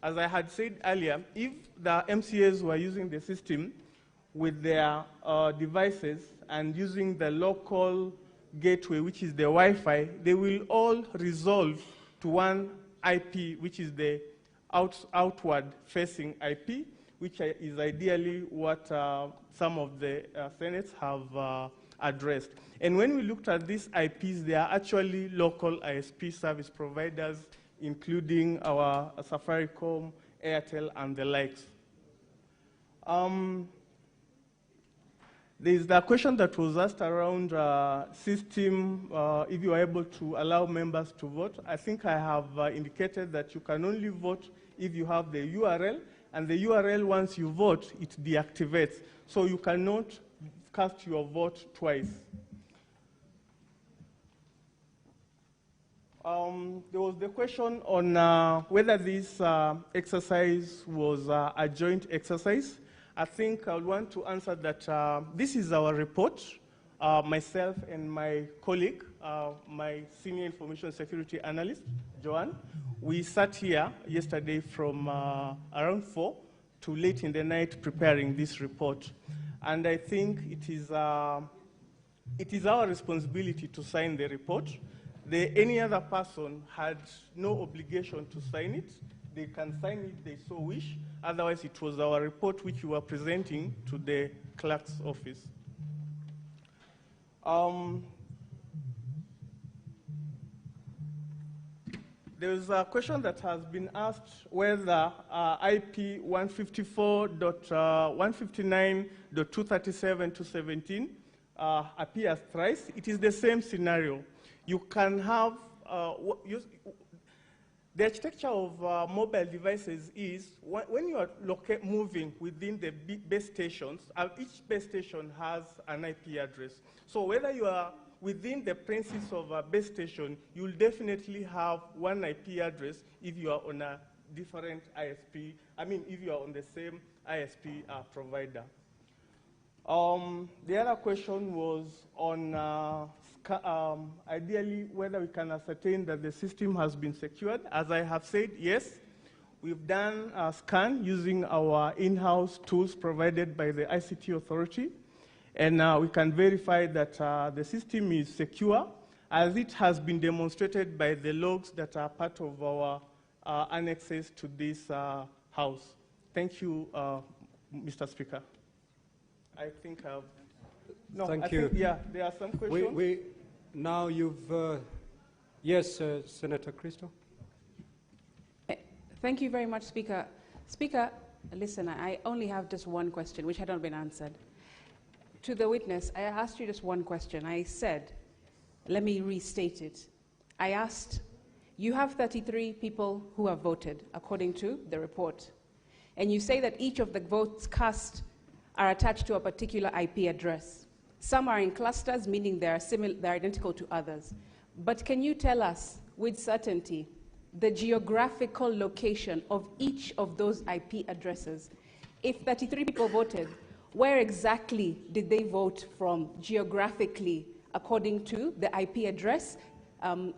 As I had said earlier, if the MCAs were using the system with their devices and using the local gateway, which is the Wi-Fi, they will all resolve to one IP, which is the outward-facing IP, which is ideally what some of the senates have addressed. And when we looked at these IPs, they are actually local ISP service providers, including our Safaricom, Airtel, and the likes. There's the question that was asked around system, if you are able to allow members to vote. I think I have indicated that you can only vote if you have the URL, and the URL, once you vote, it deactivates. So you cannot cast your vote twice. There was the question on whether this exercise was a joint exercise. I think I would want to answer that this is our report. Myself and my colleague, my senior information security analyst, Joanne, we sat here yesterday from around 4 to late in the night preparing this report. And I think it is our responsibility to sign the report. Any other person had no obligation to sign it. They can sign it if they so wish. Otherwise, it was our report which we were presenting to the clerk's office. There's a question that has been asked whether IP 154.159.237-17 appears thrice. It is the same scenario. You can have, the architecture of mobile devices is when you are moving within the base stations, each base station has an IP address. So whether you are within the premises of a base station, you will definitely have one IP address if you are on a different ISP, if you are on the same ISP provider. The other question was on ideally whether we can ascertain that the system has been secured. As I have said, yes, we've done a scan using our in-house tools provided by the ICT authority, and we can verify that the system is secure, as it has been demonstrated by the logs that are part of our annexes to this house. Thank you, Mr. Speaker. I think I've... No, Thank you. Think, yeah, there are some questions. Now you've... yes, Senator Christo. Thank you very much, Speaker. Speaker, listen, I only have just one question, which had not been answered. To the witness, I asked you just one question. I said, let me restate it. I asked, you have 33 people who have voted, according to the report. And you say that each of the votes cast are attached to a particular IP address. Some are in clusters, meaning they're identical to others. But can you tell us with certainty the geographical location of each of those IP addresses? If 33 people voted, where exactly did they vote from geographically according to the IP address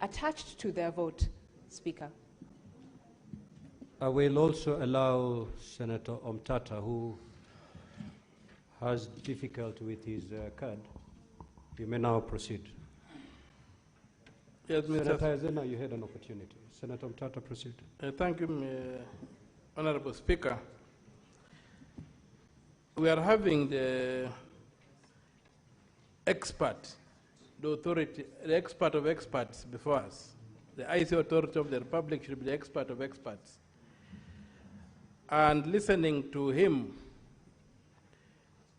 attached to their vote, Speaker? I will also allow Senator Omtata, who has difficulty with his card. You may now proceed. Yes, Senator Azena, you had an opportunity. Senator Omtata, proceed. Thank you, Honorable Speaker. We are having the expert, the authority, the expert of experts before us. The IC authority of the Republic should be the expert of experts. And listening to him,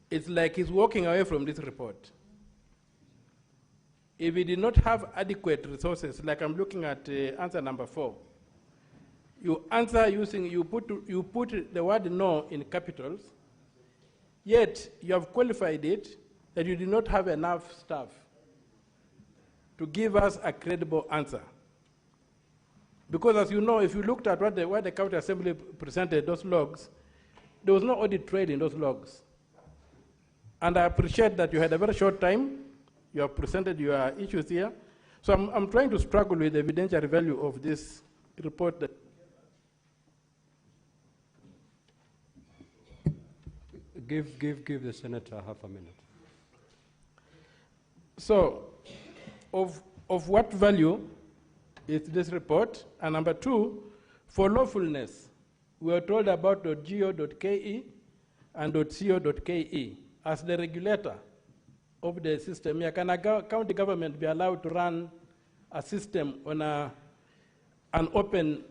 it's like he's walking away from this report. If he did not have adequate resources, like I'm looking at answer number 4, you answer using, you put the word no in capitals, yet you have qualified it that you did not have enough staff to give us a credible answer. Because as you know, if you looked at what the County Assembly presented, those logs, there was no audit trail in those logs. And I appreciate that you had a very short time, you have presented your issues here. So I'm trying to struggle with the evidentiary value of this report. That Give the senator half a minute. So, of what value is this report? And number 2, for lawfulness, we are told about .go.ke and .co.ke. As the regulator of the system, can a county government be allowed to run a system on an open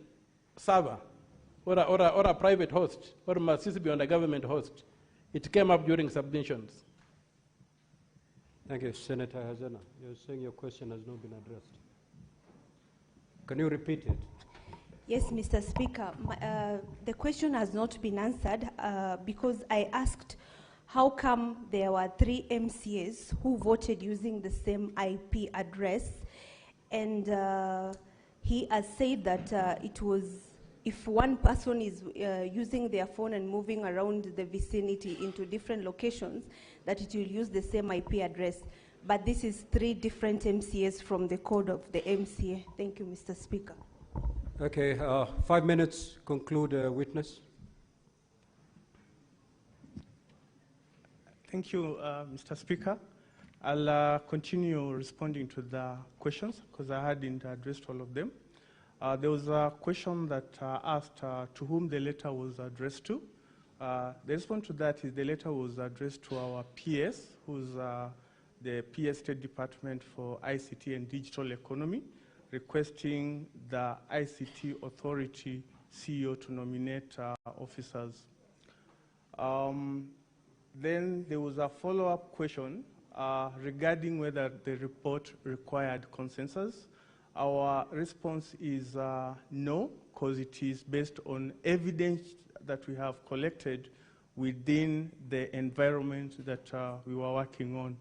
server or a private host, or must it be on a government host? It came up during submissions. Thank you. Senator Hazana, you're saying your question has not been addressed. Can you repeat it? Yes, Mr. Speaker. The question has not been answered because I asked how come there were 3 MCAs who voted using the same IP address, and he has said that it was, if one person is using their phone and moving around the vicinity into different locations, that it will use the same IP address. But this is 3 different MCAs from the code of the MCA. Thank you, Mr. Speaker. Okay, 5 minutes, conclude, witness. Thank you, Mr. Speaker. I'll continue responding to the questions because I hadn't addressed all of them. There was a question that asked to whom the letter was addressed to. The response to that is the letter was addressed to our PS, who's the PS State Department for ICT and Digital Economy, requesting the ICT Authority CEO to nominate officers. Then there was a follow-up question regarding whether the report required consensus. Our response is no, because it is based on evidence that we have collected within the environment that we were working on.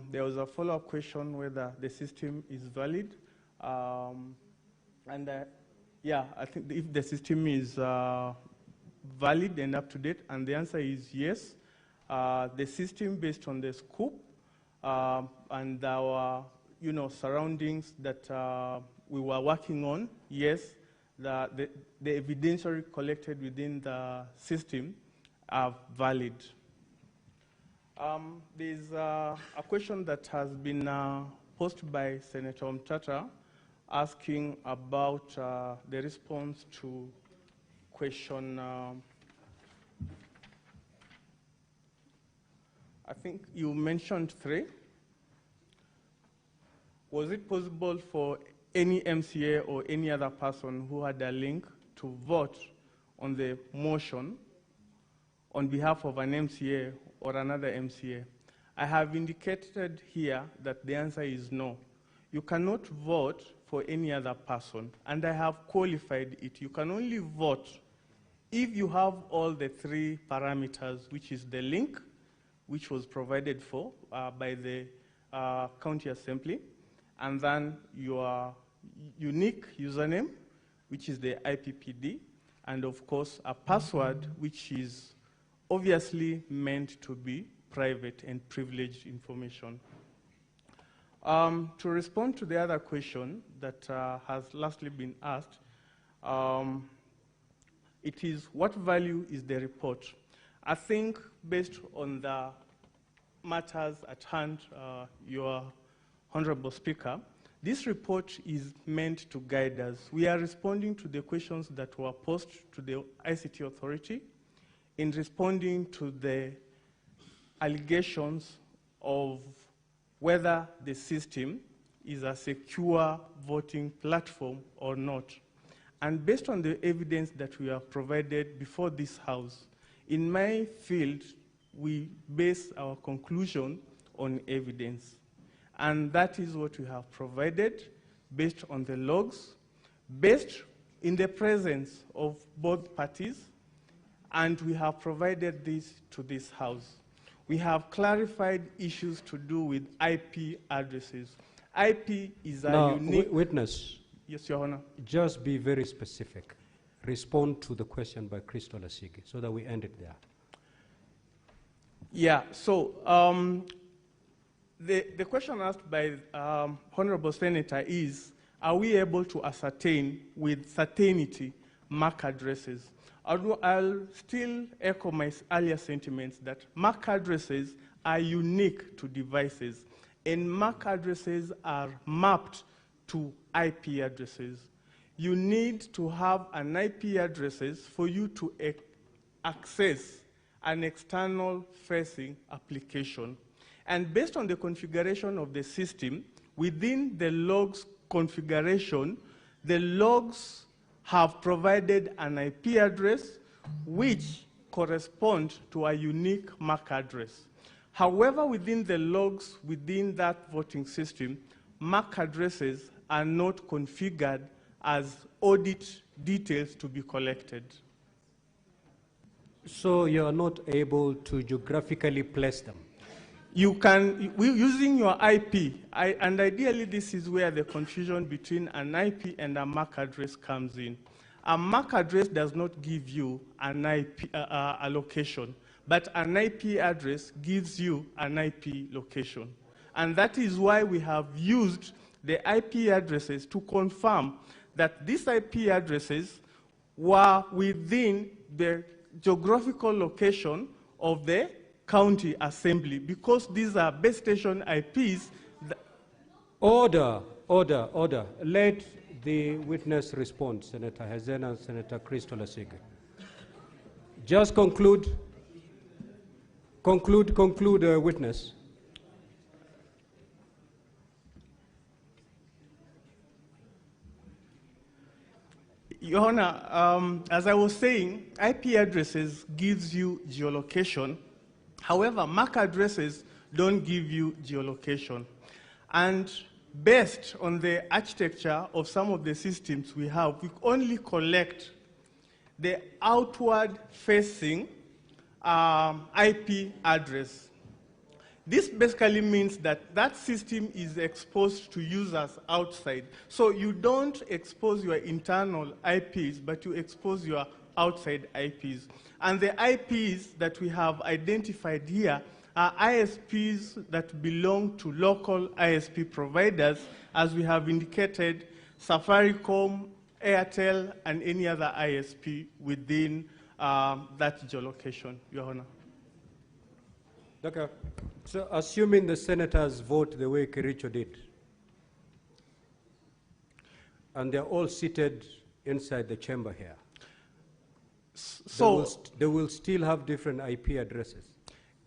There was a follow-up question whether the system is valid. Yeah, I think if the system is valid and up to date, and the answer is yes. The system, based on the scope and our surroundings that we were working on, yes, the evidentiary collected within the system are valid. There's a question that has been posed by Senator Mtata asking about the response to question, I think you mentioned 3. Was it possible for any MCA or any other person who had a link to vote on the motion on behalf of an MCA or another MCA? I have indicated here that the answer is no. You cannot vote for any other person, and I have qualified it. You can only vote if you have all the 3 parameters, which is the link, which was provided for by the county assembly, and then your unique username, which is the IPPD, and of course a password, which is obviously meant to be private and privileged information. To respond to the other question that has lastly been asked, it is what value is the report? I think based on the matters at hand, your Honorable Speaker, this report is meant to guide us. We are responding to the questions that were posed to the ICT Authority in responding to the allegations of whether the system is a secure voting platform or not. And based on the evidence that we have provided before this House, in my field, we base our conclusion on evidence. And that is what we have provided based on the logs, based in the presence of both parties, and we have provided this to this House. We have clarified issues to do with IP addresses. IP is a unique... Witness. Yes, Your Honor. Just be very specific. Respond to the question by Crystal Asigi so that we end it there. Yeah, so the question asked by Honorable Senator is, are we able to ascertain with certainty MAC addresses? I'll still echo my earlier sentiments that MAC addresses are unique to devices, and MAC addresses are mapped to IP addresses. You need to have an IP addresses for you to access an external facing application. And based on the configuration of the system, within the logs configuration, the logs have provided an IP address which corresponds to a unique MAC address. However, within the logs within that voting system, MAC addresses are not configured as audit details to be collected. So you are not able to geographically place them? you can, using your IP, and ideally this is where the confusion between an IP and a MAC address comes in. A MAC address does not give you an IP a location, but an IP address gives you an IP location. And that is why we have used the IP addresses to confirm that these IP addresses were within the geographical location of the county assembly, because these are base station IPs. Order. Let the witness respond, Senator Hezen and Senator Christo Lasige. Just conclude, witness. Your Honor, as I was saying, IP addresses gives you geolocation. However, MAC addresses don't give you geolocation. And based on the architecture of some of the systems we have, we only collect the outward-facing IP address. This basically means that that system is exposed to users outside. So you don't expose your internal IPs, but you expose your outside IPs. And the IPs that we have identified here are ISPs that belong to local ISP providers, as we have indicated, Safaricom, Airtel, and any other ISP within that geolocation, Your Honor. Okay. So assuming the senators vote the way Kericho did, and they're all seated inside the chamber here, so they will still have different IP addresses.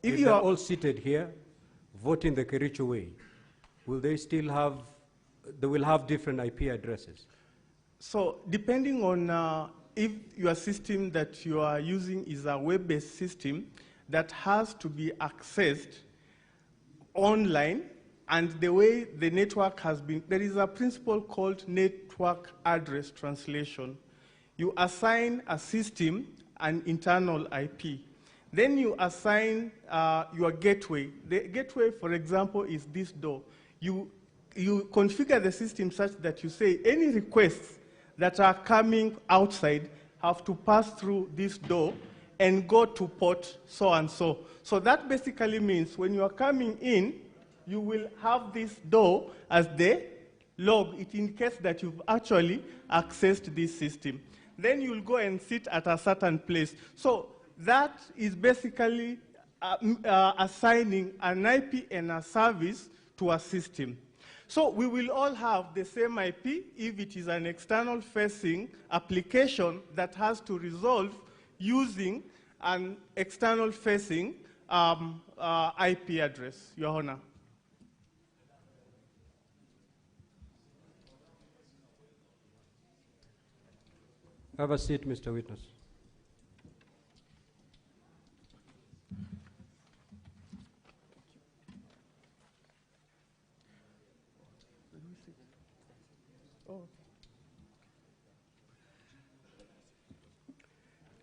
If they're all seated here, voting the Kericho way, will they still have, they will have different IP addresses? So depending on if your system that you are using is a web-based system that has to be accessed online, and the way the network has been, there is a principle called network address translation. You assign a system an internal IP. Then you assign your gateway. The gateway, for example, is this door. You configure the system such that you say any requests that are coming outside have to pass through this door and go to port so and so. So that basically means when you are coming in, you will have this door as the log. It indicates that you've actually accessed this system. Then you'll go and sit at a certain place. So that is basically assigning an IP and a service to a system. So we will all have the same IP if it is an external-facing application that has to resolve using an external-facing IP address, Your Honor. Have a seat, Mr. Witness.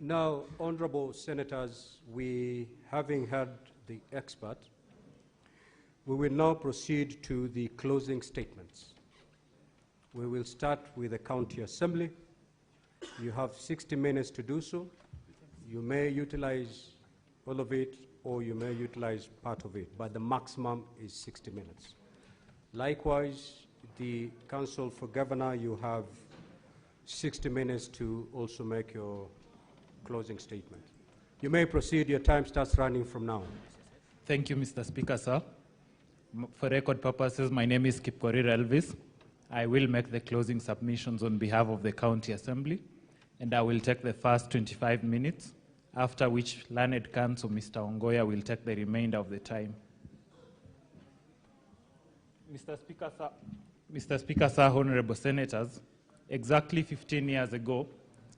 Now, honorable senators, having heard the expert, we will now proceed to the closing statements. We will start with the county assembly. You have 60 minutes to do so. You may utilize all of it, or you may utilize part of it, but the maximum is 60 minutes. Likewise, the Council for Governor, you have 60 minutes to also make your closing statement. You may proceed. Your time starts running from now. Thank you, Mr. Speaker, sir. For record purposes, my name is Kipkorir Elvis. I will make the closing submissions on behalf of the County Assembly, and I will take the first 25 minutes, after which Learned Counsel Mr. Ongoya will take the remainder of the time. Mr. Speaker, sir, honorable senators, exactly 15 years ago,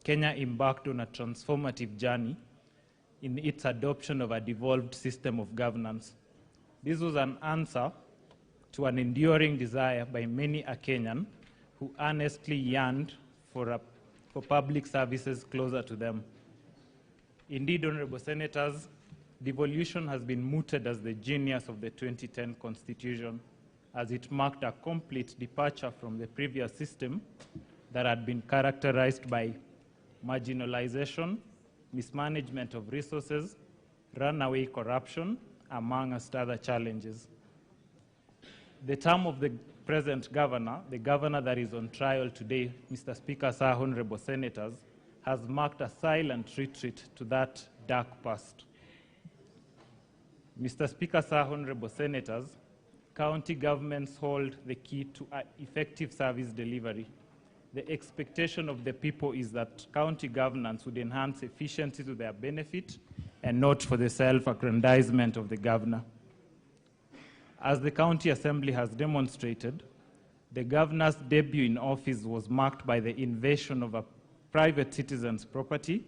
Kenya embarked on a transformative journey in its adoption of a devolved system of governance. This was an answer to an enduring desire by many a Kenyan who earnestly yearned for public services closer to them. Indeed, honorable senators, devolution has been mooted as the genius of the 2010 Constitution, as it marked a complete departure from the previous system that had been characterized by marginalization, mismanagement of resources, runaway corruption, amongst other challenges. The term of the present governor, the governor that is on trial today, Mr. Speaker, sir, honorable senators, has marked a silent retreat to that dark past. Mr. Speaker, sir, honorable senators, county governments hold the key to effective service delivery. The expectation of the people is that county governance would enhance efficiency to their benefit and not for the self-aggrandizement of the governor. As the County Assembly has demonstrated, the governor's debut in office was marked by the invasion of a private citizen's property,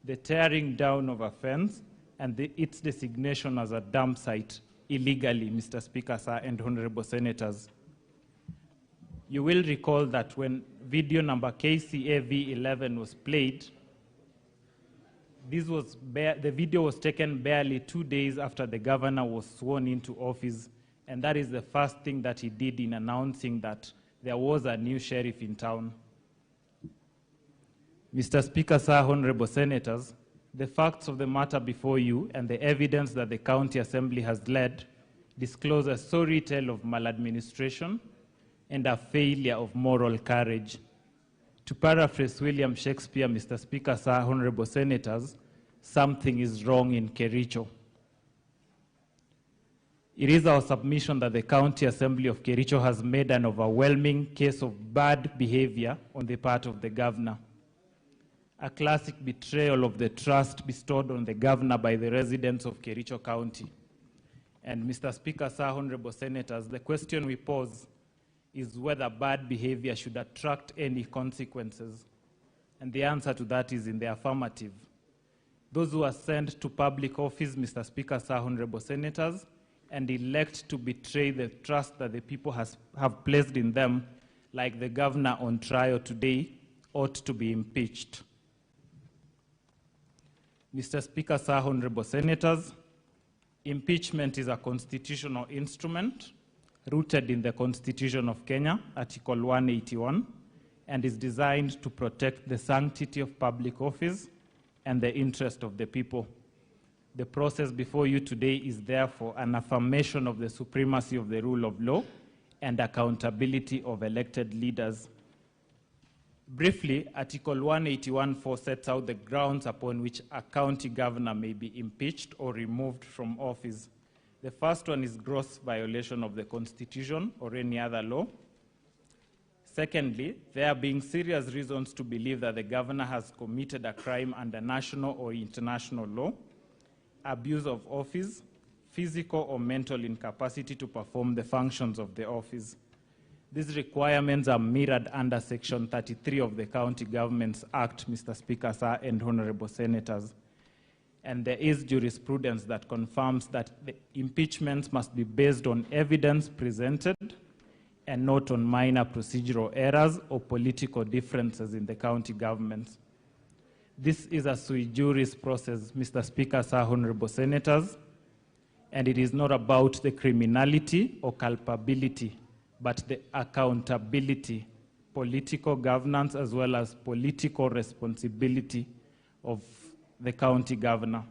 the tearing down of a fence, and its designation as a dump site illegally, Mr. Speaker, sir, and honorable senators. You will recall that when video number KCAV11 was played, the video was taken barely 2 days after the governor was sworn into office, and that is the first thing that he did in announcing that there was a new sheriff in town. Mr. Speaker, sir, honorable senators, the facts of the matter before you and the evidence that the County Assembly has led disclose a sorry tale of maladministration and a failure of moral courage. To paraphrase William Shakespeare, Mr. Speaker, sir, honorable senators, something is wrong in Kericho. It is our submission that the County Assembly of Kericho has made an overwhelming case of bad behavior on the part of the governor. A classic betrayal of the trust bestowed on the governor by the residents of Kericho County. And Mr. Speaker, sir, honorable senators, the question we pose is whether bad behavior should attract any consequences. And the answer to that is in the affirmative. Those who are sent to public office, Mr. Speaker, sir, honorable senators, and elect to betray the trust that the people have placed in them, like the governor on trial today, ought to be impeached. Mr. Speaker, sir, honorable senators, impeachment is a constitutional instrument rooted in the Constitution of Kenya, Article 181, and is designed to protect the sanctity of public office and the interest of the people. The process before you today is therefore an affirmation of the supremacy of the rule of law and accountability of elected leaders. Briefly, Article 181(4) sets out the grounds upon which a county governor may be impeached or removed from office. The first one is gross violation of the Constitution or any other law. Secondly, there being serious reasons to believe that the governor has committed a crime under national or international law, abuse of office, physical or mental incapacity to perform the functions of the office. These requirements are mirrored under Section 33 of the County Governments Act, Mr. Speaker, sir, and honorable senators. And there is jurisprudence that confirms that the impeachments must be based on evidence presented and not on minor procedural errors or political differences in the county governments. This is a sui juris process, Mr. Speaker, sir, honorable senators, and it is not about the criminality or culpability, but the accountability, political governance, as well as political responsibility of the county governor.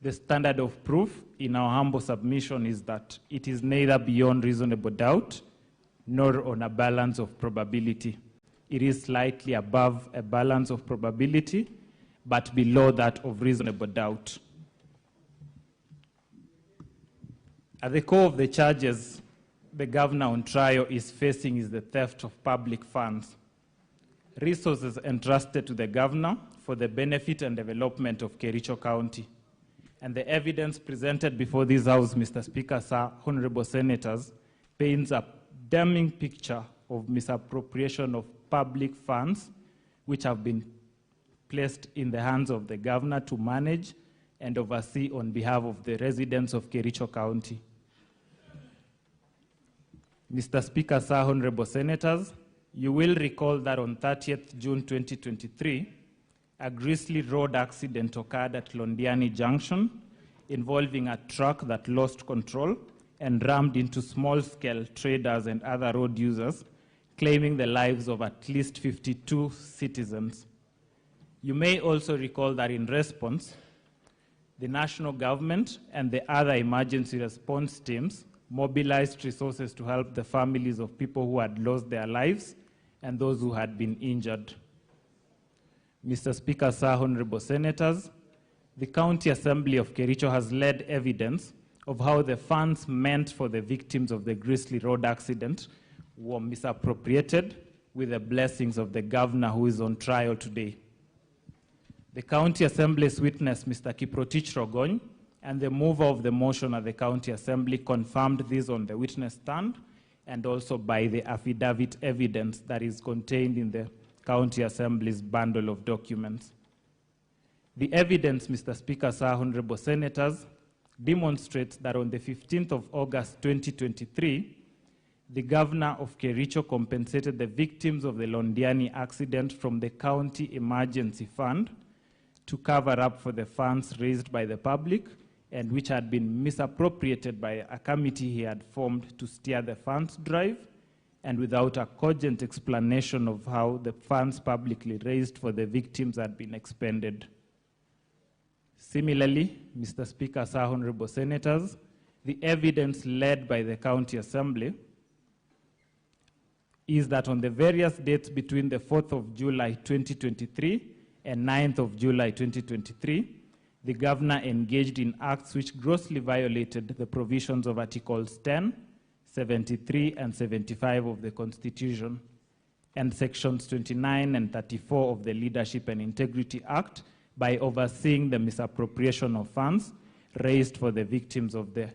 The standard of proof in our humble submission is that it is neither beyond reasonable doubt nor on a balance of probability. It is slightly above a balance of probability, but below that of reasonable doubt. At the core of the charges the governor on trial is facing is the theft of public funds. Resources entrusted to the governor for the benefit and development of Kericho County. And the evidence presented before this House, Mr. Speaker, sir, honorable senators, paints a damning picture of misappropriation of public funds which have been placed in the hands of the governor to manage and oversee on behalf of the residents of Kericho County. Mr. Speaker, sir, honorable senators, you will recall that on 30th June 2023, a grisly road accident occurred at Londiani Junction involving a truck that lost control and rammed into small-scale traders and other road users, claiming the lives of at least 52 citizens. You may also recall that in response, the national government and the other emergency response teams mobilized resources to help the families of people who had lost their lives and those who had been injured. Mr. Speaker, sir, honorable senators, the County Assembly of Kericho has led evidence of how the funds meant for the victims of the Grizzly Road accident were misappropriated with the blessings of the governor who is on trial today. The County Assembly's witness, Mr. Kiprotich Rogony, and the mover of the motion at the County Assembly confirmed this on the witness stand and also by the affidavit evidence that is contained in the County Assembly's bundle of documents. The evidence, Mr. Speaker, sir, honorable senators, demonstrates that on the 15th of August 2023, the governor of Kericho compensated the victims of the Londiani accident from the county emergency fund to cover up for the funds raised by the public and which had been misappropriated by a committee he had formed to steer the funds drive, and without a cogent explanation of how the funds publicly raised for the victims had been expended. Similarly, Mr. Speaker, sir, honorable senators, the evidence led by the County Assembly is that on the various dates between the 4th of July 2023 and 9th of July 2023, the governor engaged in acts which grossly violated the provisions of Articles 10, 73, and 75 of the Constitution, and Sections 29 and 34 of the Leadership and Integrity Act by overseeing the misappropriation of funds raised for the victims of the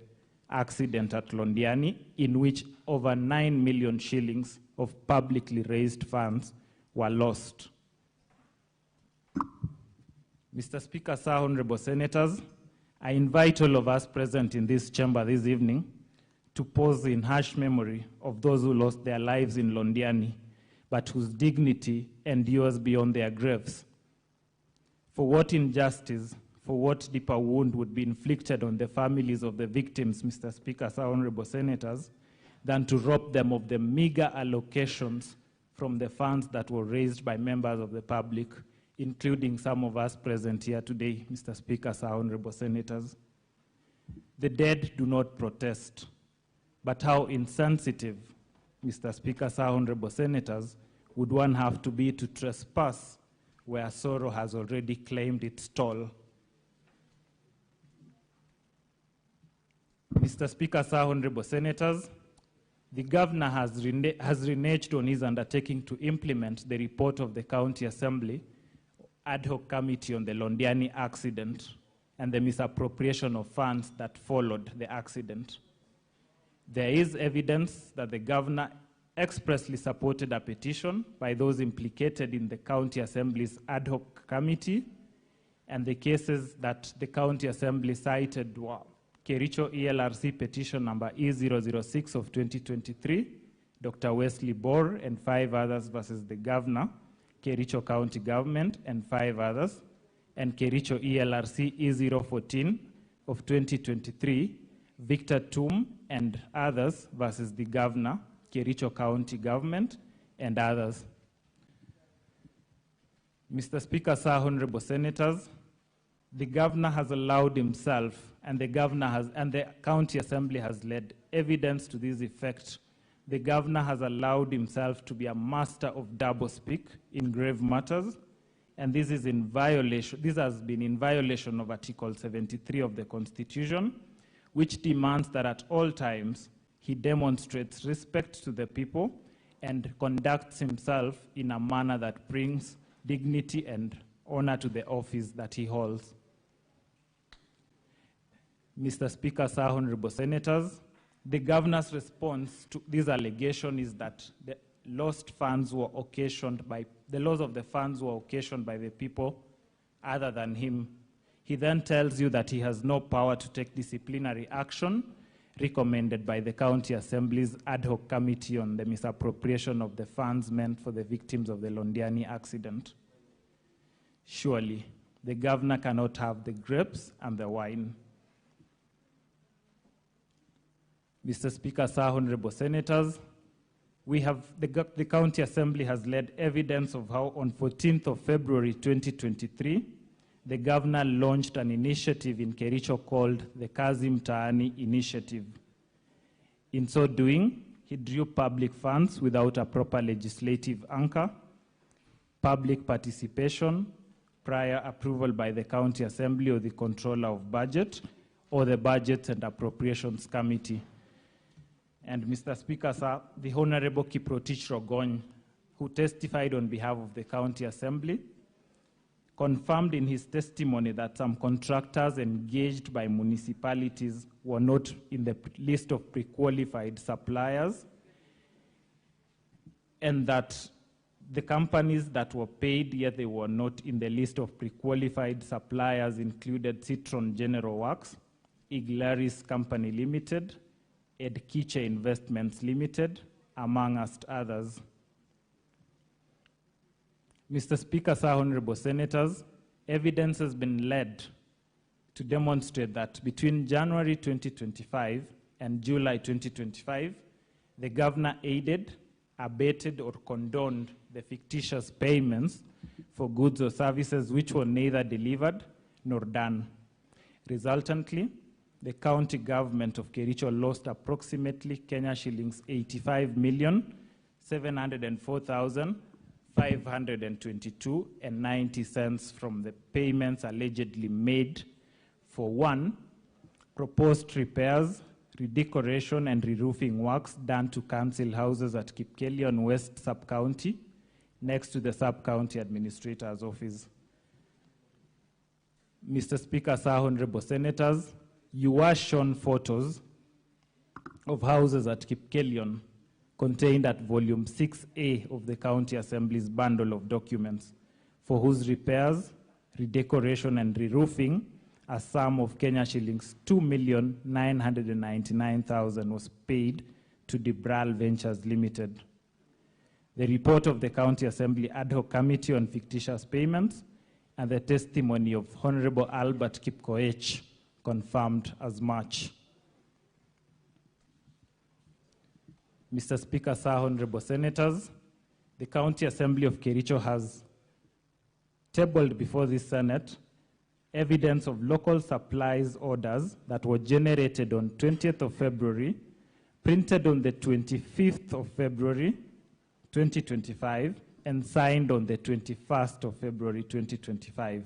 accident at Londiani, in which over 9 million shillings of publicly raised funds were lost. Mr. Speaker, sir, honorable senators, I invite all of us present in this chamber this evening to pause in harsh memory of those who lost their lives in Londiani, but whose dignity endures beyond their graves. For what injustice, for what deeper wound would be inflicted on the families of the victims, Mr. Speaker, sir, honorable senators, than to rob them of the meager allocations from the funds that were raised by members of the public, including some of us present here today, Mr. Speaker, sir, honorable senators. The dead do not protest, but how insensitive, Mr. Speaker, sir, honorable senators, would one have to be to trespass where sorrow has already claimed its toll? Mr. Speaker, sir, honorable senators, the governor has reneged on his undertaking to implement the report of the County Assembly ad hoc committee on the Londiani accident and the misappropriation of funds that followed the accident. There is evidence that the governor expressly supported a petition by those implicated in the County Assembly's ad hoc committee, and the cases that the County Assembly cited were Kericho ELRC petition number E006 of 2023, Dr. Wesley Bor and 5 others versus the governor, Kericho County Government and 5 others, and Kericho ELRC E014 of 2023, Victor Tum and others versus the governor, Kericho County Government and others. Mr. Speaker, sir, honorable senators, the governor has allowed himself, and the County Assembly has led evidence to this effect. The governor has allowed himself to be a master of doublespeak in grave matters, and this has been in violation of Article 73 of the Constitution, which demands that at all times he demonstrates respect to the people and conducts himself in a manner that brings dignity and honor to the office that he holds. Mr. Speaker, sir, honorable senators, the governor's response to this allegation is that the lost funds were occasioned by, the loss of the funds were occasioned by the people other than him. He then tells you that he has no power to take disciplinary action recommended by the County Assembly's ad hoc committee on the misappropriation of the funds meant for the victims of the Londiani accident. Surely, the governor cannot have the grapes and the wine. Mr. Speaker, sir, honorable senators, the County Assembly has led evidence of how on 14th of February 2023, the governor launched an initiative in Kericho called the Kazi Mtaani Initiative. In so doing, he drew public funds without a proper legislative anchor, public participation, prior approval by the County Assembly or the Controller of Budget, or the Budgets and Appropriations Committee. And Mr. Speaker, sir, the Honorable Kiprotich Rogony, who testified on behalf of the County Assembly, confirmed in his testimony that some contractors engaged by municipalities were not in the list of pre-qualified suppliers, and that the companies that were paid, yet they were not in the list of pre-qualified suppliers, included Citron General Works, Iglaris Company Limited, Edkiche Investments Limited, amongst others. Mr. Speaker, sir, honorable senators, evidence has been led to demonstrate that between January 2025 and July 2025, the governor aided, abated, or condoned the fictitious payments for goods or services which were neither delivered nor done. Resultantly, the county government of Kericho lost approximately Kenya shillings 85,704,522.90 from the payments allegedly made for 1, proposed repairs, redecoration and re-roofing works done to council houses at Kipkelion West Sub-County, next to the Sub-County Administrator's Office. Mr. Speaker, sir, honorable senators, you were shown photos of houses at Kipkelion contained at volume 6A of the County Assembly's bundle of documents, for whose repairs, redecoration and re-roofing a sum of Kenya shillings 2,999,000 was paid to Debral Ventures Limited. The report of the County Assembly Ad Hoc Committee on Fictitious Payments and the testimony of Honorable Albert Kipkoech confirmed as much. Mr. Speaker, sir, honorable senators, the County Assembly of Kericho has tabled before the Senate evidence of local supplies orders that were generated on 20th of February, printed on the 25th of February, 2025, and signed on the 21st of February, 2025.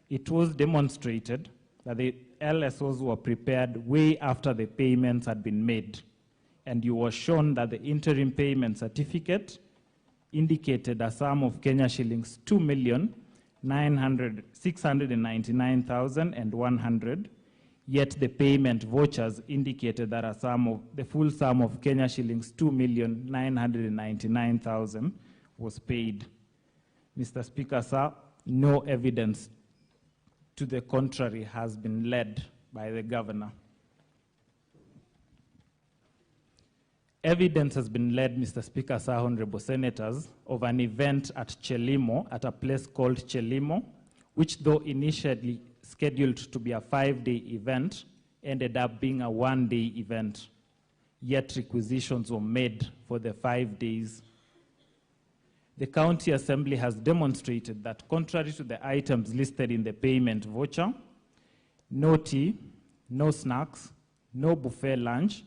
It was demonstrated that the LSOs were prepared way after the payments had been made, and you were shown that the interim payment certificate indicated a sum of Kenya shillings 2,699,100, yet the payment vouchers indicated that the full sum of Kenya shillings 2,999,000 was paid. Mr. Speaker, sir, no evidence to the contrary has been led by the governor. Evidence has been led, Mr. Speaker, sir, honorable senators, of an event at Chelimo, at a place called Chelimo, which though initially scheduled to be a 5-day event, ended up being a 1-day event. Yet requisitions were made for the 5 days. The County Assembly has demonstrated that contrary to the items listed in the payment voucher, no tea, no snacks, no buffet lunch,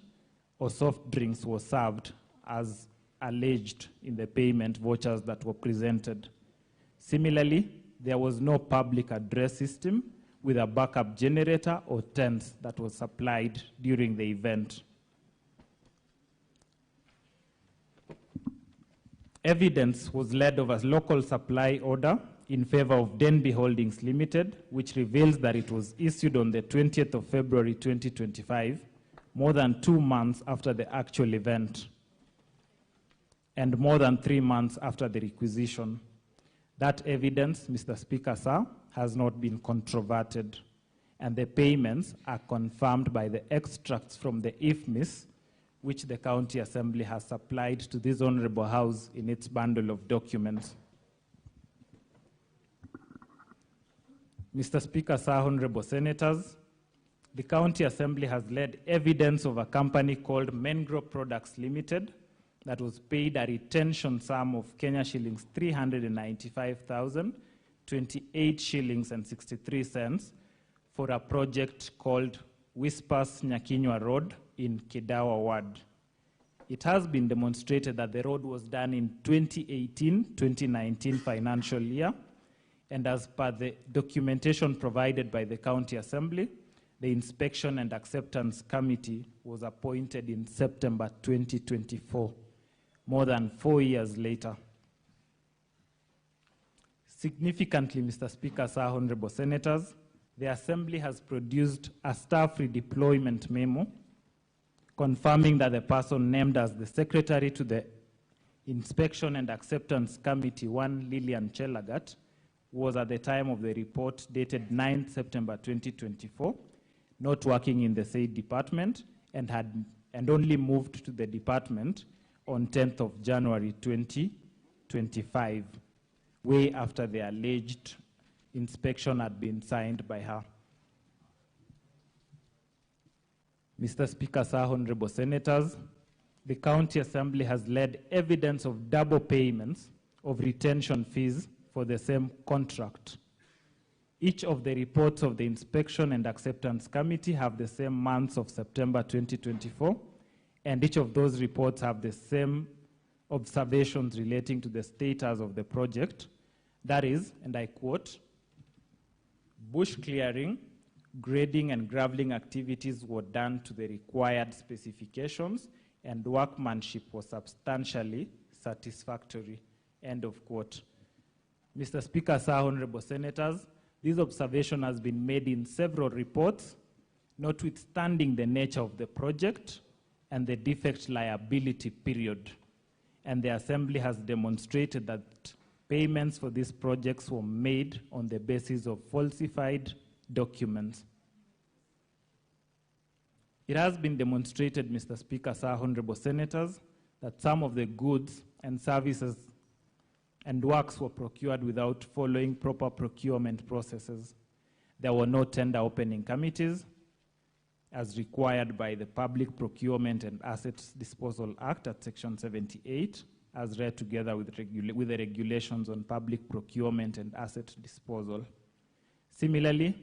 or soft drinks were served as alleged in the payment vouchers that were presented. Similarly, there was no public address system with a backup generator or tents that was supplied during the event. Evidence was led of a local supply order in favor of Denby Holdings Limited, which reveals that it was issued on the 20th of February 2025, more than 2 months after the actual event, and more than 3 months after the requisition. That evidence, Mr. Speaker, sir, has not been controverted, and the payments are confirmed by the extracts from the IFMIS, which the County Assembly has supplied to this Honorable House in its bundle of documents. Mr. Speaker, sir, honorable senators, the County Assembly has led evidence of a company called Mengro Products Limited that was paid a retention sum of Kenya shillings 395,028 shillings and 63 cents for a project called Whispers Nyakinywa Road in Kidawa Ward. It has been demonstrated that the road was done in 2018-2019 financial year, and as per the documentation provided by the County Assembly, the Inspection and Acceptance Committee was appointed in September 2024, more than 4 years later. Significantly, Mr. Speaker, Sir, Honorable Senators, the Assembly has produced a staff redeployment memo confirming that the person named as the Secretary to the Inspection and Acceptance Committee, one Lillian Chelagat, was at the time of the report dated 9 September 2024, not working in the said department and only moved to the department on 10th of January 2025, way after the alleged inspection had been signed by her. Mr. Speaker, Sir, Honorable Senators, the County Assembly has led evidence of double payments of retention fees for the same contract. Each of the reports of the Inspection and Acceptance Committee have the same months of September 2024, and each of those reports have the same observations relating to the status of the project. That is, and I quote, bush clearing, grading and graveling activities were done to the required specifications and workmanship was substantially satisfactory, end of quote. Mr. Speaker, Sir, Honorable Senators, this observation has been made in several reports, notwithstanding the nature of the project and the defect liability period. And the Assembly has demonstrated that payments for these projects were made on the basis of falsified documents. It has been demonstrated, Mr. Speaker, Sir, Honorable Senators, that some of the goods and services and works were procured without following proper procurement processes. There were no tender opening committees, as required by the Public Procurement and Assets Disposal Act at Section 78, as read together with the regulations on public procurement and asset disposal. Similarly,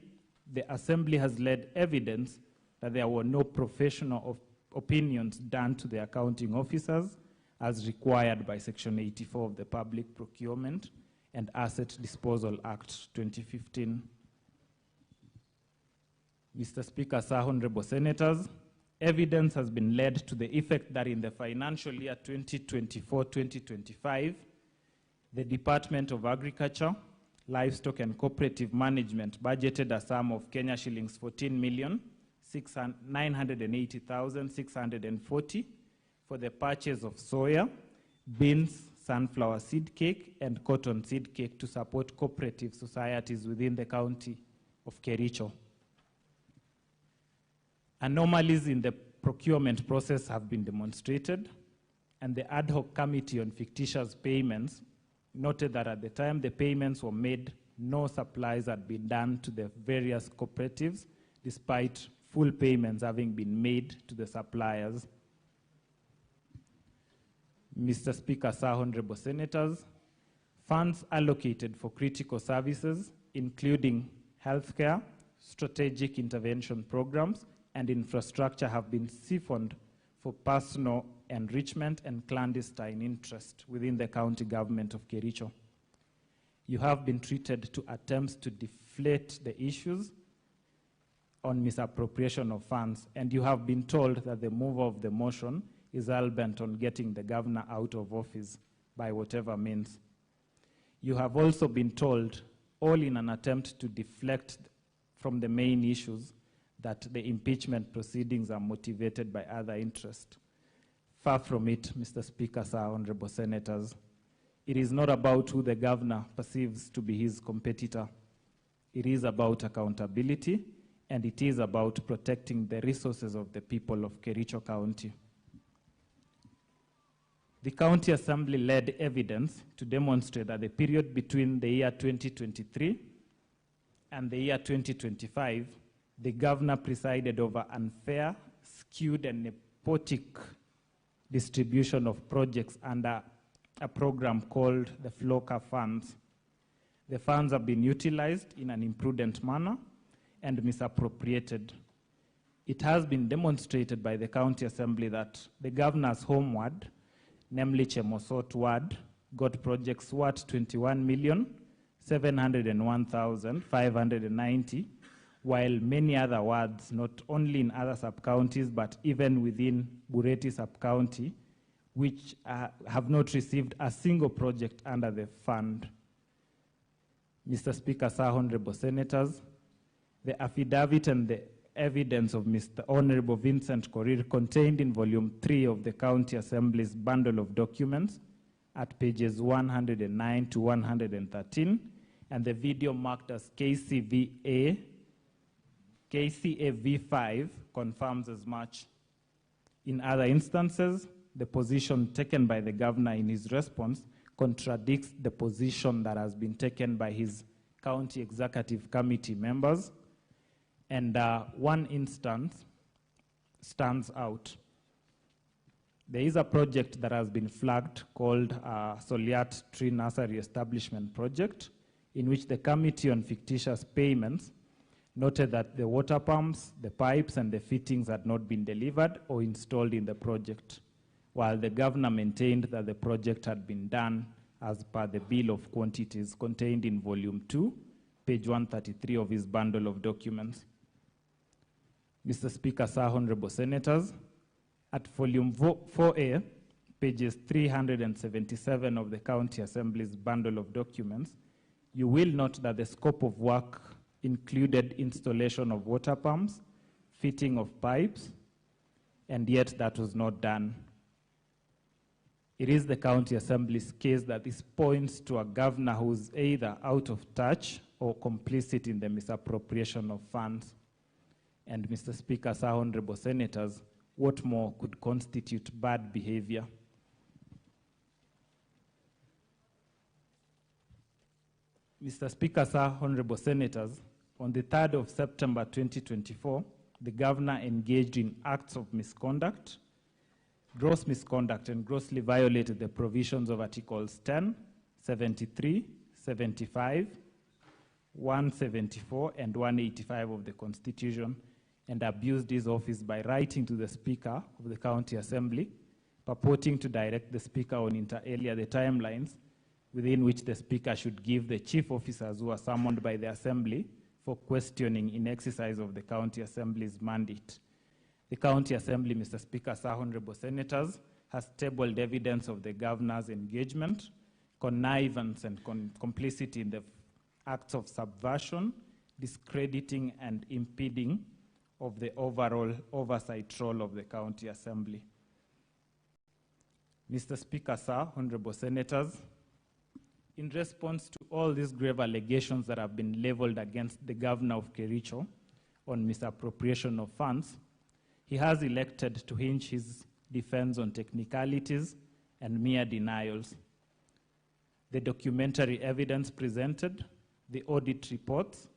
the Assembly has led evidence that there were no professional opinions done to the accounting officers as required by Section 84 of the Public Procurement and Asset Disposal Act 2015. Mr. Speaker, Sir, Honorable Senators, evidence has been led to the effect that in the financial year 2024-2025, the Department of Agriculture, Livestock and Cooperative Management budgeted a sum of Kenya shillings 14,980,640 for the purchase of soya, beans, sunflower seed cake, and cotton seed cake to support cooperative societies within the county of Kericho. Anomalies in the procurement process have been demonstrated, and the ad hoc committee on fictitious payments noted that at the time the payments were made, no supplies had been done to the various cooperatives, despite full payments having been made to the suppliers. Mr. Speaker, Sir, Honorable Senators, funds allocated for critical services, including healthcare, strategic intervention programs, and infrastructure have been siphoned for personal enrichment and clandestine interest within the county government of Kericho. You have been treated to attempts to deflate the issues on misappropriation of funds, and you have been told that the mover of the motion is hell-bent on getting the governor out of office by whatever means. You have also been told, all in an attempt to deflect from the main issues, that the impeachment proceedings are motivated by other interests. Far from it, Mr. Speaker, Sir, Honorable Senators. It is not about who the governor perceives to be his competitor. It is about accountability, and it is about protecting the resources of the people of Kericho County. The County Assembly led evidence to demonstrate that the period between the year 2023 and the year 2025, the governor presided over unfair, skewed, and nepotic distribution of projects under a program called the FLOCA funds. The funds have been utilized in an imprudent manner and misappropriated. It has been demonstrated by the County Assembly that the governor's home ward, namely Chemosot ward, got projects worth 21,701,590, while many other wards, not only in other sub-counties, but even within Bureti sub-county, which have not received a single project under the fund. Mr. Speaker, sir, honorable senators, the affidavit and the evidence of Mr. Honorable Vincent Korir contained in volume 3 of the County Assembly's bundle of documents at pages 109 to 113, and the video marked as KCAV5 confirms as much. In other instances, the position taken by the governor in his response contradicts the position that has been taken by his county executive committee members, and one instance stands out. There is a project that has been flagged called Soliat Tree Nursery Establishment Project, in which the Committee on Fictitious Payments noted that the water pumps, the pipes, and the fittings had not been delivered or installed in the project, while the governor maintained that the project had been done as per the bill of quantities contained in volume 2, page 133 of his bundle of documents. Mr. Speaker, sir, honorable senators, at volume 4A, pages 377 of the County Assembly's bundle of documents, you will note that the scope of work included installation of water pumps, fitting of pipes, and yet that was not done. It is the County Assembly's case that this points to a governor who's either out of touch or complicit in the misappropriation of funds. And Mr. Speaker, sir, honorable senators, what more could constitute bad behavior? Mr. Speaker, sir, honorable senators, on the 3rd of September 2024, the governor engaged in acts of misconduct, gross misconduct, and grossly violated the provisions of Articles 10, 73, 75, 174, and 185 of the Constitution, and abused his office by writing to the Speaker of the County Assembly, purporting to direct the Speaker on inter alia the timelines within which the Speaker should give the chief officers who are summoned by the Assembly for questioning in exercise of the County Assembly's mandate. The County Assembly, Mr. Speaker, sir, honorable senators, has tabled evidence of the governor's engagement, connivance, and complicity in the acts of subversion, discrediting, and impeding of the overall oversight role of the County Assembly. Mr. Speaker, sir, honorable senators, in response to all these grave allegations that have been leveled against the governor of Kericho on misappropriation of funds, he has elected to hinge his defense on technicalities and mere denials. The documentary evidence presented, the audit reports,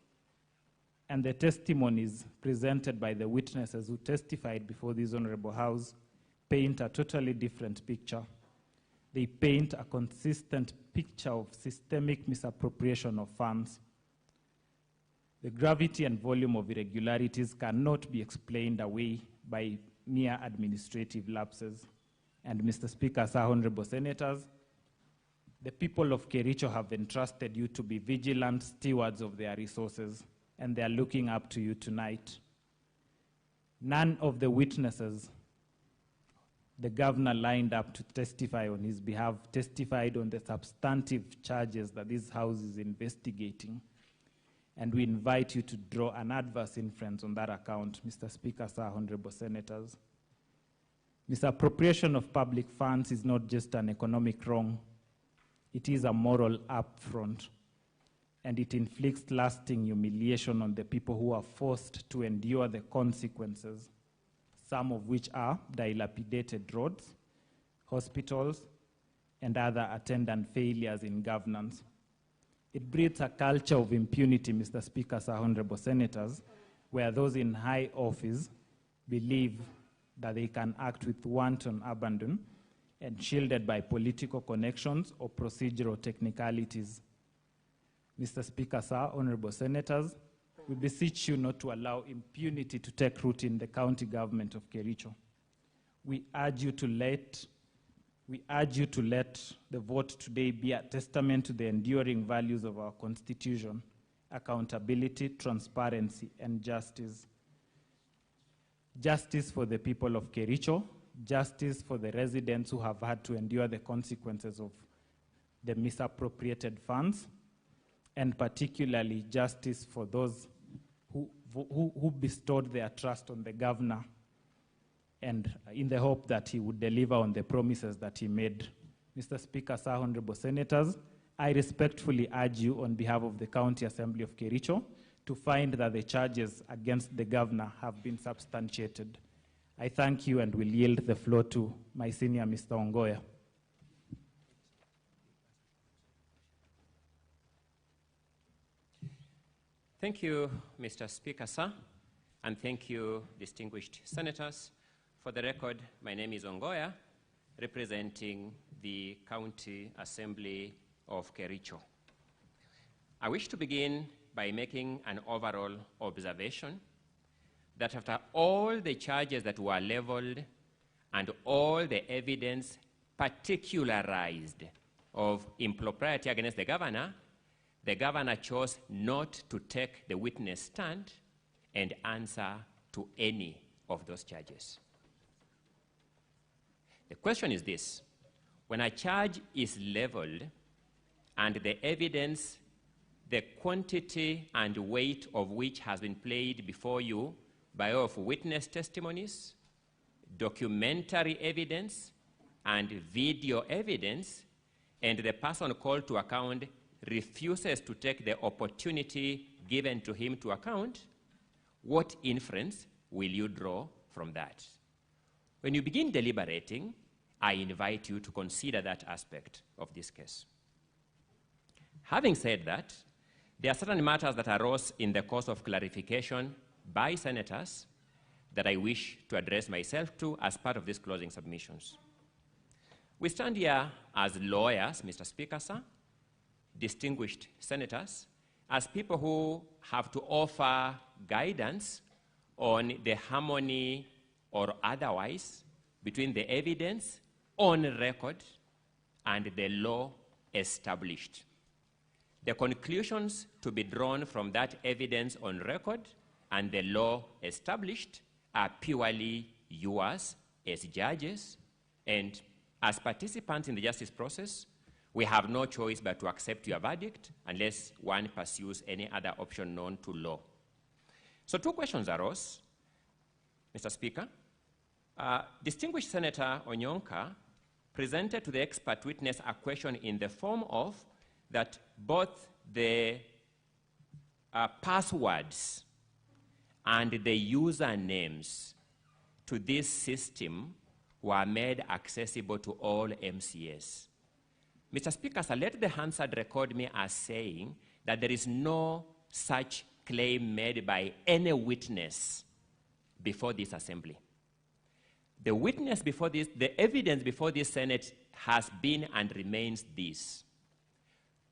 and the testimonies presented by the witnesses who testified before this Honorable House paint a totally different picture. They paint a consistent picture of systemic misappropriation of funds. The gravity and volume of irregularities cannot be explained away by mere administrative lapses. And Mr. Speaker, sir, honorable senators, the people of Kericho have entrusted you to be vigilant stewards of their resources, and they are looking up to you tonight. None of the witnesses the governor lined up to testify on his behalf testified on the substantive charges that this House is investigating. And we invite you to draw an adverse inference on that account, Mr. Speaker, sir, honorable senators. Misappropriation of public funds is not just an economic wrong. It is a moral affront, and it inflicts lasting humiliation on the people who are forced to endure the consequences, some of which are dilapidated roads, hospitals, and other attendant failures in governance. It breeds a culture of impunity, Mr. Speaker, sir, honorable senators, where those in high office believe that they can act with wanton abandon and shielded by political connections or procedural technicalities. Mr. Speaker, sir, honorable senators, we beseech you not to allow impunity to take root in the county government of Kericho. We urge you to let the vote today be a testament to the enduring values of our Constitution: accountability, transparency, and justice. Justice for the people of Kericho, justice for the residents who have had to endure the consequences of the misappropriated funds, and particularly justice for those who bestowed their trust on the governor and in the hope that he would deliver on the promises that he made. Mr. Speaker, sir, honorable senators, I respectfully urge you on behalf of the County Assembly of Kericho to find that the charges against the governor have been substantiated. I thank you and will yield the floor to my senior, Mr. Ongoya. Thank you, Mr. Speaker, sir, and thank you, distinguished senators. For the record, my name is Ongoya, representing the County Assembly of Kericho. I wish to begin by making an overall observation that after all the charges that were leveled and all the evidence particularized of impropriety against the governor chose not to take the witness stand and answer to any of those charges. The question is this: when a charge is leveled and the evidence, the quantity and weight of which has been played before you by way of witness testimonies, documentary evidence, and video evidence, and the person called to account refuses to take the opportunity given to him to account, what inference will you draw from that? When you begin deliberating, I invite you to consider that aspect of this case. Having said that, there are certain matters that arose in the course of clarification by senators that I wish to address myself to as part of these closing submissions. We stand here as lawyers, Mr. Speaker, sir, distinguished senators, as people who have to offer guidance on the harmony or otherwise between the evidence on record and the law established. The conclusions to be drawn from that evidence on record and the law established are purely yours as judges, and as participants in the justice process, we have no choice but to accept your verdict unless one pursues any other option known to law. So two questions arose, Mr. Speaker. Distinguished Senator Onyonka presented to the expert witness a question in the form of that both the passwords and the usernames to this system were made accessible to all MCAs. Mr. Speaker, sir, let the Hansard record me as saying that there is no such claim made by any witness before this assembly. The witness before this, the evidence before this Senate has been and remains this.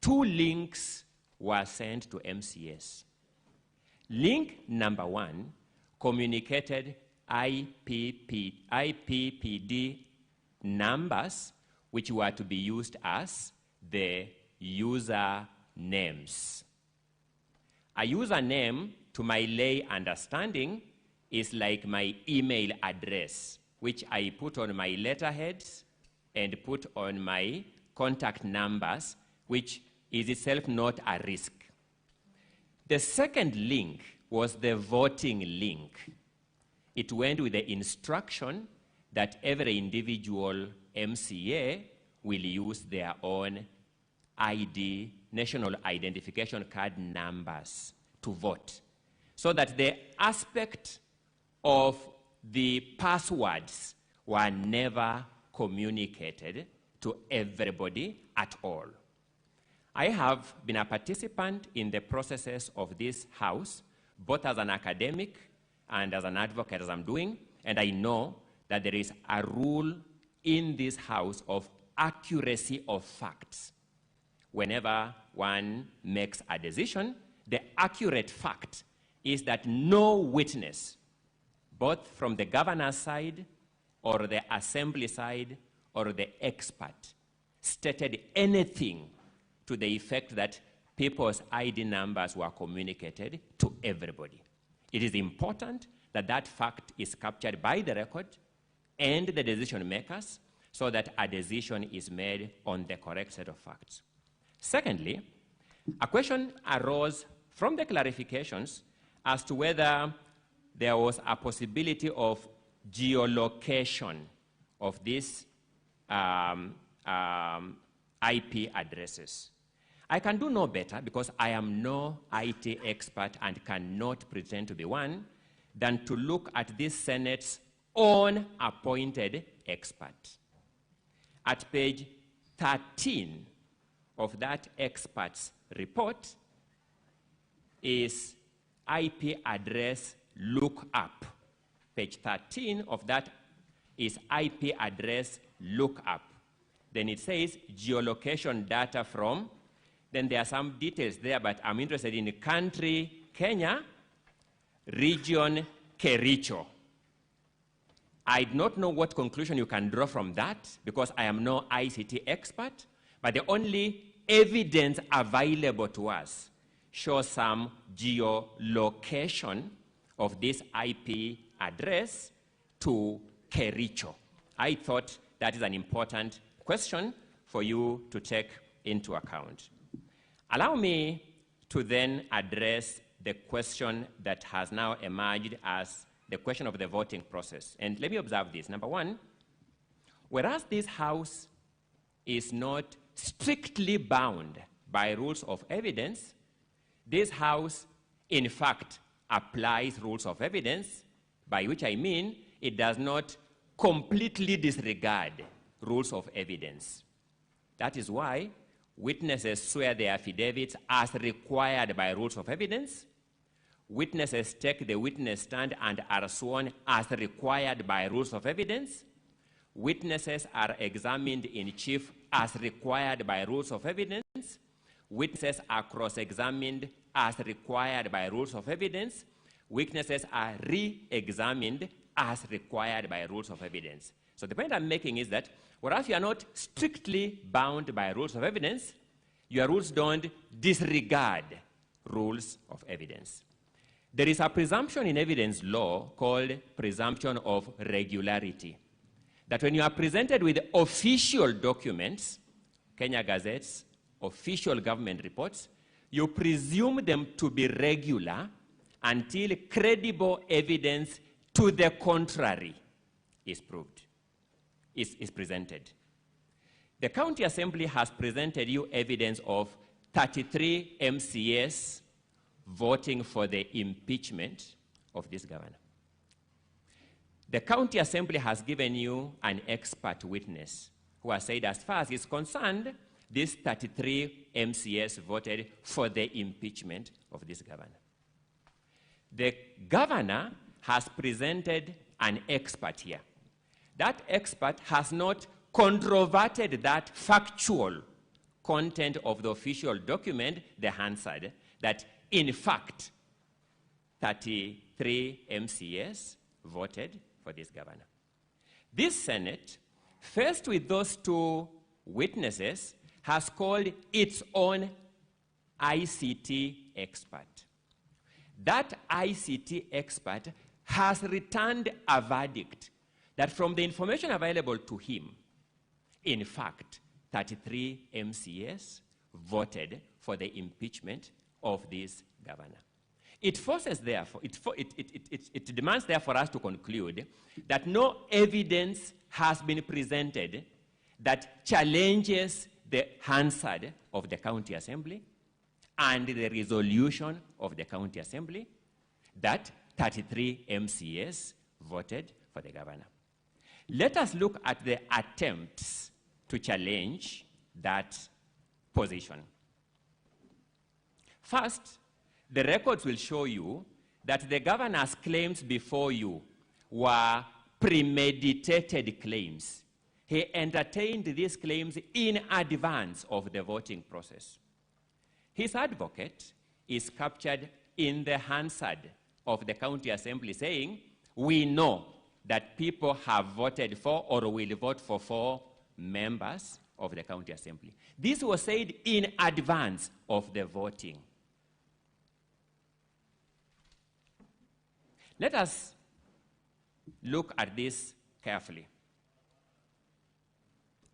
2 links were sent to MCAs. Link number 1 communicated IPPD numbers which were to be used as the user names. A username, to my lay understanding, is like my email address, which I put on my letterheads and put on my contact numbers, which is itself not a risk. The second link was the voting link. It went with the instruction that every individual MCA will use their own ID, national identification card numbers to vote, so that the aspect of the passwords were never communicated to everybody at all. I have been a participant in the processes of this House, both as an academic and as an advocate, as I'm doing, and I know that there is a rule in this House of accuracy of facts. Whenever one makes a decision, the accurate fact is that no witness, both from the governor's side or the assembly side or the expert, stated anything to the effect that people's ID numbers were communicated to everybody. It is important that that fact is captured by the record and the decision makers so that a decision is made on the correct set of facts. Secondly, a question arose from the clarifications as to whether there was a possibility of geolocation of these IP addresses. I can do no better, because I am no IT expert and cannot pretend to be one, than to look at this Senate's own appointed expert. At page 13 of that expert's report is IP address lookup. Page 13 of that is IP address lookup. Then it says geolocation data from, then there are some details there, but I'm interested in the country, Kenya, region, Kericho. I do not know what conclusion you can draw from that, because I am no ICT expert, but the only evidence available to us shows some geolocation of this IP address to Kericho. I thought that is an important question for you to take into account. Allow me to then address the question that has now emerged as the question of the voting process. And let me observe this. Number one, whereas this House is not strictly bound by rules of evidence, this House, in fact, applies rules of evidence, by which I mean it does not completely disregard rules of evidence. That is why witnesses swear their affidavits as required by rules of evidence. Witnesses take the witness stand and are sworn as required by rules of evidence. Witnesses are examined in chief as required by rules of evidence. Witnesses are cross-examined as required by rules of evidence. Witnesses are re-examined as required by rules of evidence. So the point I'm making is that whereas you are not strictly bound by rules of evidence, your rules don't disregard rules of evidence. There is a presumption in evidence law called presumption of regularity, that when you are presented with official documents, Kenya Gazettes, official government reports, you presume them to be regular until credible evidence to the contrary is proved, is presented. The County Assembly has presented you evidence of 33 MCAs voting for the impeachment of this governor. The County Assembly has given you an expert witness who has said, as far as is concerned, these 33 MCAs voted for the impeachment of this governor. The governor has presented an expert here. That expert has not controverted that factual content of the official document, the Hansard, that in fact 33 MCAs voted for this governor. This Senate, faced with those two witnesses, has called its own ICT expert. That ICT expert has returned a verdict that from the information available to him, in fact, 33 MCAs voted for the impeachment of this governor. It forces, therefore, it demands, therefore, us to conclude that no evidence has been presented that challenges the Hansard of the County Assembly and the resolution of the County Assembly that 33 MCAs voted for the governor. Let us look at the attempts to challenge that position. First, the records will show you that the governor's claims before you were premeditated claims. He entertained these claims in advance of the voting process. His advocate is captured in the Hansard of the County Assembly saying, we know that people have voted for or will vote for 4 members of the County Assembly. This was said in advance of the voting. Let us look at this carefully.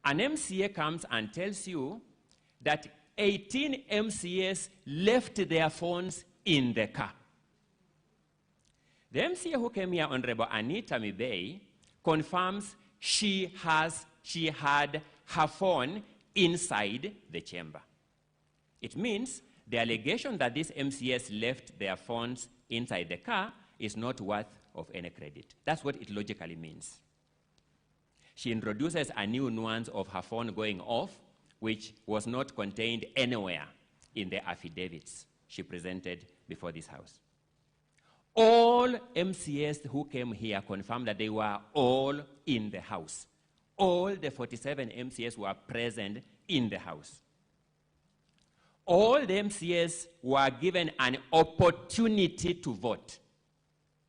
An MCA comes and tells you that 18 MCAs left their phones in the car. The MCA who came here, Honorable Anita Mibei, confirms she had her phone inside the chamber. It means the allegation that these MCAs left their phones inside the car is not worth of any credit. That's what it logically means. She introduces a new nuance of her phone going off, which was not contained anywhere in the affidavits she presented before this House. All MCAs who came here confirmed that they were all in the House. All the 47 MCAs were present in the House. All the MCAs were given an opportunity to vote.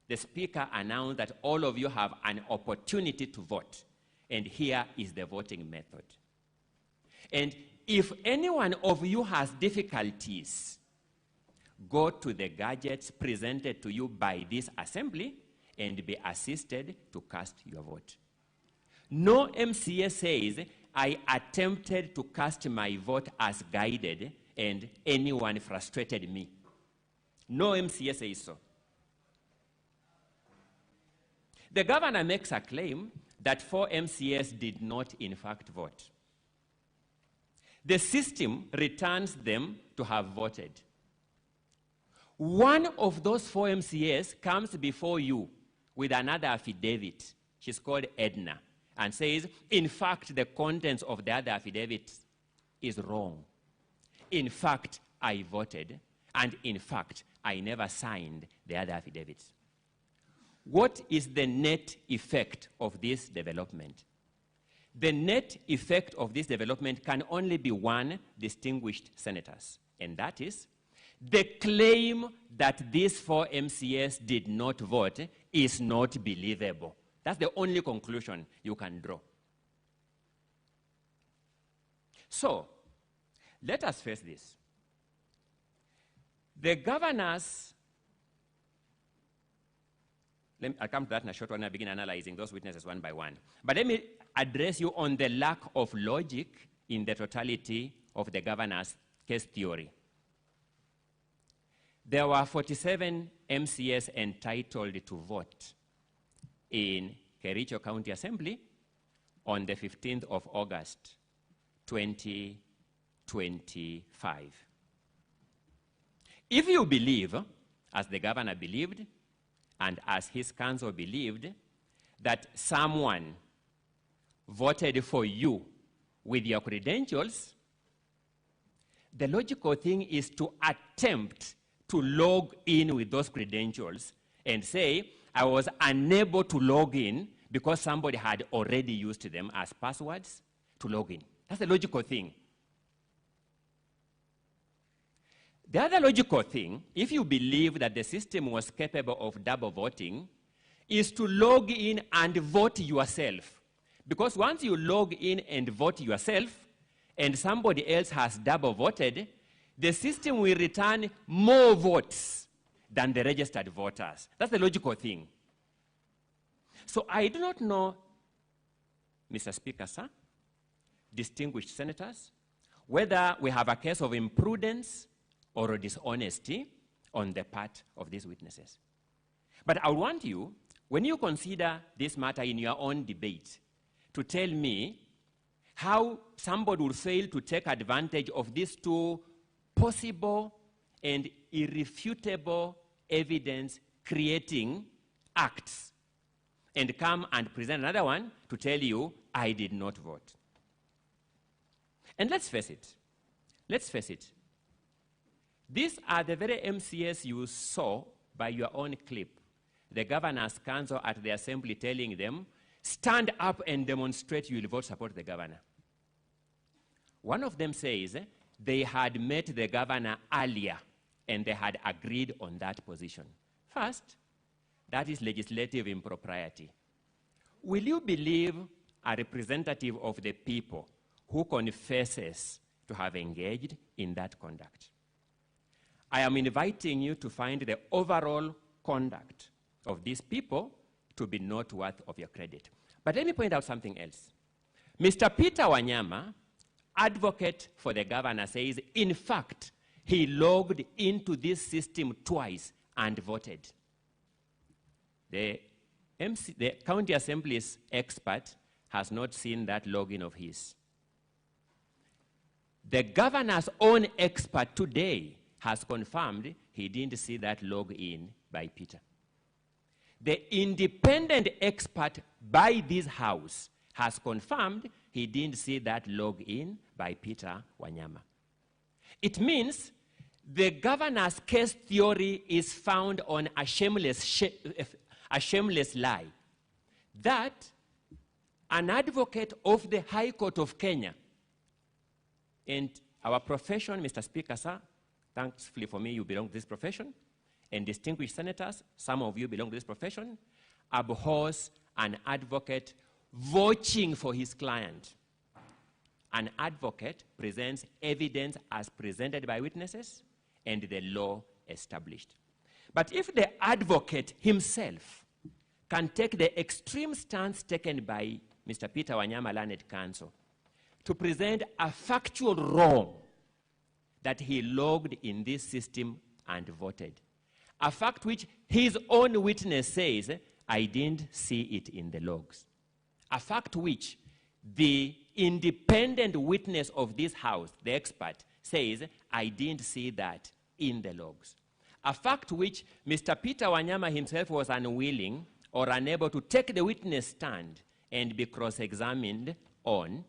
The Speaker announced that all of you have an opportunity to vote, and here is the voting method. And if any one of you has difficulties, go to the gadgets presented to you by this assembly and be assisted to cast your vote. No MCA says, I attempted to cast my vote as guided and anyone frustrated me. No MCA says so. The governor makes a claim that 4 MCAs did not in fact vote. The system returns them to have voted. One of those 4 MCAs comes before you with another affidavit. She's called Edna, and says, in fact, the contents of the other affidavit is wrong. In fact, I voted, and in fact, I never signed the other affidavits. What is the net effect of this development? The net effect of this development can only be one: distinguished senators, and that is the claim that these 4 MCAs did not vote is not believable. That's the only conclusion you can draw. So, let us face this. The governors, I'll come to that in a short while when I begin analyzing those witnesses one by one. But let me address you on the lack of logic in the totality of the governor's case theory. There were 47 MCAs entitled to vote in Kericho County Assembly on the 15th of August, 2025. If you believe, as the governor believed, and as his council believed, that someone voted for you with your credentials, the logical thing is to attempt to log in with those credentials and say, I was unable to log in because somebody had already used them as passwords to log in. That's the logical thing. The other logical thing, if you believe that the system was capable of double voting, is to log in and vote yourself. Because once you log in and vote yourself, and somebody else has double voted, the system will return more votes than the registered voters. That's the logical thing. So I do not know, Mr. Speaker, sir, distinguished senators, whether we have a case of imprudence or dishonesty on the part of these witnesses. But I want you, when you consider this matter in your own debate, to tell me how somebody will fail to take advantage of these 2 possible and irrefutable evidence creating acts and come and present another one to tell you, I did not vote. And let's face it. These are the very MCAs you saw by your own clip the governor's council at the assembly telling them, stand up and demonstrate you will vote support the governor. One of them says they had met the governor earlier and they had agreed on that position. First, that is legislative impropriety. Will you believe a representative of the people who confesses to have engaged in that conduct? I am inviting you to find the overall conduct of these people to be not worth of your credit. But let me point out something else. Mr. Peter Wanyama, advocate for the governor, says, in fact, he logged into this system twice and voted. The county assembly's expert has not seen that login of his. The governor's own expert today has confirmed he didn't see that login by Peter. The independent expert by this house has confirmed he didn't see that login by Peter Wanyama. It means the governor's case theory is found on a shameless lie that an advocate of the High Court of Kenya, and our profession, Mr. Speaker, sir, thankfully for me, you belong to this profession, and distinguished senators, some of you belong to this profession, abhors an advocate vouching for his client. An advocate presents evidence as presented by witnesses and the law established. But if the advocate himself can take the extreme stance taken by Mr. Peter Wanyama Learned Counsel to present a factual wrong that he logged in this system and voted, a fact which his own witness says, I didn't see it in the logs, a fact which the independent witness of this house, the expert, says, I didn't see that in the logs, a fact which Mr. Peter Wanyama himself was unwilling or unable to take the witness stand and be cross-examined on.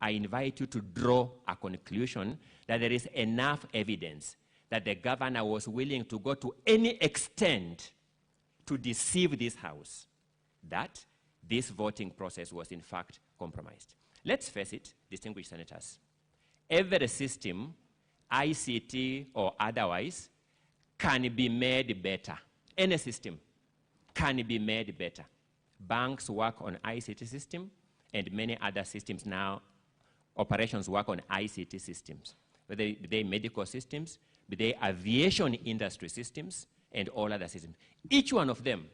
I invite you to draw a conclusion that there is enough evidence that the governor was willing to go to any extent to deceive this house, that this voting process was in fact compromised. Let's face it, distinguished senators. Every system, ICT or otherwise, can be made better. Any system can be made better. Banks work on ICT system, and many other systems now, operations work on ICT systems, whether they medical systems, be they aviation industry systems, and all other systems. Each one of them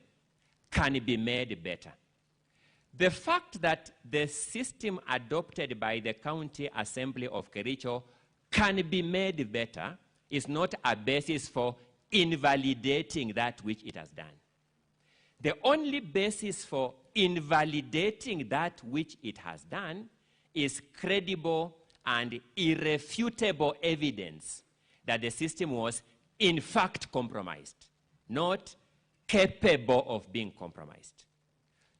can be made better. The fact that the system adopted by the County Assembly of Kericho can be made better is not a basis for invalidating that which it has done. The only basis for invalidating that which it has done is credible and irrefutable evidence that the system was in fact compromised, not capable of being compromised.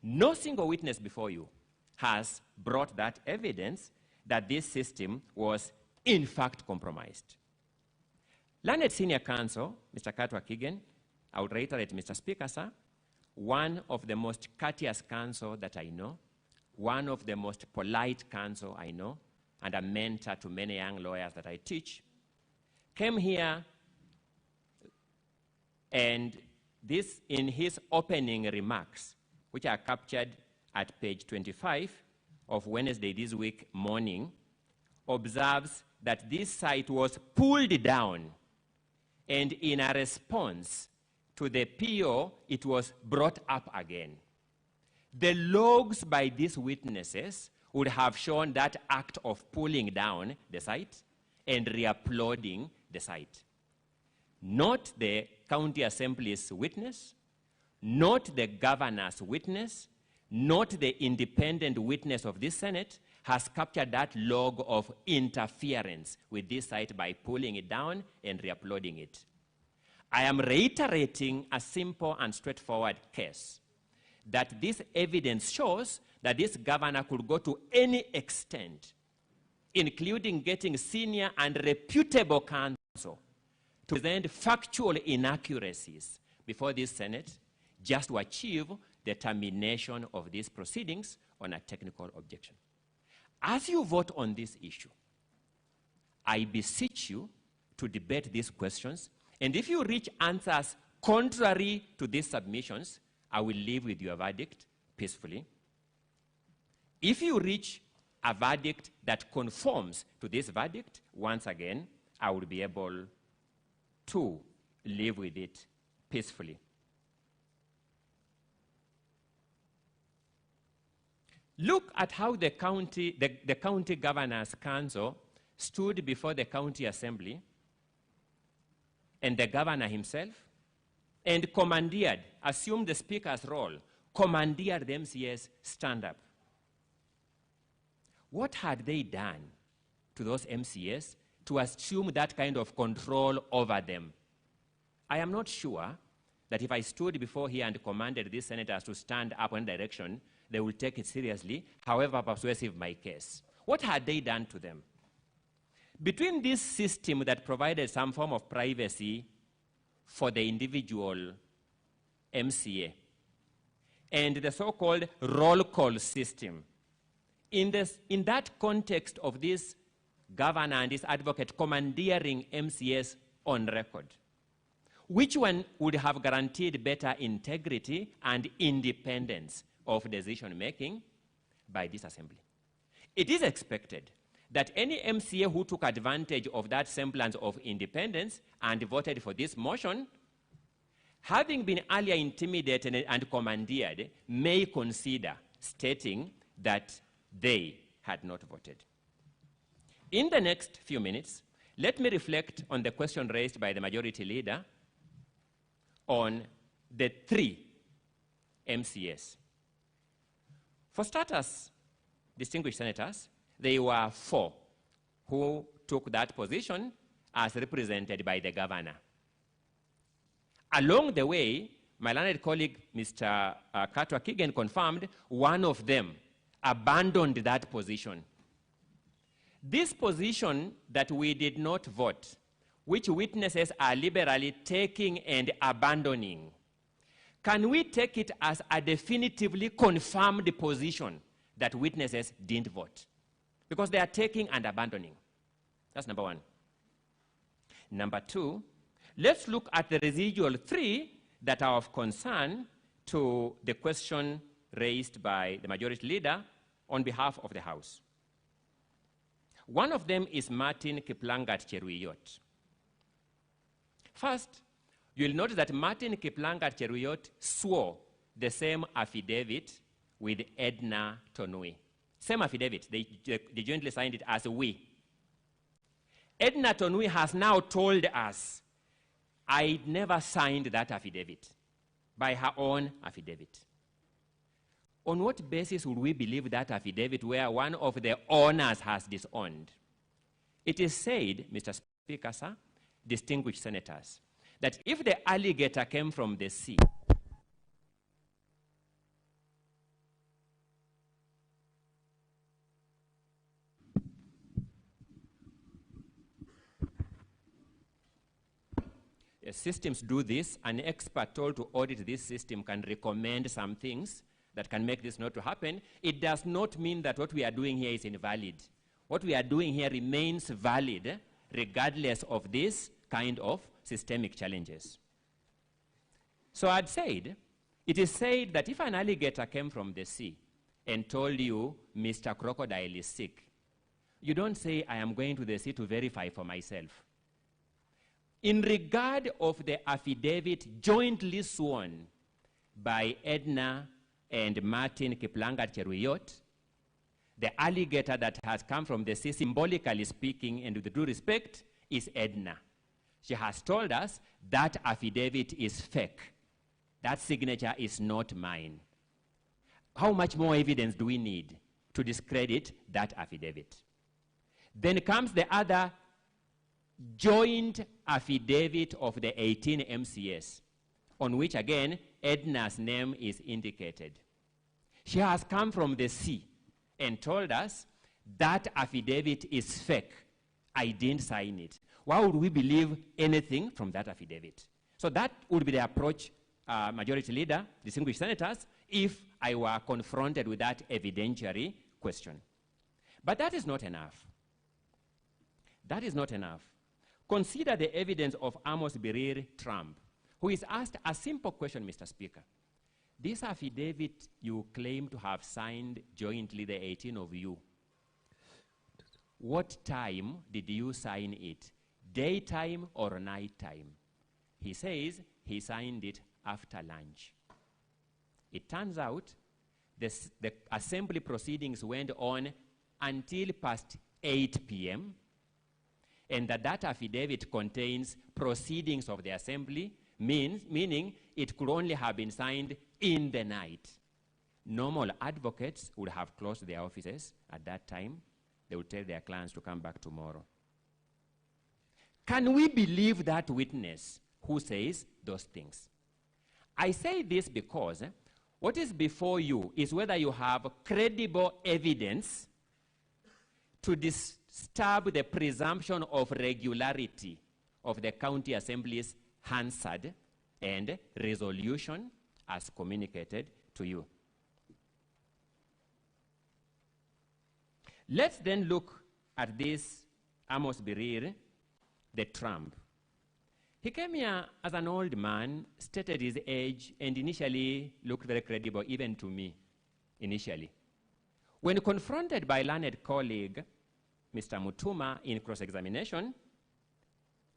No single witness before you has brought that evidence that this system was in fact compromised. Learned Senior Counsel, Mr. Katwa Kigen, I would reiterate, Mr. Speaker, sir, one of the most courteous counsel that I know, one of the most polite counsel I know, and a mentor to many young lawyers that I teach, came here and this, in his opening remarks, which are captured at page 25 of Wednesday this week morning, observes that this site was pulled down, and in a response to the PO, it was brought up again. The logs by these witnesses would have shown that act of pulling down the site and re-uploading the site. Not the County Assembly's witness, not the governor's witness, not the independent witness of this Senate has captured that log of interference with this site by pulling it down and re-uploading it. I am reiterating a simple and straightforward case that this evidence shows that this governor could go to any extent, including getting senior and reputable counsel, to present factual inaccuracies before this Senate just to achieve the termination of these proceedings on a technical objection. As you vote on this issue, I beseech you to debate these questions, and if you reach answers contrary to these submissions, I will live with your verdict peacefully. If you reach a verdict that conforms to this verdict, once again, I will be able to live with it peacefully. Look at how the county governor's council stood before the county assembly and the governor himself and commandeered, assumed the speaker's role, commandeered the MCAs stand up. What had they done to those MCAs to assume that kind of control over them? I am not sure that if I stood before here and commanded these senators to stand up in direction, they will take it seriously, however persuasive my case. What had they done to them? Between this system that provided some form of privacy for the individual MCA and the so-called roll call system, in that context of this governor and this advocate commandeering MCAs on record, which one would have guaranteed better integrity and independence of decision-making by this assembly? It is expected that any MCA who took advantage of that semblance of independence and voted for this motion, having been earlier intimidated and commandeered, may consider stating that they had not voted. In the next few minutes, let me reflect on the question raised by the majority leader on the 3 MCAs. For starters, distinguished senators, there were 4 who took that position as represented by the governor. Along the way, my learned colleague, Mr. Katwa Kigen, confirmed one of them abandoned that position. This position that we did not vote, which witnesses are liberally taking and abandoning, can we take it as a definitively confirmed position that witnesses didn't vote? Because they are taking and abandoning. That's number 1. Number 2, let's look at the residual 3 that are of concern to the question raised by the majority leader on behalf of the House. One of them is Martin Kiplangat Cheruyot. First, you'll notice that Martin Kiplangat Cheruyot swore the same affidavit with Edna Tonui. Same affidavit, they jointly signed it as we. Edna Tonui has now told us, I never signed that affidavit, by her own affidavit. On what basis would we believe that affidavit where one of the owners has disowned? It is said, Mr. Speaker, sir, distinguished senators, that if the alligator came from the sea, systems do this, an expert told to audit this system can recommend some things that can make this not to happen. It does not mean that what we are doing here is invalid. What we are doing here remains valid regardless of this kind of systemic challenges. So I'd said, it is said that if an alligator came from the sea and told you, Mr. Crocodile is sick, you don't say, I am going to the sea to verify for myself. In regard of the affidavit jointly sworn by Edna and Martin Kiplangat Cheruyot, the alligator that has come from the sea, symbolically speaking, and with due respect, is Edna. She has told us that affidavit is fake. That signature is not mine. How much more evidence do we need to discredit that affidavit? Then comes the other joint affidavit of the 18 MCAs, on which, again, Edna's name is indicated. She has come from the sea and told us that affidavit is fake I didn't sign it. Why would we believe anything from that affidavit? So that would be the approach, Majority Leader, distinguished senators, if I were confronted with that evidentiary question. But that is not enough. That is not enough. Consider the evidence of Amos Birir Trump, who is asked a simple question, Mr. Speaker. This affidavit you claim to have signed jointly, the 18 of you, what time did you sign it? Daytime or nighttime? He says he signed it after lunch. It turns out the assembly proceedings went on until past 8 p.m., and that affidavit contains proceedings of the assembly, meaning it could only have been signed in the night. Normal advocates would have closed their offices at that time. They would tell their clients to come back tomorrow. Can we believe that witness who says those things? I say this because what is before you is whether you have credible evidence to disturb the presumption of regularity of the county assembly's Hansard and resolution as communicated to you. Let's then look at this Amos Birir, the Trump. He came here as an old man, stated his age, and initially looked very credible, even to me, initially. When confronted by learned colleague, Mr. Mutuma, in cross-examination,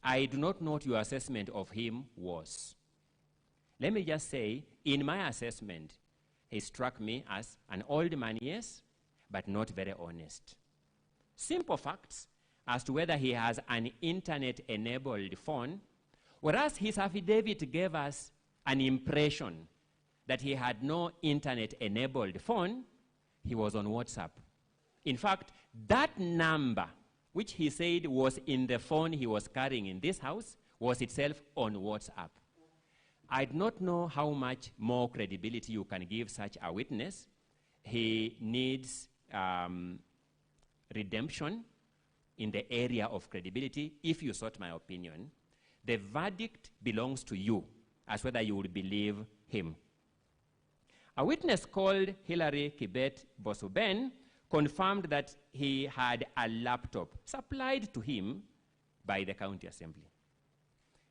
I do not know what your assessment of him was. Let me just say, in my assessment, he struck me as an old man, yes, but not very honest. Simple facts as to whether he has an internet-enabled phone, whereas his affidavit gave us an impression that he had no internet-enabled phone, he was on WhatsApp. In fact, that number, which he said was in the phone he was carrying in this house, was itself on WhatsApp. I do not know how much more credibility you can give such a witness. He needs redemption in the area of credibility. If you sought my opinion, the verdict belongs to you as whether you would believe him. A witness called Hilary Kibet Bosuben confirmed that he had a laptop supplied to him by the county assembly.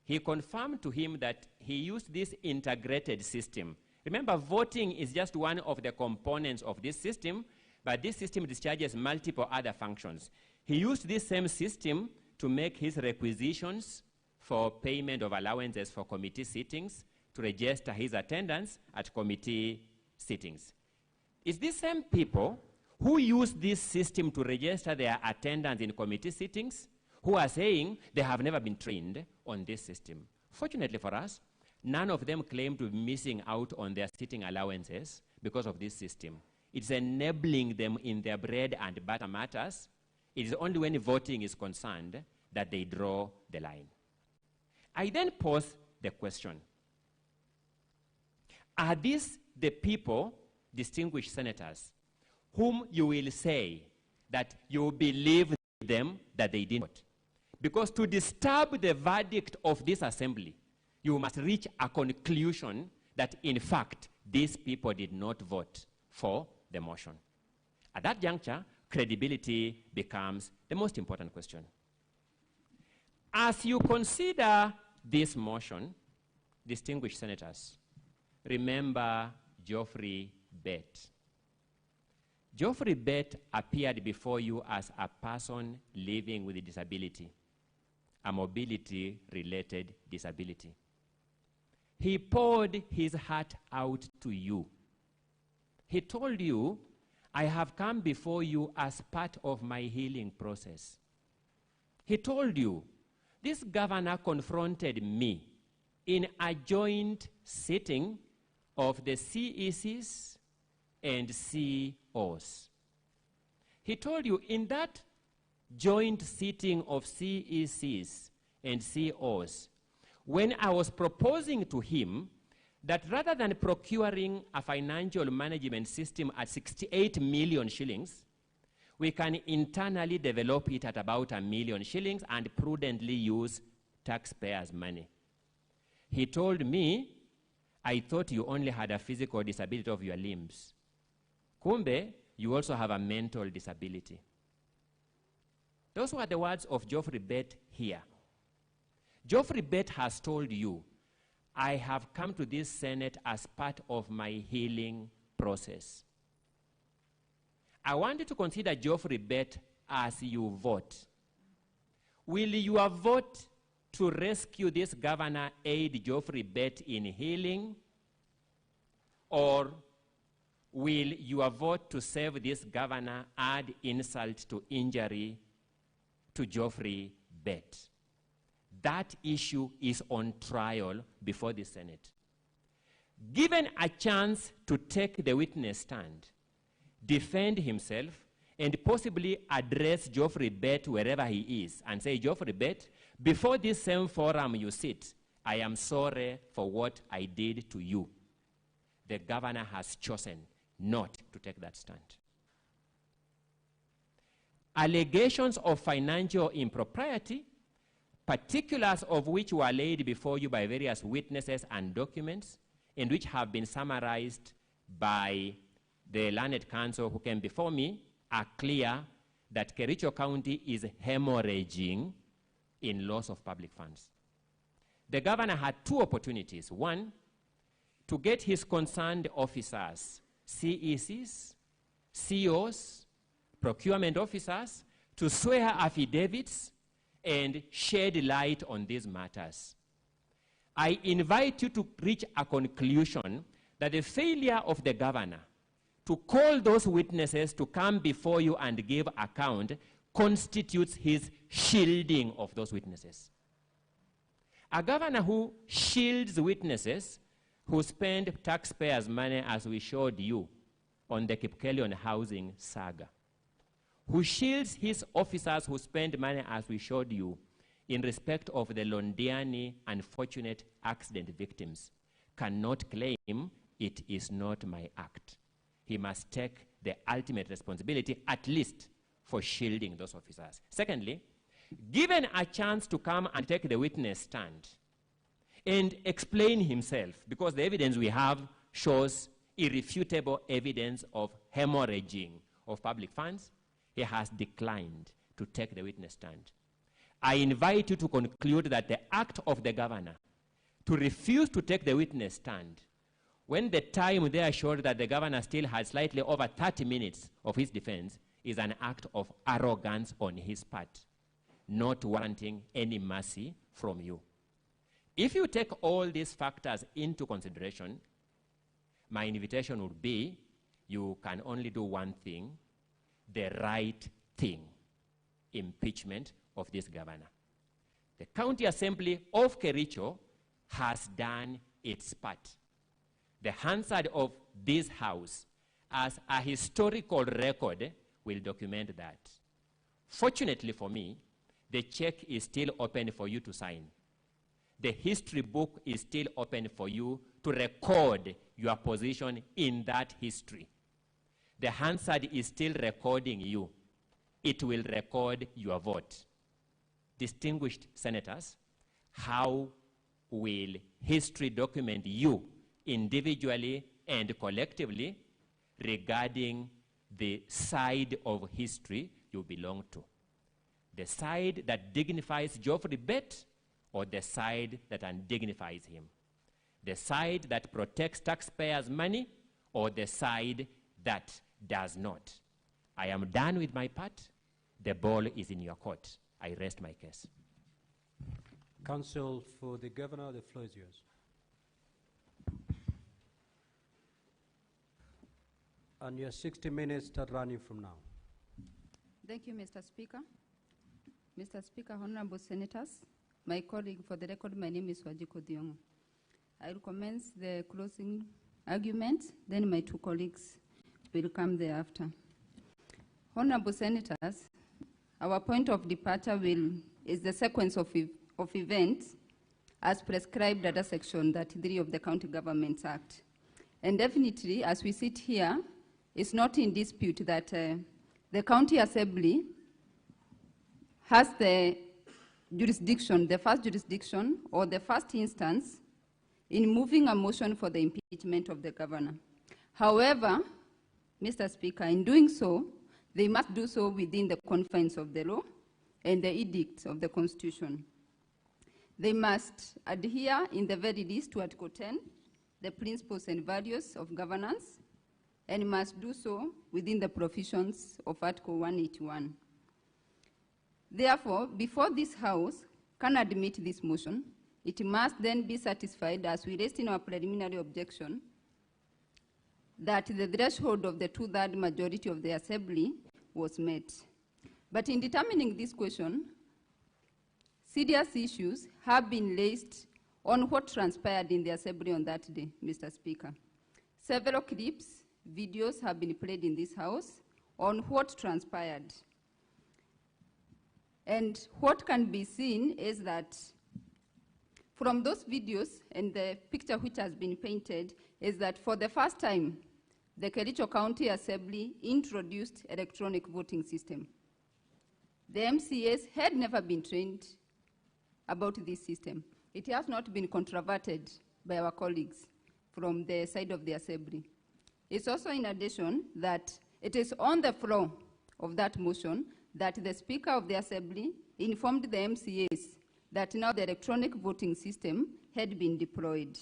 He confirmed to him that he used this integrated system. Remember, voting is just one of the components of this system, but this system discharges multiple other functions. He used this same system to make his requisitions for payment of allowances for committee sittings, to register his attendance at committee sittings. It's these same people who use this system to register their attendance in committee sittings who are saying they have never been trained on this system. Fortunately for us, none of them claim to be missing out on their sitting allowances because of this system. It's enabling them in their bread and butter matters. It is only when voting is concerned that they draw the line. I then pose the question, are these the people, distinguished senators, whom you will say that you believe them that they didn't vote? Because to disturb the verdict of this assembly, you must reach a conclusion that, in fact, these people did not vote for the motion. At that juncture, credibility becomes the most important question. As you consider this motion, distinguished senators, remember Geoffrey Bett. Geoffrey Bett appeared before you as a person living with a disability, a mobility-related disability. He poured his heart out to you. He told you, I have come before you as part of my healing process. He told you, this governor confronted me in a joint sitting of the CECs and COs. He told you in that joint sitting of CECs and COs, when I was proposing to him that rather than procuring a financial management system at 68 million shillings, we can internally develop it at about £1 million shillings and prudently use taxpayers' money. He told me, I thought you only had a physical disability of your limbs. Kumbe, you also have a mental disability. Those were the words of Geoffrey Bett here. Geoffrey Bett has told you, I have come to this Senate as part of my healing process. I want you to consider Geoffrey Bett as you vote. Will your vote to rescue this governor aid Geoffrey Bett in healing? Or will your vote to save this governor add insult to injury to Geoffrey Bett? That issue is on trial before the Senate. Given a chance to take the witness stand, defend himself, and possibly address Geoffrey Bett wherever he is and say, Geoffrey Bett, before this same forum you sit, I am sorry for what I did to you. The governor has chosen not to take that stand. Allegations of financial impropriety, particulars of which were laid before you by various witnesses and documents, and which have been summarized by the learned counsel who came before me, are clear that Kericho County is hemorrhaging in loss of public funds. The governor had two opportunities. One, to get his concerned officers, CECs, COs, procurement officers, to swear affidavits and shed light on these matters. I invite you to reach a conclusion that the failure of the governor to call those witnesses to come before you and give account constitutes his shielding of those witnesses. A governor who shields witnesses who spend taxpayers' money, as we showed you on the Kipkelion housing saga, who shields his officers who spend money, as we showed you, in respect of the Londiani unfortunate accident victims, cannot claim it is not my act. He must take the ultimate responsibility, at least for shielding those officers. Secondly, given a chance to come and take the witness stand and explain himself, because the evidence we have shows irrefutable evidence of hemorrhaging of public funds, he has declined to take the witness stand. I invite you to conclude that the act of the governor to refuse to take the witness stand, when the time there showed that the governor still had slightly over 30 minutes of his defense, is an act of arrogance on his part, not warranting any mercy from you. If you take all these factors into consideration, my invitation would be, you can only do one thing, the right thing: impeachment of this governor. The County Assembly of Kericho has done its part. The Hansard of this House, as a historical record, will document that. Fortunately for me, the check is still open for you to sign. The history book is still open for you to record your position in that history. The Hansard is still recording you. It will record your vote. Distinguished senators, how will history document you individually and collectively regarding the side of history you belong to? The side that dignifies Geoffrey Bett, or the side that undignifies him? The side that protects taxpayers' money, or the side that does not? I am done with my part. The ball is in your court. I rest my case. Counsel for the governor, the floor is yours. And your 60 minutes start running from now. Thank you, Mr. Speaker. Mr. Speaker, honorable senators, my colleague, for the record, my name is Wajiko Diongo. I will commence the closing argument, then my two colleagues will come thereafter. Honorable senators, our point of departure is the sequence of events as prescribed under Section 33 of the County Governments Act. And definitely, as we sit here, it's not in dispute that the county assembly has the jurisdiction, the first jurisdiction or the first instance in moving a motion for the impeachment of the governor. However, Mr. Speaker, in doing so, they must do so within the confines of the law and the edicts of the Constitution. They must adhere, in the very least, to Article 10, the principles and values of governance, and must do so within the provisions of Article 181. Therefore, before this House can admit this motion, it must then be satisfied, as we raised in our preliminary objection, that the threshold of the 2/3 majority of the Assembly was met. But in determining this question, serious issues have been raised on what transpired in the Assembly on that day, Mr. Speaker. Several clips, videos have been played in this House on what transpired. And what can be seen is that from those videos and the picture which has been painted is that for the first time, the Kericho County Assembly introduced electronic voting system. The MCAs had never been trained about this system. It has not been controverted by our colleagues from the side of the Assembly. It's also in addition that it is on the floor of that motion that the Speaker of the Assembly informed the MCAs that now the electronic voting system had been deployed.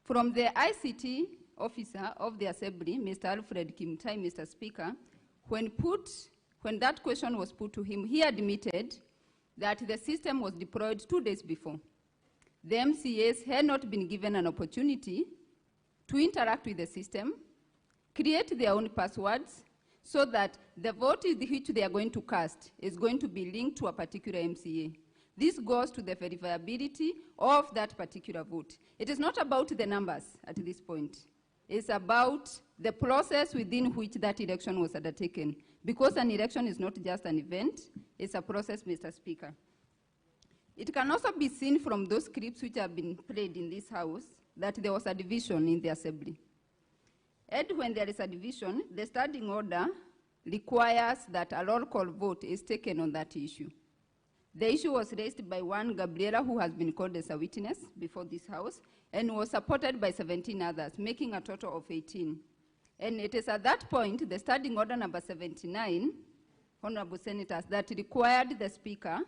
From the ICT officer of the Assembly, Mr. Alfred Kimtai, Mr. Speaker, when that question was put to him, he admitted that the system was deployed 2 days before. The MCAs had not been given an opportunity to interact with the system, create their own passwords, so that the vote which they are going to cast is going to be linked to a particular MCA. This goes to the verifiability of that particular vote. It is not about the numbers at this point. It's about the process within which that election was undertaken. Because an election is not just an event, it's a process, Mr. Speaker. It can also be seen from those clips which have been played in this House that there was a division in the Assembly. And when there is a division, the standing order requires that a roll call vote is taken on that issue. The issue was raised by one Gabriela, who has been called as a witness before this House, and was supported by 17 others, making a total of 18. And it is at that point, the standing order number 79, Honorable Senators, that required the Speaker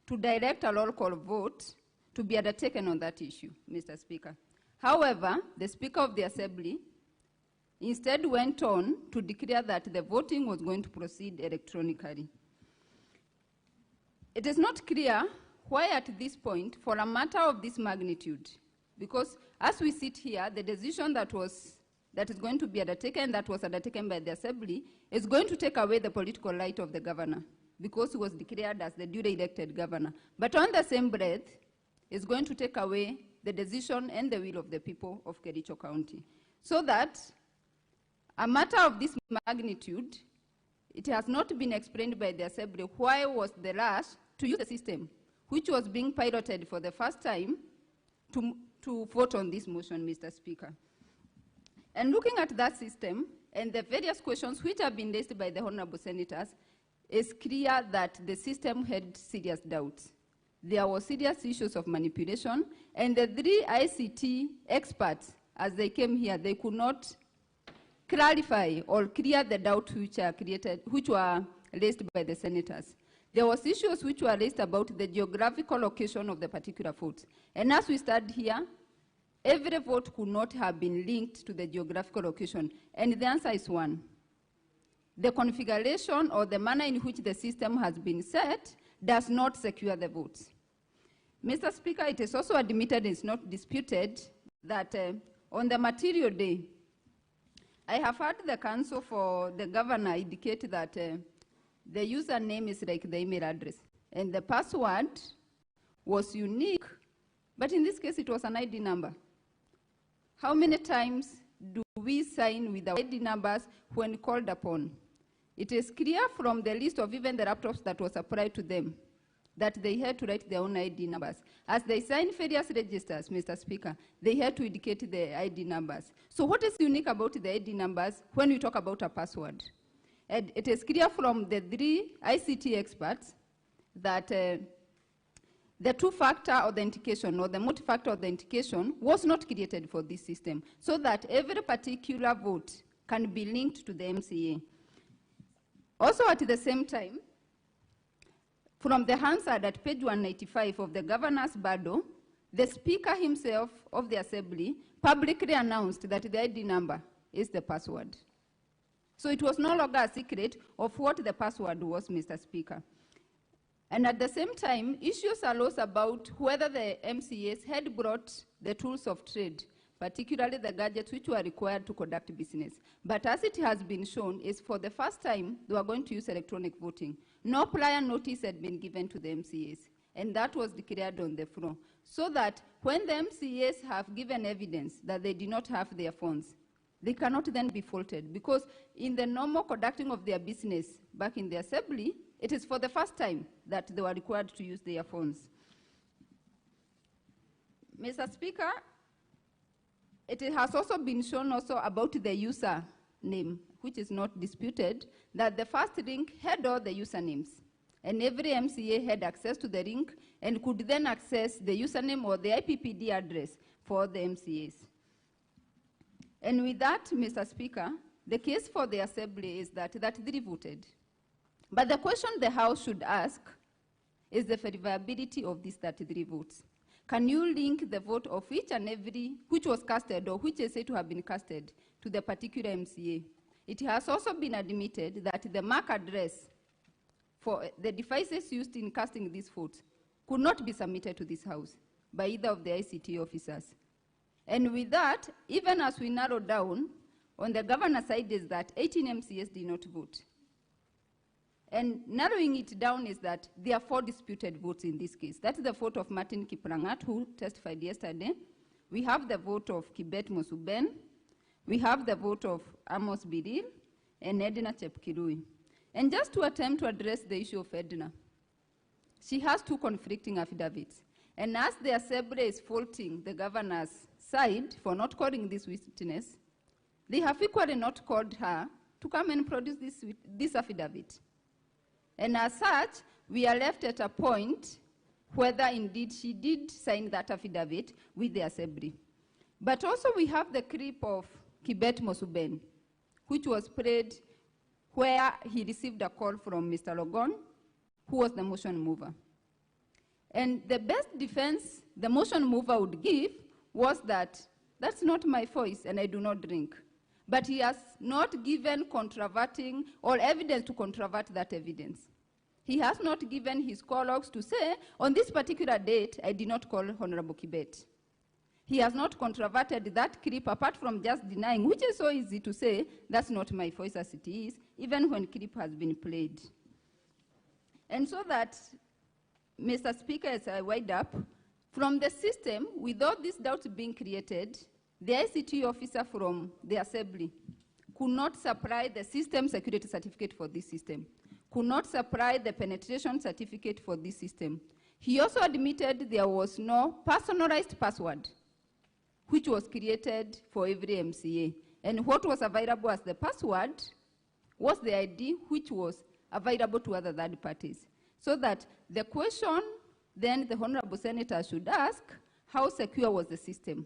to direct a roll call vote to be undertaken on that issue, Mr. Speaker. However, the Speaker of the Assembly instead went on to declare that the voting was going to proceed electronically. It is not clear why at this point, for a matter of this magnitude, because as we sit here, the decision that is going to be undertaken, that was undertaken by the Assembly, is going to take away the political right of the governor, because he was declared as the duly elected governor. But on the same breath, it's going to take away the decision and the will of the people of Kericho County. So that a matter of this magnitude, it has not been explained by the Assembly why was the rush to use the system, which was being piloted for the first time, to vote on this motion, Mr. Speaker. And looking at that system and the various questions which have been raised by the Honorable Senators, it's clear that the system had serious doubts. There were serious issues of manipulation, and the 3 ICT experts, as they came here, they could not clarify or clear the doubts which were raised by the senators. There was issues which were raised about the geographical location of the particular votes. And as we stand here, every vote could not have been linked to the geographical location. And the answer is one. The configuration or the manner in which the system has been set does not secure the votes. Mr. Speaker, it is also admitted, it's not disputed, that on the material day, I have heard the counsel for the governor indicate that the username is like the email address, and the password was unique, but in this case it was an ID number. How many times do we sign with our ID numbers when called upon? It is clear from the list of even the laptops that was applied to them that they had to write their own ID numbers. As they signed various registers, Mr. Speaker, they had to indicate the ID numbers. So what is unique about the ID numbers when we talk about a password? And it is clear from the 3 ICT experts that the two-factor authentication or the multi-factor authentication was not created for this system, so that every particular vote can be linked to the MCA. Also, at the same time, from the Hansard at page 195 of the governor's Bado, the Speaker himself of the Assembly publicly announced that the ID number is the password. So it was no longer a secret of what the password was, Mr. Speaker. And at the same time, issues arose about whether the MCAs had brought the tools of trade, particularly the gadgets which were required to conduct business. But as it has been shown, is for the first time they were going to use electronic voting. No prior notice had been given to the MCAs, and that was declared on the floor. So that when the MCAs have given evidence that they did not have their phones, they cannot then be faulted, because in the normal conducting of their business back in the Assembly, it is for the first time that they were required to use their phones. Mr. Speaker, it has also been shown also about the user name, which is not disputed, that the first link had all the usernames. And every MCA had access to the link and could then access the username or the IPPD address for the MCAs. And with that, Mr. Speaker, the case for the Assembly is that 3 voted. But the question the House should ask is the verifiability of these 33 votes. Can you link the vote of each and every which was casted or which is said to have been casted to the particular MCA? It has also been admitted that the MAC address for the devices used in casting these votes could not be submitted to this House by either of the ICT officers. And with that, even as we narrow down, on the governor's side is that 18 MCAs did not vote. And narrowing it down is that there are 4 disputed votes in this case. That's the vote of Martin Kiprangat, who testified yesterday. We have the vote of Kibet Mosuben. We have the vote of Amos Biril and Edna Chepkirui. And just to attempt to address the issue of Edna, she has 2 conflicting affidavits. And as the Assembly is faulting the governor's side for not calling this witness, they have equally not called her to come and produce this affidavit. And as such, we are left at a point whether indeed she did sign that affidavit with the Assembly. But also we have the clip of Kibet Mosuben, which was played where he received a call from Mr. Logon, who was the motion mover. And the best defense the motion mover would give was that that's not my voice and I do not drink. But he has not given controverting or evidence to controvert that evidence. He has not given his call logs to say, on this particular date, I did not call Honorable Kibet. He has not controverted that clip apart from just denying, which is so easy to say, that's not my voice as it is, even when clip has been played. And so that, Mr. Speaker, as I wind up, from the system, without these doubts being created, the ICT officer from the Assembly could not supply the system security certificate for this system, could not supply the penetration certificate for this system. He also admitted there was no personalized password which was created for every MCA. And what was available as the password was the ID which was available to other third parties. So that the question then the Honorable Senator should ask, how secure was the system?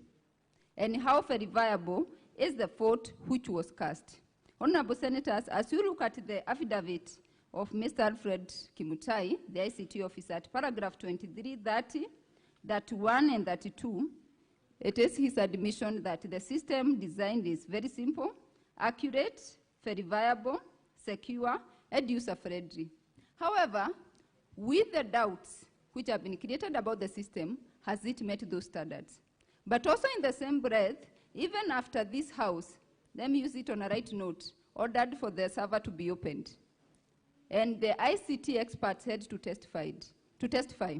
And how verifiable is the vote which was cast? Honorable Senators, as you look at the affidavit of Mr. Alfred Kimutai, the ICT officer, at paragraph 23, 30, 31, and 32, it is his admission that the system design is very simple, accurate, verifiable, secure, and user-friendly. However, with the doubts which have been created about the system, has it met those standards? But also in the same breath, even after this House, let me use it on a right note, ordered for the server to be opened. And the ICT experts had to testify.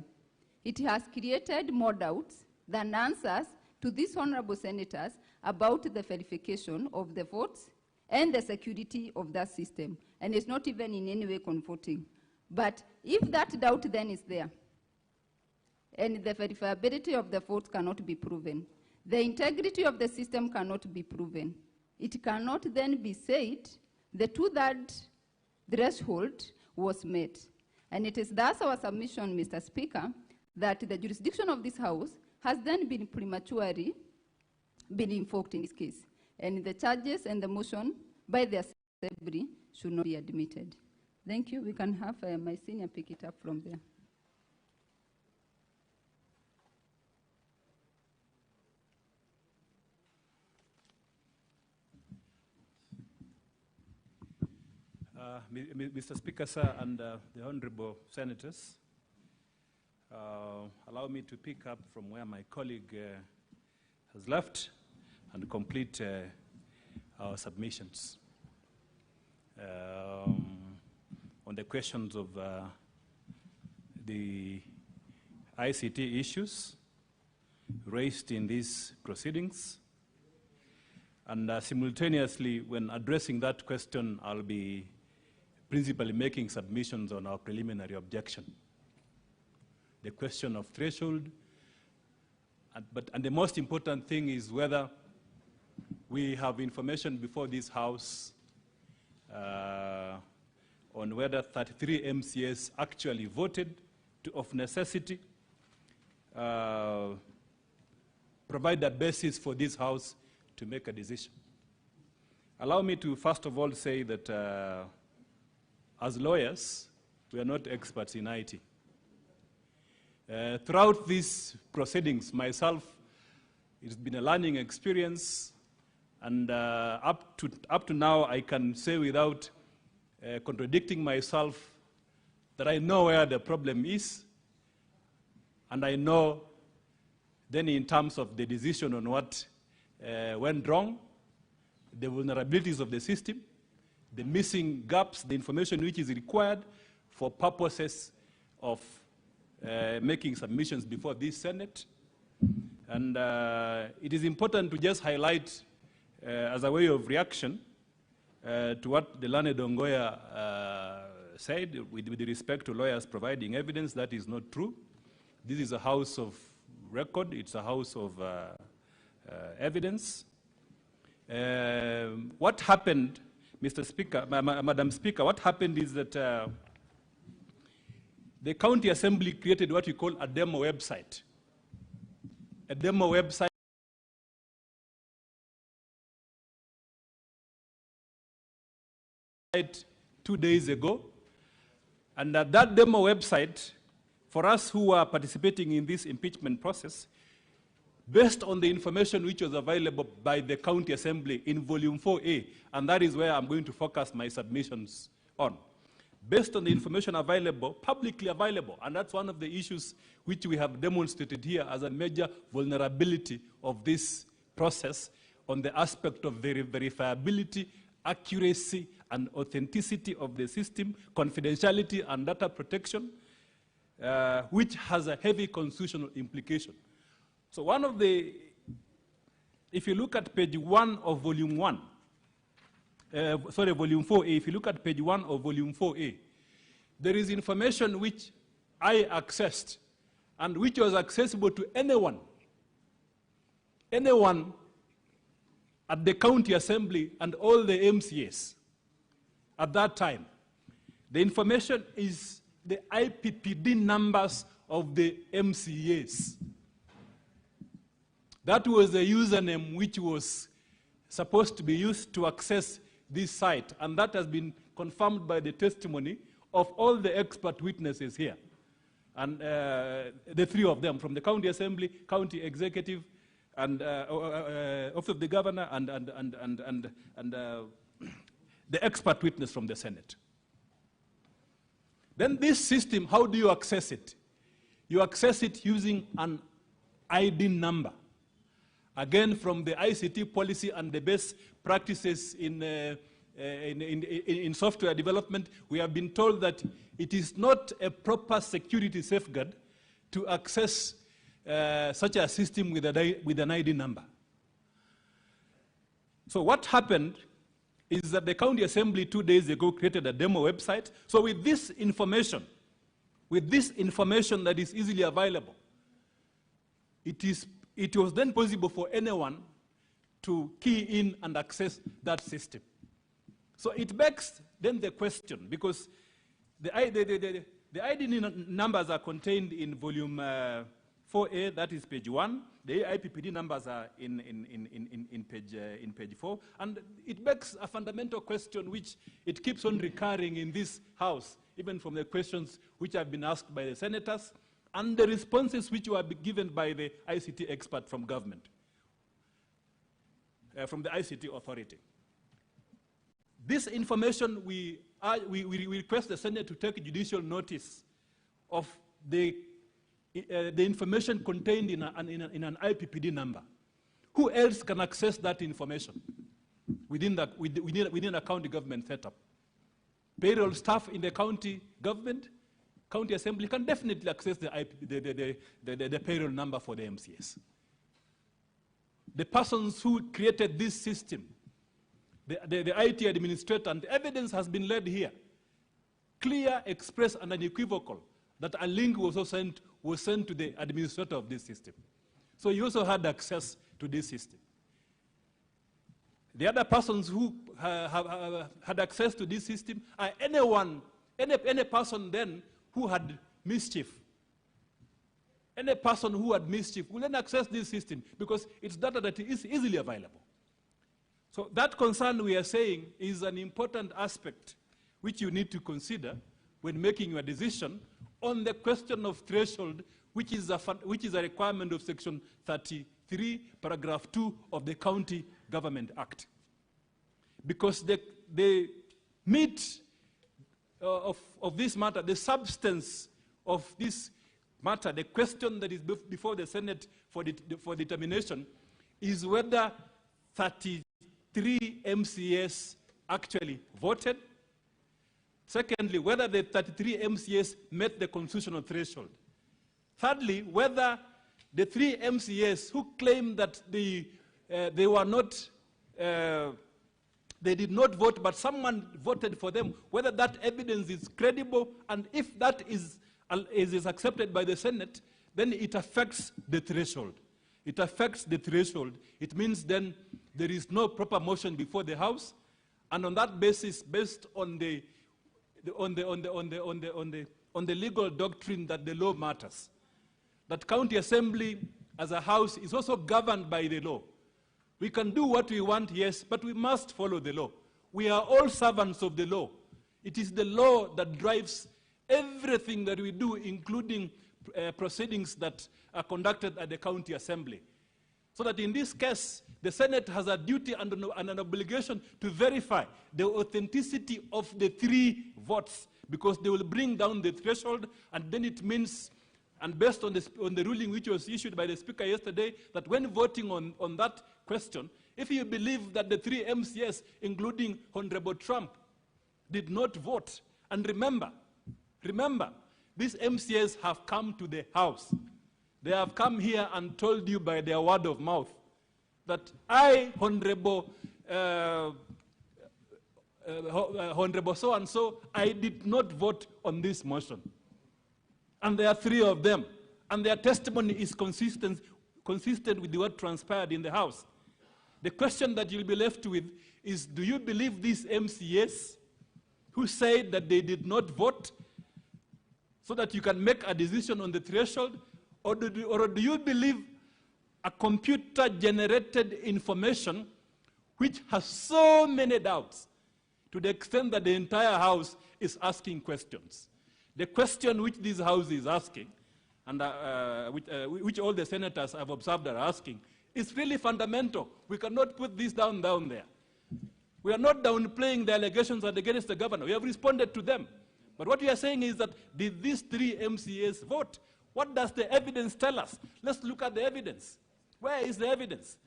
It has created more doubts than answers to these honorable senators about the verification of the votes and the security of that system. And it's not even in any way comforting. But if that doubt then is there, and the verifiability of the votes cannot be proven, the integrity of the system cannot be proven, it cannot then be said the 2/3 threshold was met. And it is thus our submission, Mr. Speaker, that the jurisdiction of this House has then been prematurely been invoked in this case. And the charges and the motion by the Assembly should not be admitted. Thank you. We can have my senior pick it up from there. Mr. Speaker, sir, and the honorable senators, allow me to pick up from where my colleague has left and complete our submissions. On the questions of the ICT issues raised in these proceedings, and simultaneously, when addressing that question, I'll be principally making submissions on our preliminary objection. The question of threshold, and the most important thing is whether we have information before this House on whether 33 MCAs actually voted of necessity, provide a basis for this House to make a decision. Allow me to first of all say that as lawyers, we are not experts in IT. Throughout these proceedings, myself, it's been a learning experience, and up to now, I can say without contradicting myself that I know where the problem is, and I know then in terms of the decision on what went wrong, the vulnerabilities of the system, the missing gaps, the information which is required for purposes of making submissions before this Senate. And it is important to just highlight, as a way of reaction, to what the learned Ongoya said with respect to lawyers providing evidence. That is not true. This is a house of record. It's a house of evidence. What happened, Mr. Speaker, Madam Speaker, what happened is that the County Assembly created what we call a demo website. A demo website two days ago. And that demo website, for us who are participating in this impeachment process, based on the information which was available by the County Assembly in Volume 4A, and that is where I'm going to focus my submissions on. Based on the information available, publicly available, and that's one of the issues which we have demonstrated here as a major vulnerability of this process on the aspect of verifiability, accuracy, and authenticity of the system, confidentiality and data protection, which has a heavy constitutional implication. So one of the, if you look at page 1 of volume 1, volume 4A, if you look at page 1 of volume 4A, there is information which I accessed and which was accessible to anyone at the County Assembly and all the MCAs at that time. The information is the IPPD numbers of the MCAs. That was the username which was supposed to be used to access this site, and that has been confirmed by the testimony of all the expert witnesses here. And the three of them, from the County Assembly, County Executive, and Office of the Governor, and the expert witness from the Senate. Then this system, how do you access it? You access it using an ID number. Again, from the ICT policy and the best practices in software development, we have been told that it is not a proper security safeguard to access such a system with an ID number. So what happened is that the County Assembly 2 days ago created a demo website. So with this information that is easily available, it was then possible for anyone to key in and access that system. So it begs then the question, because the ID numbers are contained in volume 4A, that is page 1. The IPPD numbers are in page 4. And it begs a fundamental question which it keeps on recurring in this House, even from the questions which have been asked by the senators and the responses which were given by the ICT expert from government, from the ICT authority. This information, we request the Senate to take judicial notice of the information contained in an IPPD number. Who else can access that information within a county government setup? Payroll staff in the county government, county assembly can definitely access the payroll number for the MCS. The persons who created this system, the IT administrator, and the evidence has been laid here, clear, express, and unequivocal, that a link was sent to the administrator of this system. So he also had access to this system. The other persons who had access to this system are any person then who had mischief. Any person who had mischief will then access this system because it's data that is easily available. So that concern, we are saying, is an important aspect which you need to consider when making your decision on the question of threshold, which is a requirement of Section 33, Paragraph 2 of the County Government Act. Because the meat of this matter, the substance of this matter, the question that is before the Senate for determination is whether 33 MCS actually voted. Secondly, whether the 33 MCS met the constitutional threshold. Thirdly, whether the 3 MCS who claim that they were not, they did not vote, but someone voted for them, whether that evidence is credible, and if that is accepted by the Senate, then it affects the threshold. It affects the threshold. It means then there is no proper motion before the House, and on that basis, based on the legal doctrine that the law matters, that county assembly as a house is also governed by the law. We can do what we want, yes, but we must follow the law. We are all servants of the law. It is the law that drives everything that we do, including proceedings that are conducted at the county assembly. So that in this case, the Senate has a duty and an obligation to verify the authenticity of the 3 votes, because they will bring down the threshold, and then it means, and based on the ruling which was issued by the Speaker yesterday, that when voting on that question, if you believe that the 3 MCS, including Honorable Trump, did not vote, and remember, these MCS have come to the House. They have come here and told you by their word of mouth that I, Honorable so-and-so, I did not vote on this motion. And there are 3 of them. And their testimony is consistent with what transpired in the House. The question that you'll be left with is, do you believe these MCS who said that they did not vote so that you can make a decision on the threshold, or do you believe a computer-generated information which has so many doubts, to the extent that the entire House is asking questions? The question which this House is asking, and which all the senators have observed are asking, is really fundamental. We cannot put this down there. We are not downplaying the allegations against the governor. We have responded to them. But what we are saying is that, did these 3 MCAs vote? What does the evidence tell us? Let's look at the evidence. Where is the evidence?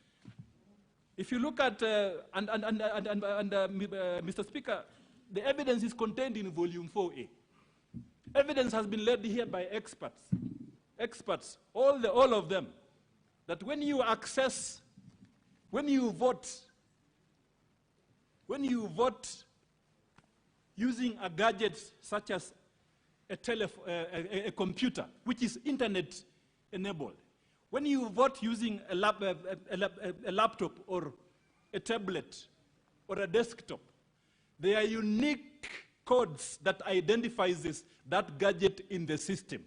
If you look at, Mr. Speaker, the evidence is contained in volume 4A. Evidence has been laid here by experts, all of them, that when you vote using a gadget such as a computer, which is internet enabled, when you vote using a laptop or a tablet or a desktop, There are unique codes that identifies that gadget in the system.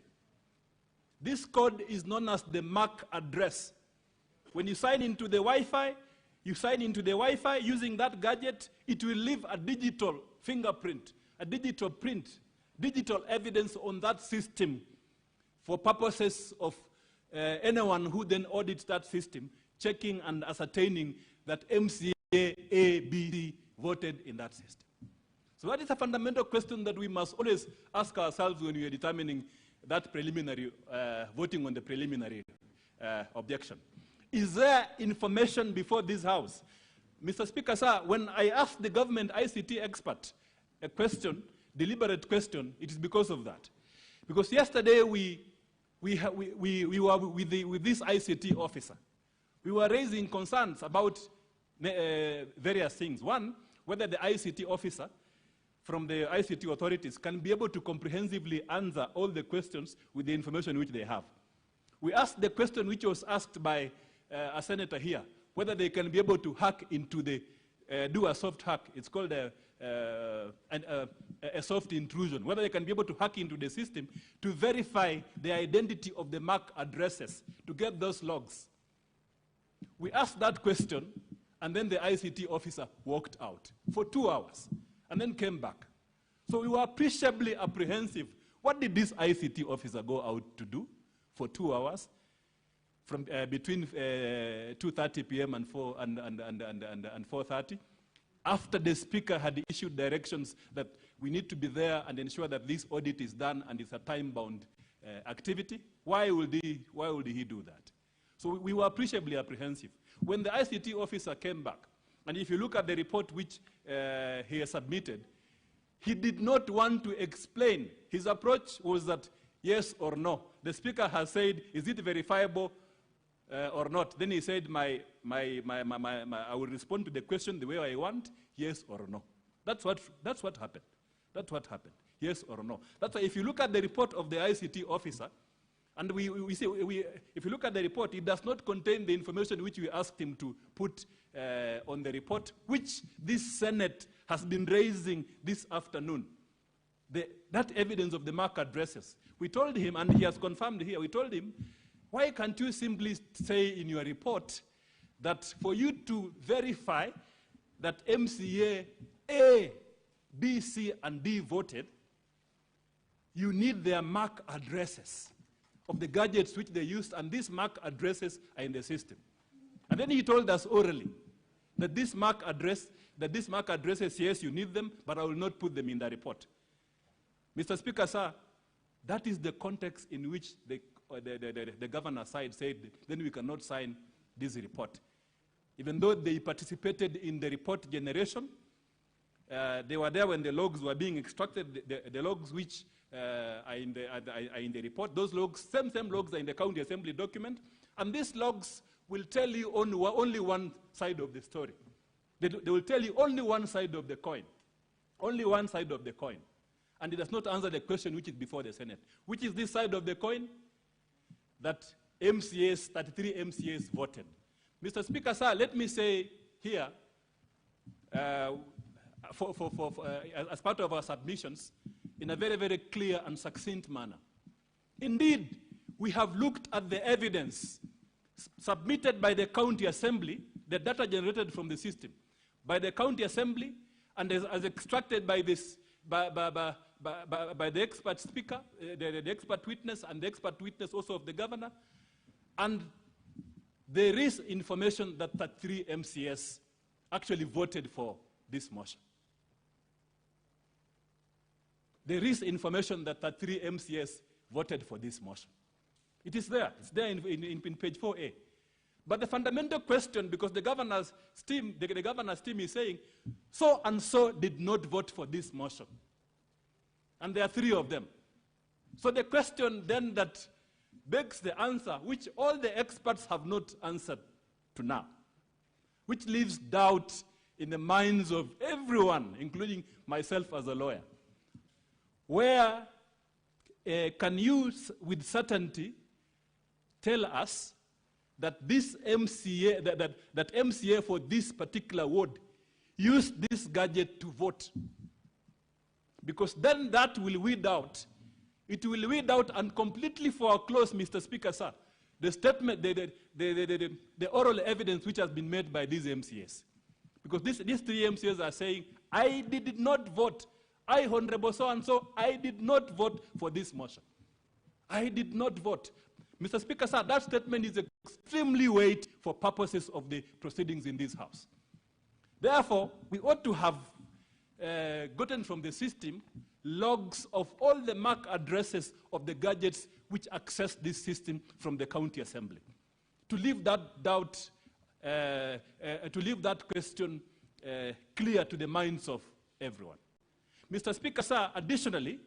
This code is known as the MAC address. When you sign into the Wi-Fi, using that gadget, it will leave a digital fingerprint, a digital print, digital evidence on that system for purposes of anyone who then audits that system, checking and ascertaining that MCA A, B, C voted in that system. So that is a fundamental question that we must always ask ourselves when we are determining that preliminary, voting on the preliminary objection. Is there information before this House? Mr. Speaker, sir, when I asked the government ICT expert a question, deliberate question, it is because of that. Because yesterday we were with this ICT officer. We were raising concerns about various things. One, whether the ICT officer from the ICT authorities can be able to comprehensively answer all the questions with the information which they have. We asked the question which was asked by a senator here, whether they can be able to hack into the, do a soft hack. It's called a soft intrusion, whether they can be able to hack into the system to verify the identity of the MAC addresses, to get those logs. We asked that question, and then the ICT officer walked out for 2 hours, and then came back. So we were appreciably apprehensive. What did this ICT officer go out to do for 2 hours? From between 2:30 p.m. and 4:30, after the speaker had issued directions that we need to be there and ensure that this audit is done and it's a time-bound activity. Why would he do that? So we were appreciably apprehensive. When the ICT officer came back, and if you look at the report which he has submitted, he did not want to explain. His approach was that yes or no. The speaker has said, is it verifiable or not? Then he said, I will respond to the question the way I want, yes or no. That's what happened. That's what happened, yes or no. That's why if you look at the report of the ICT officer, and if you look at the report, it does not contain the information which we asked him to put on the report, which this Senate has been raising this afternoon. That evidence of the MAC addresses. We told him, and he has confirmed here, we told him, why can't you simply say in your report that for you to verify that MCA A, B, C, and D voted, you need their MAC addresses of the gadgets which they used, and these MAC addresses are in the system. And then he told us orally that this MAC addresses, yes, you need them, but I will not put them in the report. Mr. Speaker, sir, that is the context in which the governor's side said, then we cannot sign this report. Even though they participated in the report generation, they were there when the logs were being extracted, the logs which are in the report. Those logs, same logs are in the county assembly document, and these logs will tell you only one side of the story. They will tell you only one side of the coin. Only one side of the coin. And it does not answer the question which is before the Senate. Which is this side of the coin? That 33 MCAs voted. Mr. Speaker, sir, let me say here, as part of our submissions, in a very, very clear and succinct manner. Indeed, we have looked at the evidence submitted by the county assembly, the data generated from the system, by the county assembly, and as extracted by this, by the expert speaker, the expert witness, and the expert witness also of the governor. And there is information that 33 MCS actually voted for this motion. There is information that 33 MCS voted for this motion. It is there. It's there in page 4A. But the fundamental question, because the governor's team is saying, so and so did not vote for this motion. And there are 3 of them. So the question then that begs the answer, which all the experts have not answered to now, which leaves doubt in the minds of everyone, including myself as a lawyer. Where can you, with certainty, tell us that this MCA, that MCA for this particular ward use this gadget to vote. Because then that will weed out. It will weed out and completely foreclose, Mr. Speaker, sir, the statement, the oral evidence which has been made by these MCAs. Because these three MCAs are saying, I did not vote. I, Honorable so-and-so, I did not vote for this motion. I did not vote. Mr. Speaker, sir, that statement is extremely weighty for purposes of the proceedings in this House. Therefore, we ought to have gotten from the system logs of all the MAC addresses of the gadgets which access this system from the county assembly. To leave that doubt, to leave that question clear to the minds of everyone. Mr. Speaker, sir, additionally,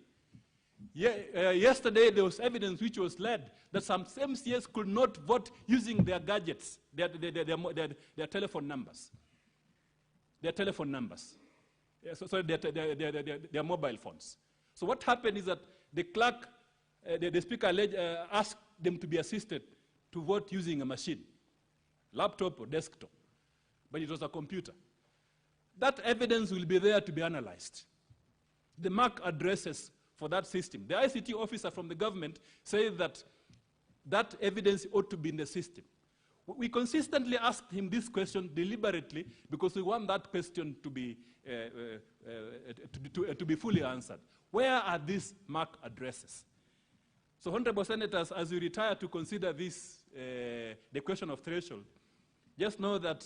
yesterday there was evidence which was led that some MCAs could not vote using their gadgets, their telephone numbers. Their telephone numbers. Sorry, their mobile phones. So what happened is that the clerk, the speaker asked them to be assisted to vote using a machine, laptop or desktop, but it was a computer. That evidence will be there to be analyzed. The MAC addresses for that system. The ICT officer from the government says that that evidence ought to be in the system. We consistently asked him this question deliberately because we want that question to be fully answered. Where are these MAC addresses? So, Honorable Senators, as you retire to consider this, the question of threshold, just know that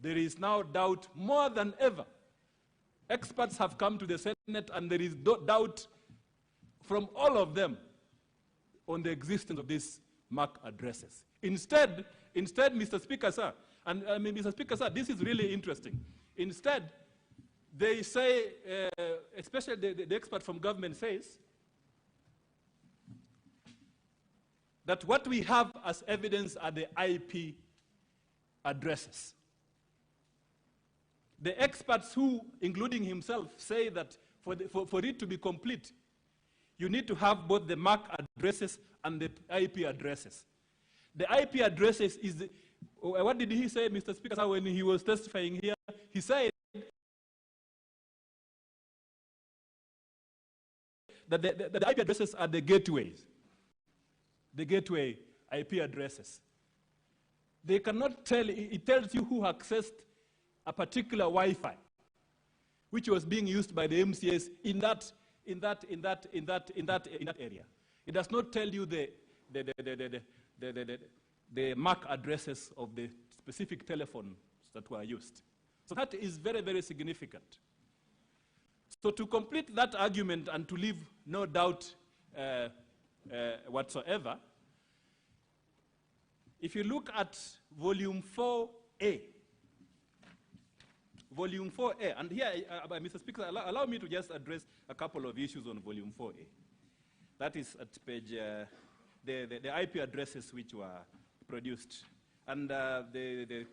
there is now doubt more than ever. Experts have come to the Senate and there is doubt from all of them on the existence of these MAC addresses. Instead, Mr. Speaker, sir, and Mr. Speaker, sir, this is really interesting. Instead, they say, especially the expert from government says, that what we have as evidence are the IP addresses. The experts who, including himself, say that for it to be complete, you need to have both the MAC addresses and the IP addresses. The IP addresses is, what did he say, Mr. Speaker, when he was testifying here? He said that the IP addresses are the gateways, the gateway IP addresses. They cannot tell, it tells you who accessed a particular Wi-Fi, which was being used by the MCAs in that area. It does not tell you the MAC addresses of the specific telephones that were used. So that is very, very significant. So to complete that argument and to leave no doubt whatsoever, if you look at volume 4A, volume 4A, and here, Mr. Speaker, allow me to just address a couple of issues on volume 4A. That is at page, the IP addresses which were produced. And the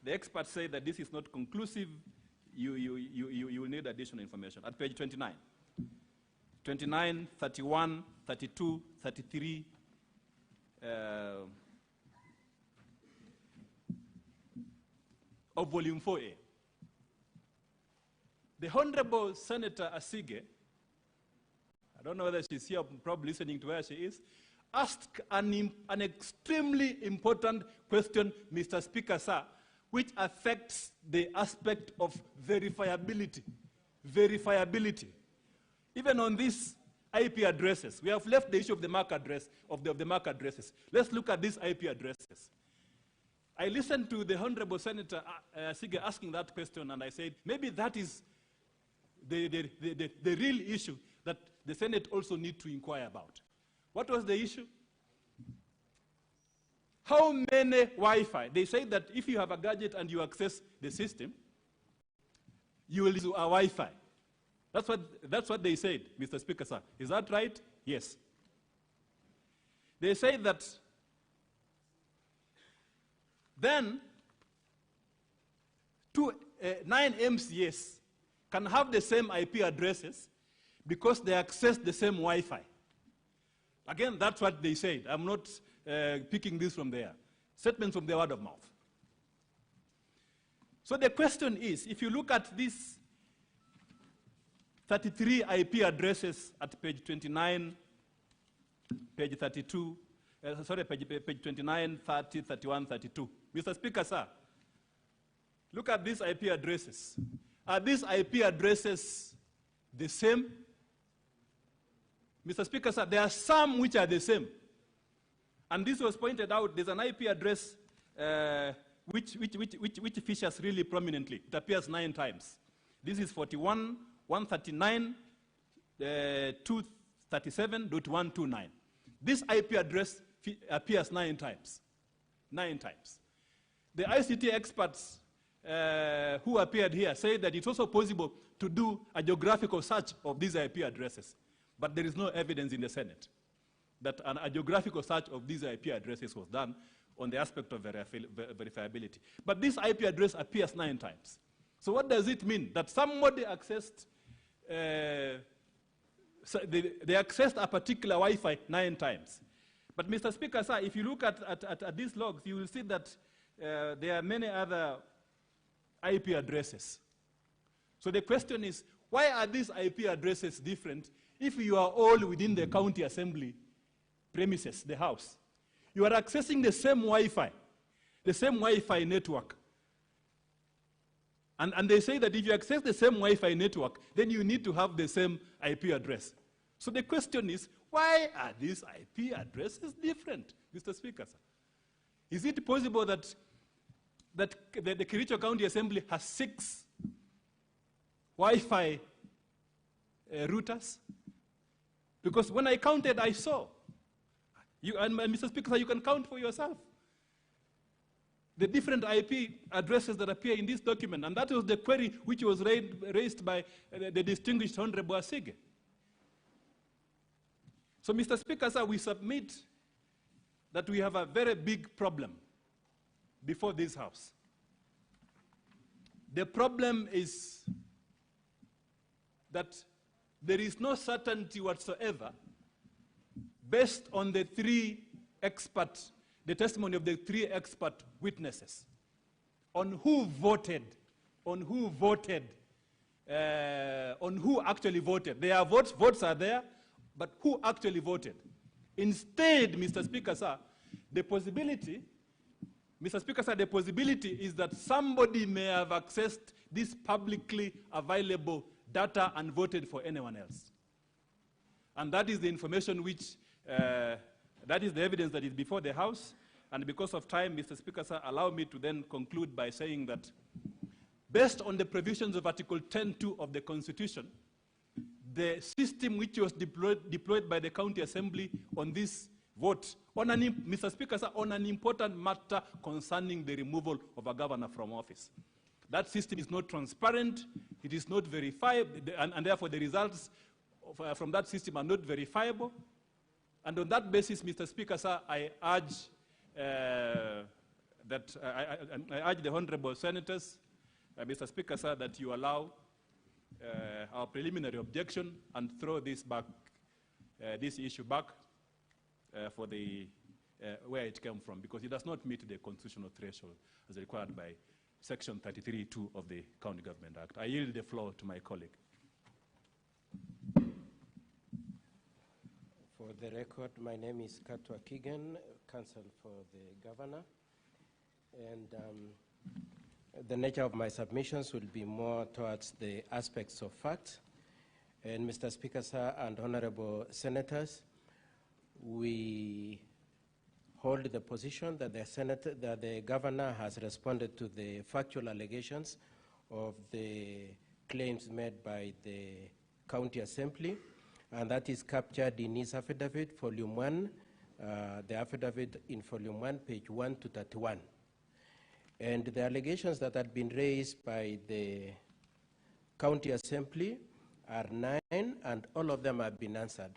experts say that this is not conclusive. You will need additional information. At page 29. 29, 31, 32, 33, of volume 4A. The Honorable Senator Asige, I don't know whether she's here, probably listening to where she is, asked an extremely important question, Mr. Speaker, sir, which affects the aspect of verifiability. Verifiability. Even on these IP addresses, we have left the issue of the MAC address, of the MAC addresses. Let's look at these IP addresses. I listened to the Honorable Senator Asige asking that question, and I said, maybe that is the real issue that the Senate also need to inquire about. What was the issue? How many Wi-Fi? They say that if you have a gadget and you access the system, you will use a Wi-Fi. That's what they said, Mr. Speaker, sir. Is that right? Yes. They say that then 9 MCAs can have the same IP addresses because they access the same Wi-Fi. Again, that's what they said. I'm not picking this from there. Statements from the word of mouth. So the question is, if you look at these 33 IP addresses at page 29, page 32, page 29, 30, 31, 32. Mr. Speaker, sir, look at these IP addresses. Are these IP addresses the same? Mr. Speaker, sir, there are some which are the same. And this was pointed out. There's an IP address which features really prominently. It appears 9 times. This is 41, 139, 237.129. This IP address appears 9 times. 9 times. The ICT experts who appeared here say that it's also possible to do a geographical search of these IP addresses. But there is no evidence in the Senate that a geographical search of these IP addresses was done on the aspect of verifiability. But this IP address appears 9 times. So what does it mean? That somebody accessed, they accessed a particular Wi-Fi 9 times. But Mr. Speaker, sir, if you look at these logs, you will see that there are many other IP addresses. So the question is, why are these IP addresses different if you are all within the county assembly premises, the house? You are accessing the same Wi-Fi network. And they say that if you access the same Wi-Fi network, then you need to have the same IP address. So the question is, why are these IP addresses different, Mr. Speaker, sir? Is it possible that the Kericho County Assembly has 6 Wi-Fi routers? Because when I counted, I saw. And Mr. Speaker, you can count for yourself the different IP addresses that appear in this document. And that was the query which was raised by the distinguished Honorable Asige. So, Mr. Speaker, sir, we submit that we have a very big problem before this House. The problem is that there is no certainty whatsoever based on the testimony of the 3 expert witnesses on who voted, on who actually voted. Their votes are there, but who actually voted? Instead, Mr. Speaker, sir, the possibility is that somebody may have accessed this publicly available data and voted for anyone else. And that is the information which, that is the evidence that is before the House. And because of time, Mr. Speaker, sir, allow me to then conclude by saying that based on the provisions of Article 10.2 of the Constitution, the system which was deployed by the County Assembly on this vote, Mr. Speaker, sir, on an important matter concerning the removal of a governor from office. That system is not transparent, it is not verifiable, and therefore the results from that system are not verifiable. And on that basis, Mr. Speaker, sir, I urge I urge the honorable senators, Mr. Speaker, sir, that you allow our preliminary objection and throw this issue back for the where it came from, because it does not meet the constitutional threshold as required by Section 33(2) of the County Government Act. I yield the floor to my colleague. For the record, my name is Katwa Kigen, Counsel for the Governor. And the nature of my submissions will be more towards the aspects of fact. And Mr. Speaker, sir, and honorable senators, we hold the position that the governor has responded to the factual allegations of the claims made by the County Assembly, and that is captured in his affidavit, volume 1, the affidavit in volume 1, page 1 to 31. And the allegations that had been raised by the County Assembly are 9, and all of them have been answered.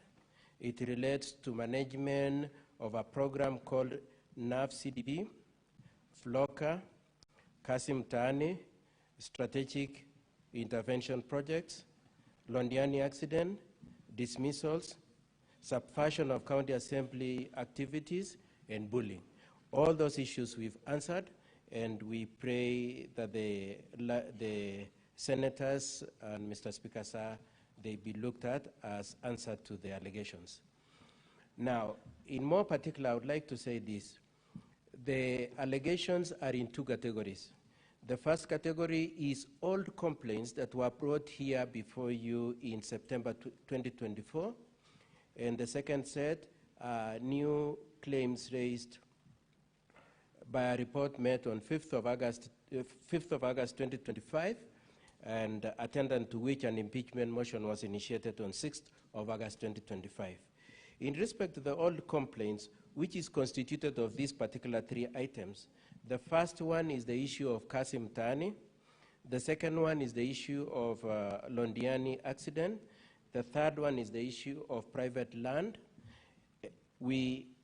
It relates to management of a program called NAV CDP, FLOCA, Kasim Tani, Strategic Intervention Projects, Londiani accident, dismissals, subversion of County Assembly activities, and bullying. All those issues we've answered, and we pray that the senators and Mr. Speaker, sir, they be looked at as answer to the allegations. Now, in more particular, I would like to say this. The allegations are in two categories. The first category is old complaints that were brought here before you in September 2024. And the second set are new claims raised by a report made on 5th of August 2025, and attendant to which an impeachment motion was initiated on 6th of August 2025. In respect to the old complaints, which is constituted of these particular three items, the first one is the issue of Kasim Tani. The second one is the issue of Londiani accident. The third one is the issue of private land.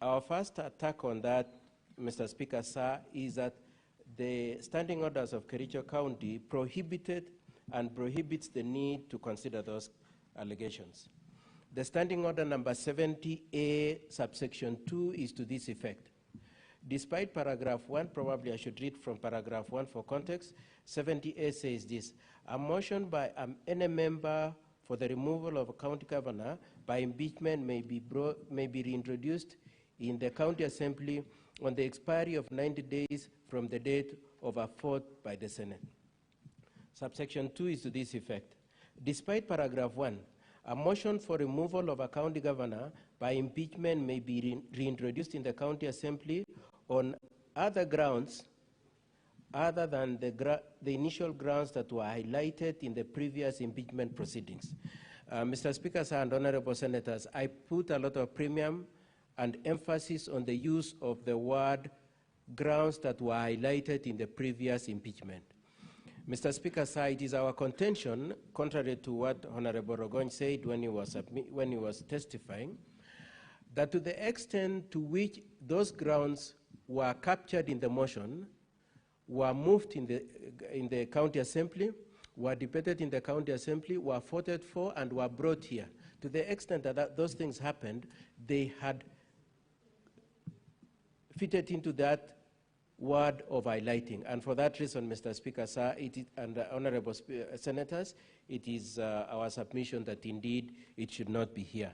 Our first attack on that, Mr. Speaker, sir, is that the standing orders of Kericho County prohibited and prohibits the need to consider those allegations. The standing order number 70A subsection 2 is to this effect. Despite paragraph 1, probably I should read from paragraph 1 for context, 70A says this: a motion by any member for the removal of a county governor by impeachment may be reintroduced in the county assembly on the expiry of 90 days from the date of a vote by the Senate. Subsection 2 is to this effect. Despite paragraph 1, a motion for removal of a county governor by impeachment may be reintroduced in the county assembly on other grounds other than the initial grounds that were highlighted in the previous impeachment proceedings. Mr. Speaker, sir, and honorable senators, I put a lot of premium and emphasis on the use of the word grounds that were highlighted in the previous impeachment. Mr. Speaker, sir, it is our contention, contrary to what Honorable Rogony said when he was testifying, that to the extent to which those grounds were captured in the motion, were moved in the county assembly, were debated in the county assembly, were voted for, and were brought here. To the extent that those things happened, they had fitted into that word of highlighting. And for that reason, Mr. Speaker, sir, and honorable senators, it is our submission that indeed it should not be here.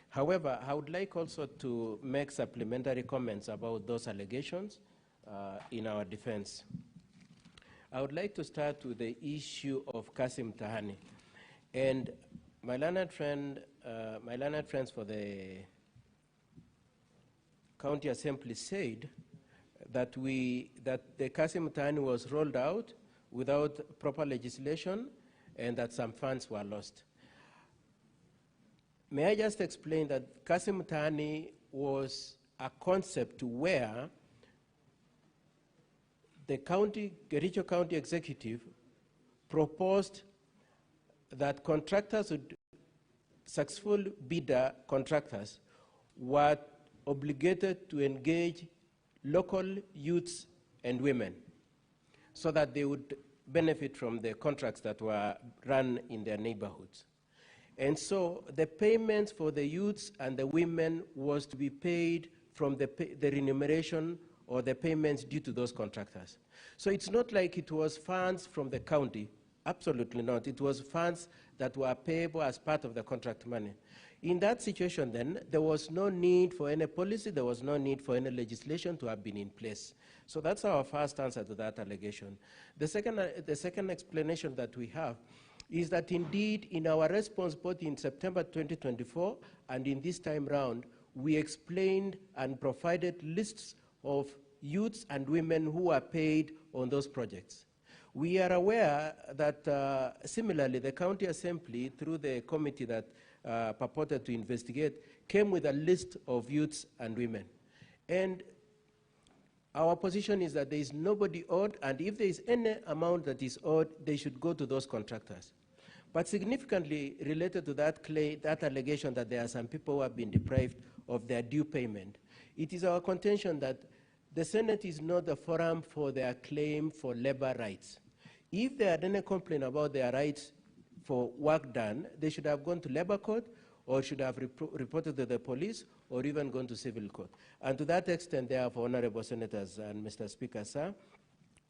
However, I would like also to make supplementary comments about those allegations in our defense. I would like to start with the issue of Kasim Tahani. And my learned friends for the County Assembly said that the Kasim Tahani was rolled out without proper legislation and that some funds were lost. May I just explain that Kasim Tahani was a concept where the Kericho County Executive proposed that successful bidder contractors were obligated to engage local youths and women so that they would benefit from the contracts that were run in their neighborhoods. And so the payments for the youths and the women was to be paid from the remuneration or the payments due to those contractors. So it's not like it was funds from the county, absolutely not. It was funds that were payable as part of the contract money. In that situation then, there was no need for any policy, there was no need for any legislation to have been in place. So that's our first answer to that allegation. The second explanation that we have is that indeed in our response both in September 2024 and in this time round, we explained and provided lists of youths and women who are paid on those projects. We are aware that similarly the County Assembly, through the committee that purported to investigate, came with a list of youths and women. And our position is that there is nobody owed, and if there is any amount that is owed, they should go to those contractors. But significantly related to that allegation that there are some people who have been deprived of their due payment, it is our contention that the Senate is not the forum for their claim for labor rights. If they had any complaint about their rights for work done, they should have gone to labor court or should have reported to the police or even gone to civil court. And to that extent, therefore, honorable senators and Mr. Speaker, sir,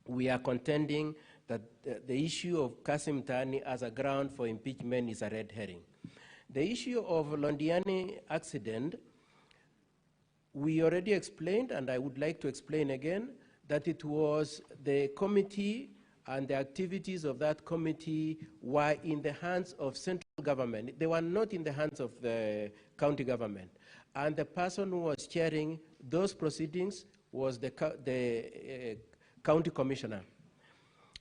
we are contending that the issue of Kasim Tani as a ground for impeachment is a red herring. The issue of Londiani accident, we already explained, and I would like to explain again, that it was the committee and the activities of that committee were in the hands of central government. They were not in the hands of the county government. And the person who was chairing those proceedings was the county commissioner.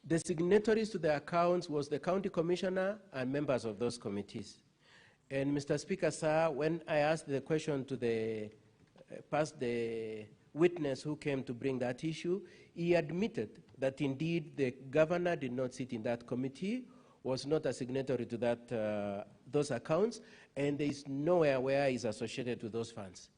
The signatories to the accounts was the county commissioner and members of those committees. And Mr. Speaker, sir, when I asked the question to the witness who came to bring that issue, he admitted that indeed the governor did not sit in that committee, was not a signatory to that, those accounts, and there is nowhere where he is associated with those funds.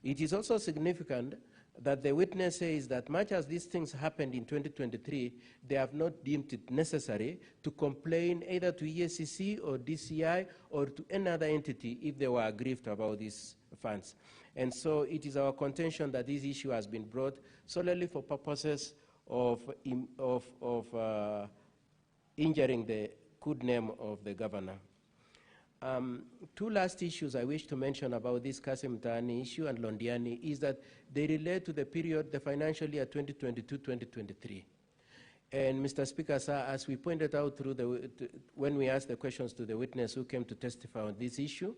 It is also significant that the witness says that much as these things happened in 2023, they have not deemed it necessary to complain either to EACC or DCI or to any other entity if they were aggrieved about these funds. And so it is our contention that this issue has been brought solely for purposes of injuring the good name of the governor. Two last issues I wish to mention about this Kasim Tani issue and Londiani is that they relate to the period, the financial year 2022-2023. And Mr. Speaker, sir, as we pointed out through when we asked the questions to the witness who came to testify on this issue,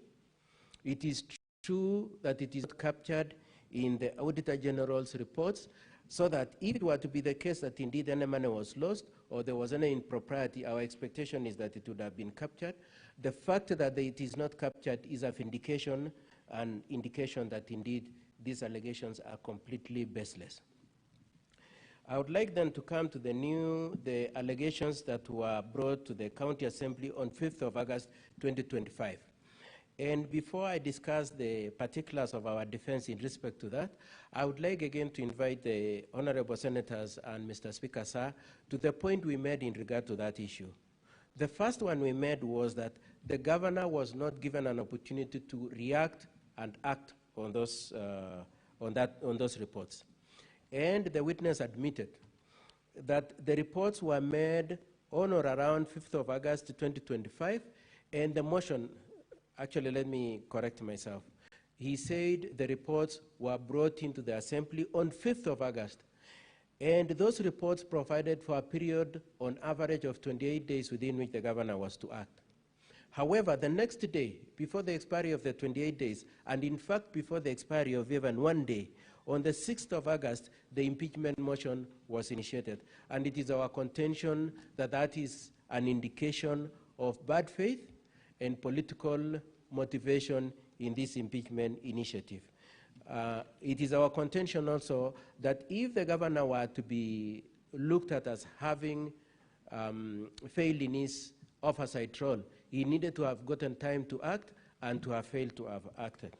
it is true that it is not captured in the Auditor General's reports, so that if it were to be the case that indeed any money was lost or there was any impropriety, our expectation is that it would have been captured. The fact that it is not captured is an indication that indeed these allegations are completely baseless. I would like then to come to the allegations that were brought to the County Assembly on 5th of August 2025. And before I discuss the particulars of our defense in respect to that, I would like again to invite the honorable senators and Mr. Speaker, sir, to the point we made in regard to that issue. The first one we made was that the governor was not given an opportunity to react and act on those, on those reports. And the witness admitted that the reports were made on or around 5th of August 2025, and the motion, actually let me correct myself. He said the reports were brought into the Assembly on 5th of August. And those reports provided for a period on average of 28 days within which the governor was to act. However, the next day, before the expiry of the 28 days, and in fact before the expiry of even 1 day, on the 6th of August, the impeachment motion was initiated. And it is our contention that that is an indication of bad faith and political motivation in this impeachment initiative. It is our contention also that if the governor were to be looked at as having failed in his oversight role, he needed to have gotten time to act and to have failed to have acted.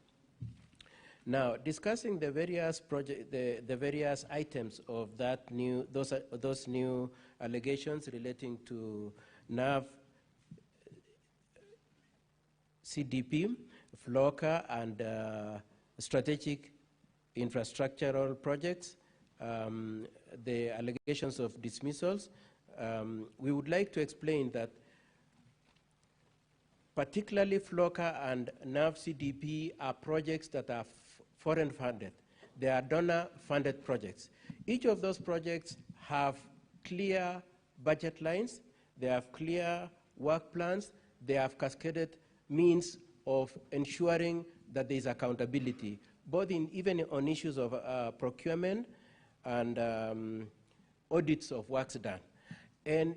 Now, discussing the various the various items of that new, those new allegations relating to NAV, CDP, FLOCA, and strategic infrastructural projects, the allegations of dismissals, we would like to explain that particularly FLOCA and NAV CDP are projects that are foreign funded. They are donor funded projects. Each of those projects have clear budget lines, they have clear work plans, they have cascaded means of ensuring that there is accountability, both even on issues of procurement and audits of works done. And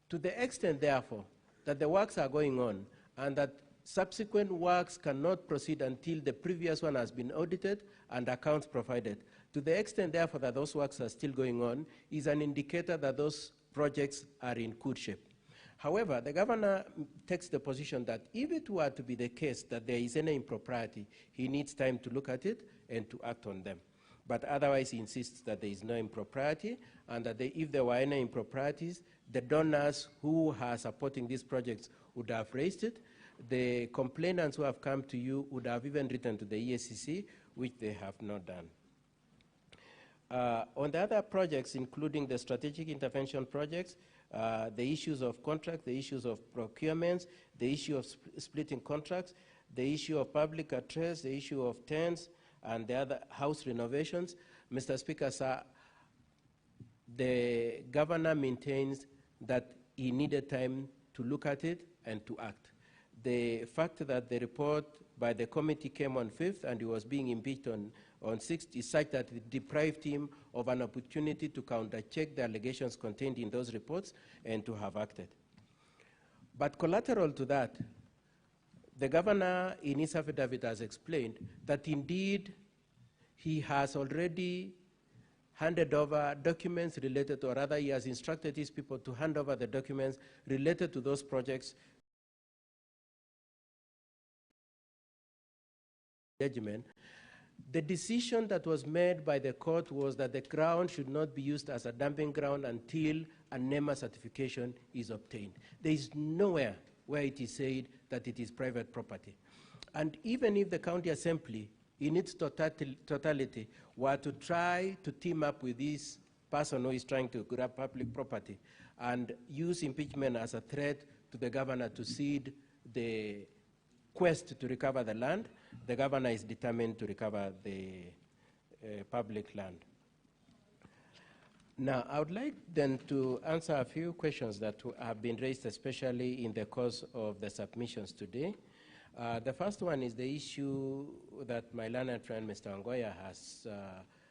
to the extent, therefore, that the works are going on and that subsequent works cannot proceed until the previous one has been audited and accounts provided, to the extent, therefore, that those works are still going on, is an indicator that those projects are in good shape. However, the governor takes the position that if it were to be the case that there is any impropriety, he needs time to look at it and to act on them. But otherwise, he insists that there is no impropriety, and that if there were any improprieties, the donors who are supporting these projects would have raised it. The complainants who have come to you would have even written to the EACC, which they have not done. On the other projects, including the strategic intervention projects, the issues of contract, the issues of procurements, the issue of splitting contracts, the issue of public address, the issue of tents, and the other house renovations, Mr. Speaker, sir, the governor maintains that he needed time to look at it and to act. The fact that the report by the committee came on 5th and he was being impeached on 6th is such that it deprived him of an opportunity to counter-check the allegations contained in those reports and to have acted. But collateral to that, the governor in his affidavit has explained that indeed he has already handed over documents related to, or rather he has instructed his people to hand over the documents related to those projects. Judgment. The decision that was made by the court was that the ground should not be used as a dumping ground until a NEMA certification is obtained. There is nowhere where it is said that it is private property. And even if the county assembly, in its totality, were to try to team up with this person who is trying to grab public property and use impeachment as a threat to the governor to cede the quest to recover the land, the governor is determined to recover the public land. Now, I would like then to answer a few questions that have been raised, especially in the course of the submissions today. The first one is the issue that my learned friend, Mr. Ongoya, has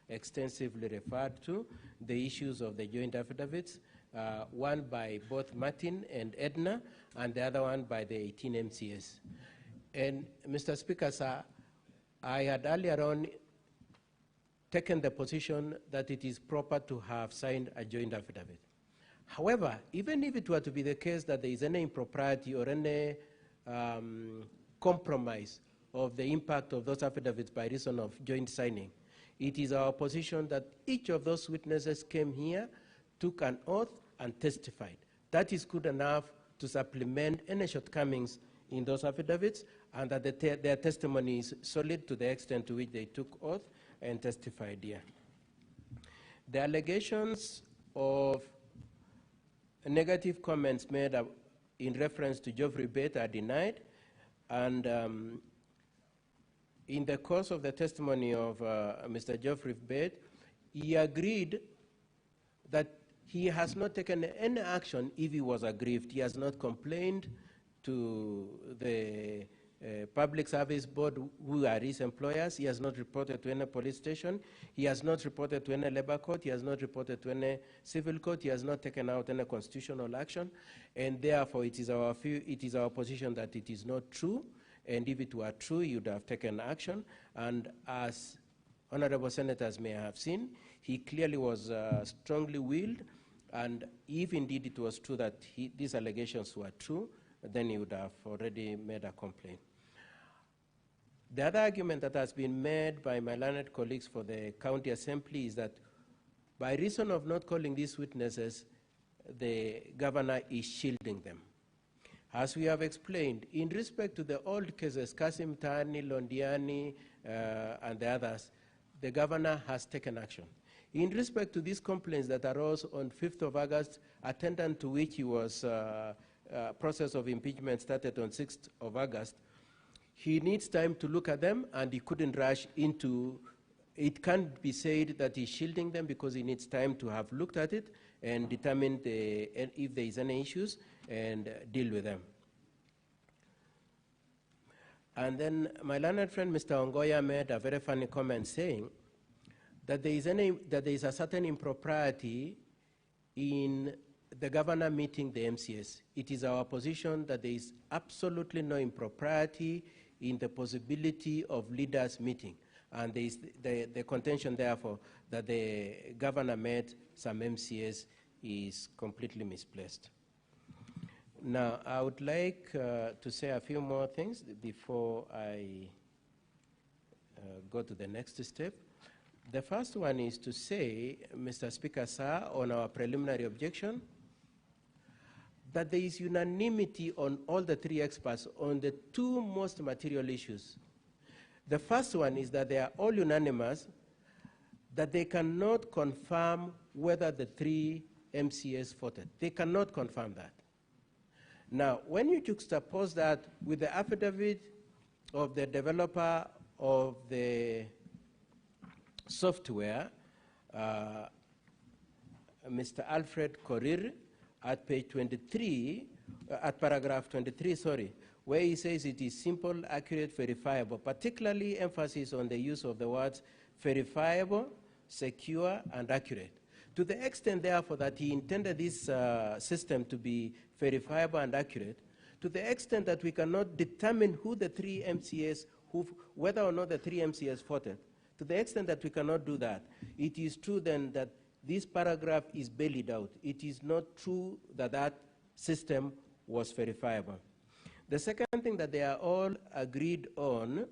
extensively referred to, the issues of the joint affidavits, one by both Martin and Edna, and the other one by the 18 MCS. And Mr. Speaker, sir, I had earlier on taken the position that it is proper to have signed a joint affidavit. However, even if it were to be the case that there is any impropriety or any compromise of the impact of those affidavits by reason of joint signing, it is our position that each of those witnesses came here, took an oath, and testified. That is good enough to supplement any shortcomings in those affidavits, and that their testimony is solid to the extent to which they took oath and testified here. The allegations of negative comments made in reference to Geoffrey Bate are denied, and in the course of the testimony of Mr. Geoffrey Bate, he agreed that he has not taken any action if he was aggrieved. He has not complained to the Public Service Board, who are his employers. He has not reported to any police station. He has not reported to any labor court. He has not reported to any civil court. He has not taken out any constitutional action. And therefore, it is our position that it is not true. And if it were true, he would have taken action. And as honorable senators may have seen, he clearly was strongly willed. And if indeed it was true that these allegations were true, then he would have already made a complaint. The other argument that has been made by my learned colleagues for the county assembly is that by reason of not calling these witnesses, the governor is shielding them. As we have explained, in respect to the old cases, Kasim Tani, Londiani, and the others, the governor has taken action. In respect to these complaints that arose on 5th of August, attendant to which he was process of impeachment started on 6th of August, he needs time to look at them, and he couldn't rush into, it can't be said that he's shielding them because he needs time to have looked at it and determine if there is any issues and deal with them. And then my learned friend, Mr. Ongoya, made a very funny comment saying that there is a certain impropriety in the governor meeting the MCS. It is our position that there is absolutely no impropriety in the possibility of leaders meeting. And there is the contention, therefore, that the governor met some MCS is completely misplaced. Now, I would like to say a few more things before I go to the next step. The first one is to say, Mr. Speaker, sir, on our preliminary objection, that there is unanimity on all the three experts on the two most material issues. The first one is that they are all unanimous that they cannot confirm whether the 3 MCAs voted. They cannot confirm that. Now, when you juxtapose that with the affidavit of the developer of the software, Mr. Alfred Korir, at page 23, at paragraph 23, sorry, where he says it is simple, accurate, verifiable, particularly emphasis on the use of the words verifiable, secure, and accurate. To the extent, therefore, that he intended this system to be verifiable and accurate, to the extent that we cannot determine who the 3 MCAs, whether or not the 3 MCAs voted, to the extent that we cannot do that, it is true then that this paragraph is bailed out. It is not true that that system was verifiable. The second thing that they are all agreed on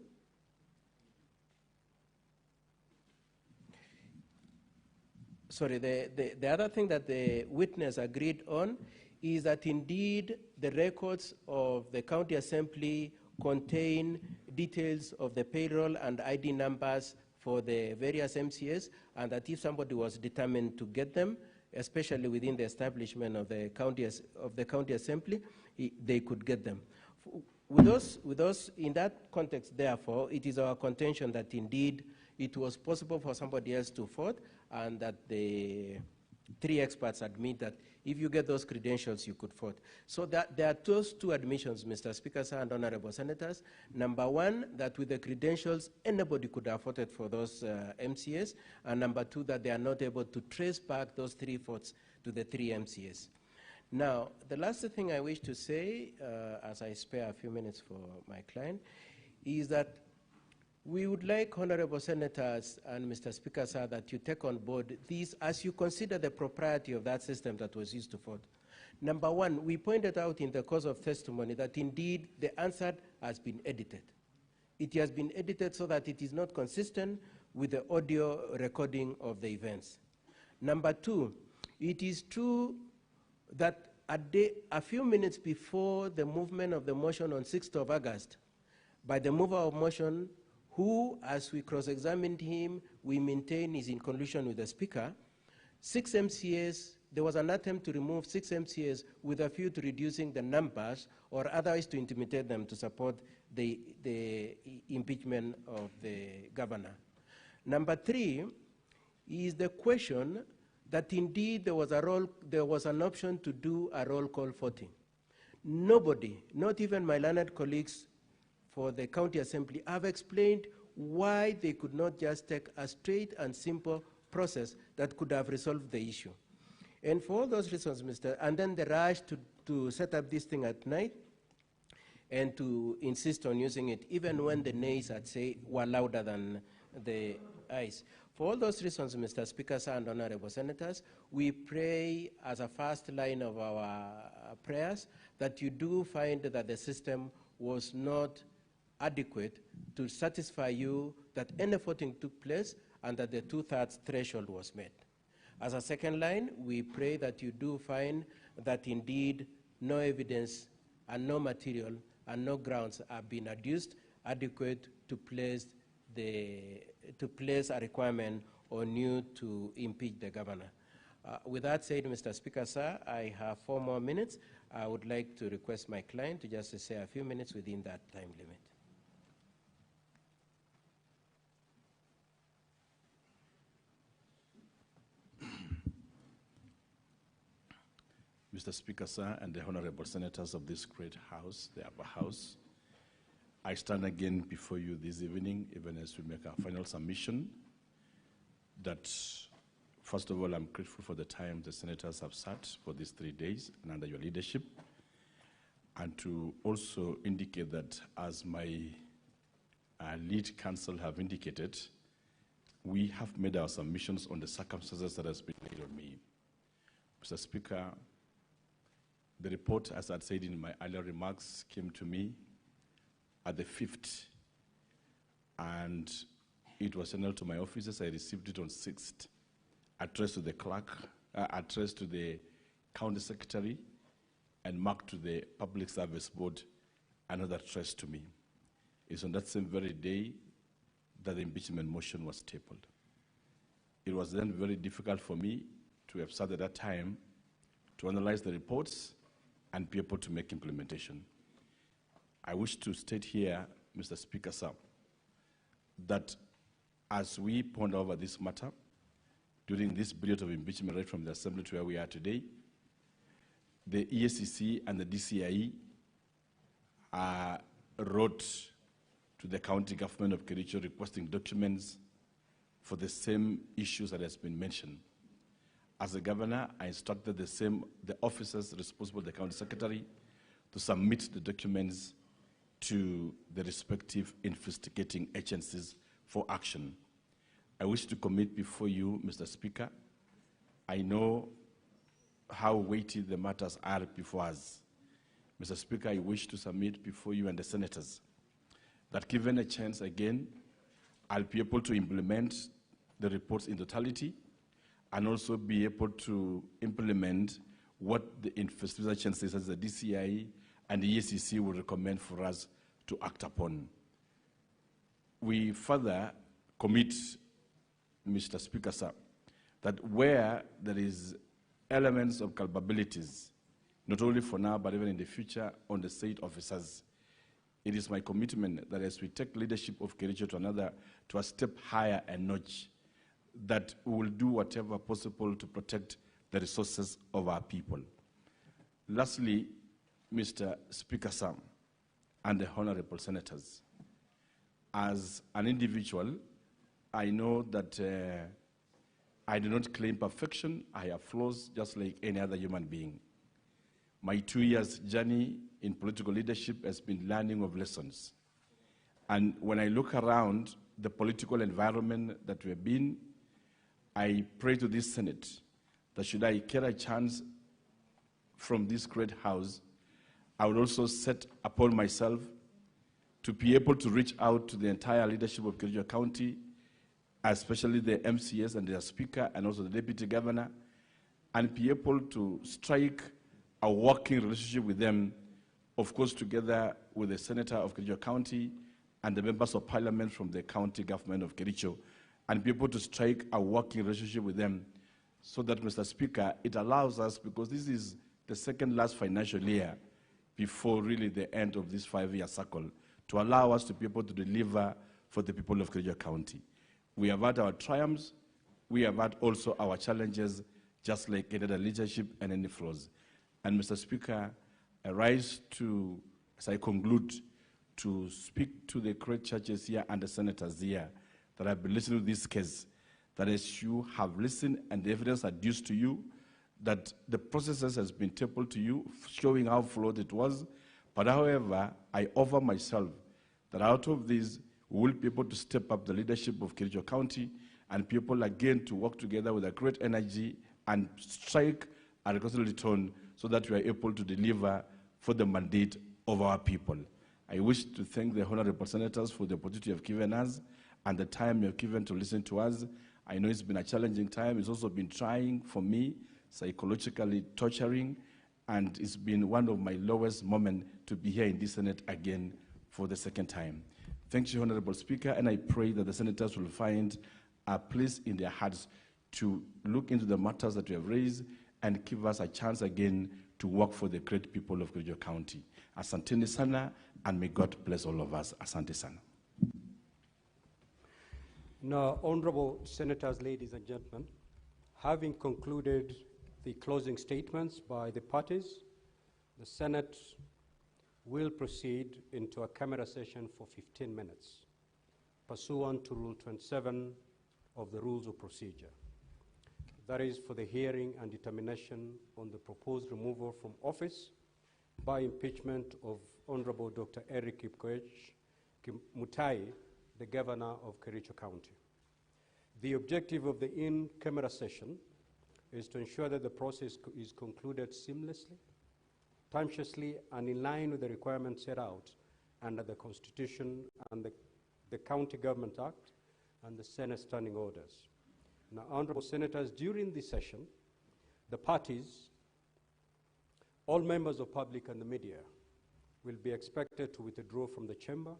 the other thing that the witness agreed on is that indeed the records of the county assembly contain details of the payroll and ID numbers for the various MCAs, and that if somebody was determined to get them, especially within the establishment of the county assembly, they could get them. With those, in that context, therefore, it is our contention that indeed it was possible for somebody else to vote, and that the 3 experts admit that if you get those credentials, you could vote. So that there are those 2 admissions, Mr. Speaker, sir, and honorable senators. Number 1, that with the credentials, anybody could have voted for those MCAs. And number 2, that they are not able to trace back those 3 votes to the 3 MCAs. Now, the last thing I wish to say, as I spare a few minutes for my client, is that we would like, honorable senators and Mr. Speaker, sir, that you take on board these as you consider the propriety of that system that was used to vote. Number 1, we pointed out in the course of testimony that indeed the answer has been edited. It has been edited so that it is not consistent with the audio recording of the events. Number 2, it is true that a few minutes before the movement of the motion on 6th of August, by the mover of motion, who, as we cross-examined him, we maintain is in collusion with the Speaker, 6 MCAs, there was an attempt to remove 6 MCAs with a view to reducing the numbers or otherwise to intimidate them to support the impeachment of the governor. Number 3 is the question that indeed there was an option to do a roll call voting. Nobody, not even my learned colleagues for the county assembly, have explained why they could not just take a straight and simple process that could have resolved the issue. And for all those reasons, and then the rush to set up this thing at night and to insist on using it, even when the nays, I'd say, were louder than the ayes. For all those reasons, Mr. Speaker, sir, and honorable senators, we pray as a first line of our prayers that you do find that the system was not adequate to satisfy you that any voting took place and that the 2/3 threshold was met. As a second line, we pray that you do find that indeed no evidence and no material and no grounds have been adduced adequate to place a requirement on you to impeach the governor. With that said, Mr. Speaker, sir, I have 4 more minutes. I would like to request my client to just say a few minutes within that time limit. Mr. Speaker, sir, and the honorable senators of this great house, the upper house, I stand again before you this evening, even as we make our final submission, that first of all, I'm grateful for the time the senators have sat for these 3 days and under your leadership, and to also indicate that as my lead counsel have indicated, we have made our submissions on the circumstances that has been laid on me. Mr. Speaker, the report, as I said in my earlier remarks, came to me at the 5th, and it was sent to my offices. I received it on 6th, addressed to the clerk, addressed to the county secretary, and marked to the Public Service Board, another address to me. It's on that same very day that the impeachment motion was tabled. it was then very difficult for me to have started that time to analyze the reports and be able to make implementation. I wish to state here, Mr. Speaker, sir, that as we ponder over this matter, during this period of impeachment right from the Assembly to where we are today, the EACC and the DCIE wrote to the county government of Kericho requesting documents for the same issues that has been mentioned. As a governor, I instructed the officers responsible, the county secretary, to submit the documents to the respective investigating agencies for action. I wish to commit before you, Mr. Speaker. I know how weighty the matters are before us. Mr. Speaker, I wish to submit before you and the senators that given a chance again, I'll be able to implement the reports in totality and also be able to implement what the investigative agencies as the DCI and the EACC will recommend for us to act upon. We further commit, Mr. Speaker, sir, that where there is elements of culpabilities, not only for now, but even in the future, on the state officers, it is my commitment that as we take leadership of Kericho to a step higher and notch, that we will do whatever possible to protect the resources of our people. Lastly, Mr. Speaker, sir, and the honorable senators, as an individual, I know that I do not claim perfection. I have flaws just like any other human being. My 2 years journey in political leadership has been learning of lessons. And when I look around the political environment that we've been, I pray to this Senate that should I get a chance from this great house, I would also set upon myself to be able to reach out to the entire leadership of Kericho County, especially the MCS and their speaker and also the deputy governor, and be able to strike a working relationship with them, of course, together with the senator of Kericho County and the members of parliament from the county government of Kericho, and be able to strike a working relationship with them so that, Mr. Speaker, it allows us, because this is the second last financial year before really the end of this 5-year cycle, to allow us to be able to deliver for the people of Kericho County. We have had our triumphs, we have had also our challenges, just like any other leadership and any flaws. And Mr. Speaker, I rise to, as I conclude, to speak to the great churches here and the senators here that have been listening to this case, that as you have listened and the evidence adduced to you, that the processes has been tabled to you, showing how flawed it was. But however, I offer myself that out of this, we will be able to step up the leadership of Kericho County and people again to work together with a great energy and strike a reconciliatory tone so that we are able to deliver for the mandate of our people. I wish to thank the honorable senators for the opportunity you have given us and the time you have given to listen to us. I know it's been a challenging time. It's also been trying for me, psychologically torturing, and it's been one of my lowest moments to be here in this Senate again for the second time. Thank you, Honorable Speaker, and I pray that the senators will find a place in their hearts to look into the matters that we have raised and give us a chance again to work for the great people of Kericho County. Asante sana, and may God bless all of us. Asante sana. Now, honorable senators, ladies and gentlemen, having concluded the closing statements by the parties, the Senate will proceed into a camera session for 15 minutes, pursuant to Rule 27 of the Rules of Procedure. That is for the hearing and determination on the proposed removal from office by impeachment of Honorable Dr. Eric Mutai, the Governor of Kericho County. The objective of the in-camera session is to ensure that the process is concluded seamlessly, punctually, and in line with the requirements set out under the Constitution and the County Government Act and the Senate Standing Orders. Now, honorable senators, during this session, the parties, all members of public and the media will be expected to withdraw from the chamber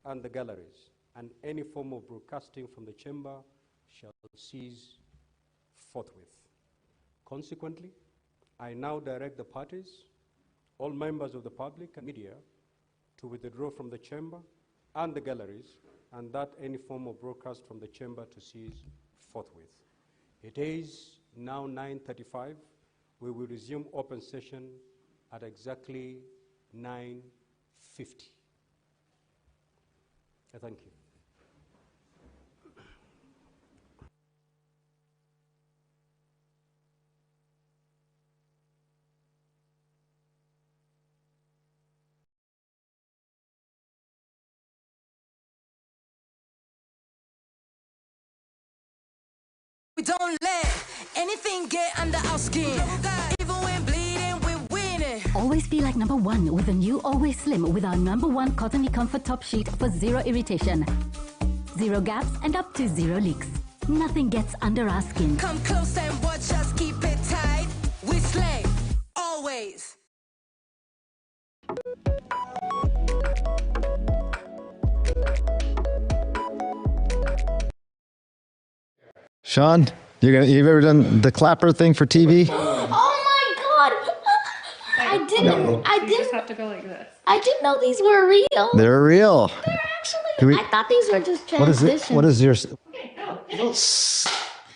and the galleries, and any form of broadcasting from the chamber shall cease forthwith. Consequently, I now direct the parties, all members of the public and media, to withdraw from the chamber and the galleries, and that any form of broadcast from the chamber to cease forthwith. It is now 9:35. We will resume open session at exactly 9:50. Thank you. We don't let anything get under our skin. Even when bleeding, we're winning. Always feel like number one with the new Always Slim with our #1 cottony comfort top sheet for zero irritation, zero gaps, and up to zero leaks. Nothing gets under our skin. Come close and watch us keep it tight. We slay, always. Sean, you've ever done the clapper thing for TV? Oh my God! I just have to go like this. I didn't know these were real. They're real. I thought these were just transitions. What is yours?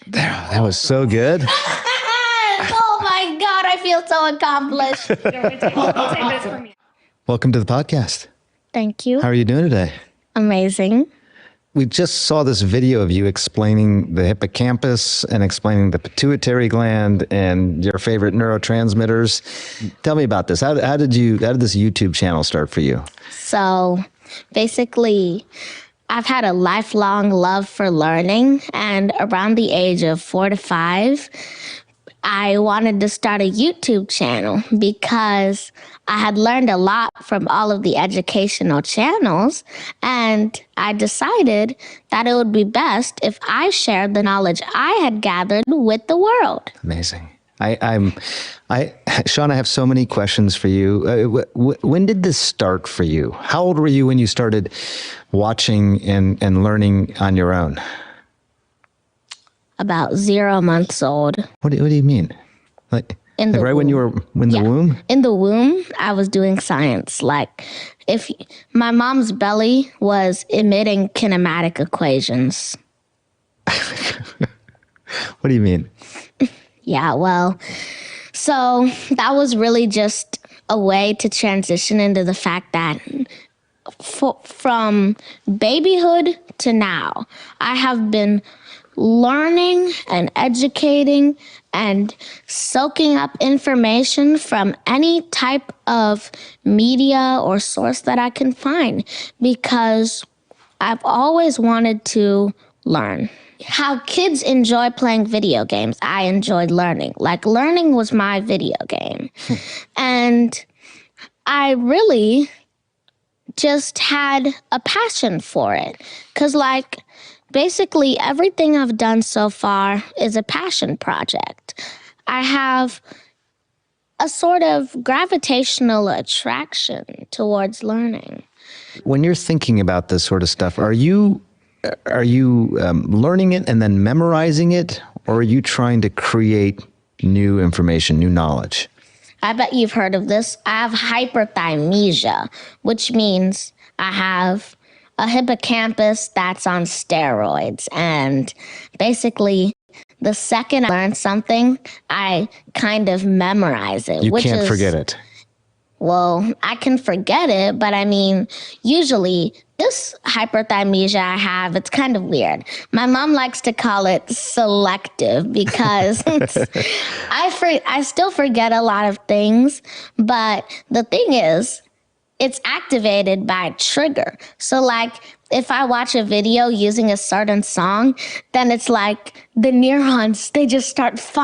That was so good. Oh my God! I feel so accomplished. Take this from me. Welcome to the podcast. Thank you. How are you doing today? Amazing. We just saw this video of you explaining the hippocampus and explaining the pituitary gland and your favorite neurotransmitters. Tell me about this. How did this YouTube channel start for you? So basically, I've had a lifelong love for learning, and around the age of 4 to 5, I wanted to start a YouTube channel because I had learned a lot from all of the educational channels, and I decided that it would be best if I shared the knowledge I had gathered with the world. Amazing. Sean, I have so many questions for you. When did this start for you? How old were you when you started watching and learning on your own? About 0 months old. What do you mean? Like right when you were in the womb? In the womb, I was doing science. Like, if my mom's belly was emitting kinematic equations. What do you mean? Yeah, well, so that was really just a way to transition into the fact that from babyhood to now, I have been learning and educating and soaking up information from any type of media or source that I can find, because I've always wanted to learn. How kids enjoy playing video games, I enjoyed learning. Like, learning was my video game. And I really just had a passion for it. Because, like, basically, everything I've done so far is a passion project. I have a sort of gravitational attraction towards learning. When you're thinking about this sort of stuff, are you learning it and then memorizing it, or are you trying to create new information, new knowledge? I bet you've heard of this. I have hyperthymesia, which means I have a hippocampus that's on steroids. And basically, the second I learn something, I kind of memorize it. You can't forget it. Well, I can forget it, but I mean, usually this hyperthymesia I have, it's kind of weird. My mom likes to call it selective because I still forget a lot of things, but the thing is, it's activated by a trigger. So like, if I watch a video using a certain song, then it's like the neurons, they just start firing.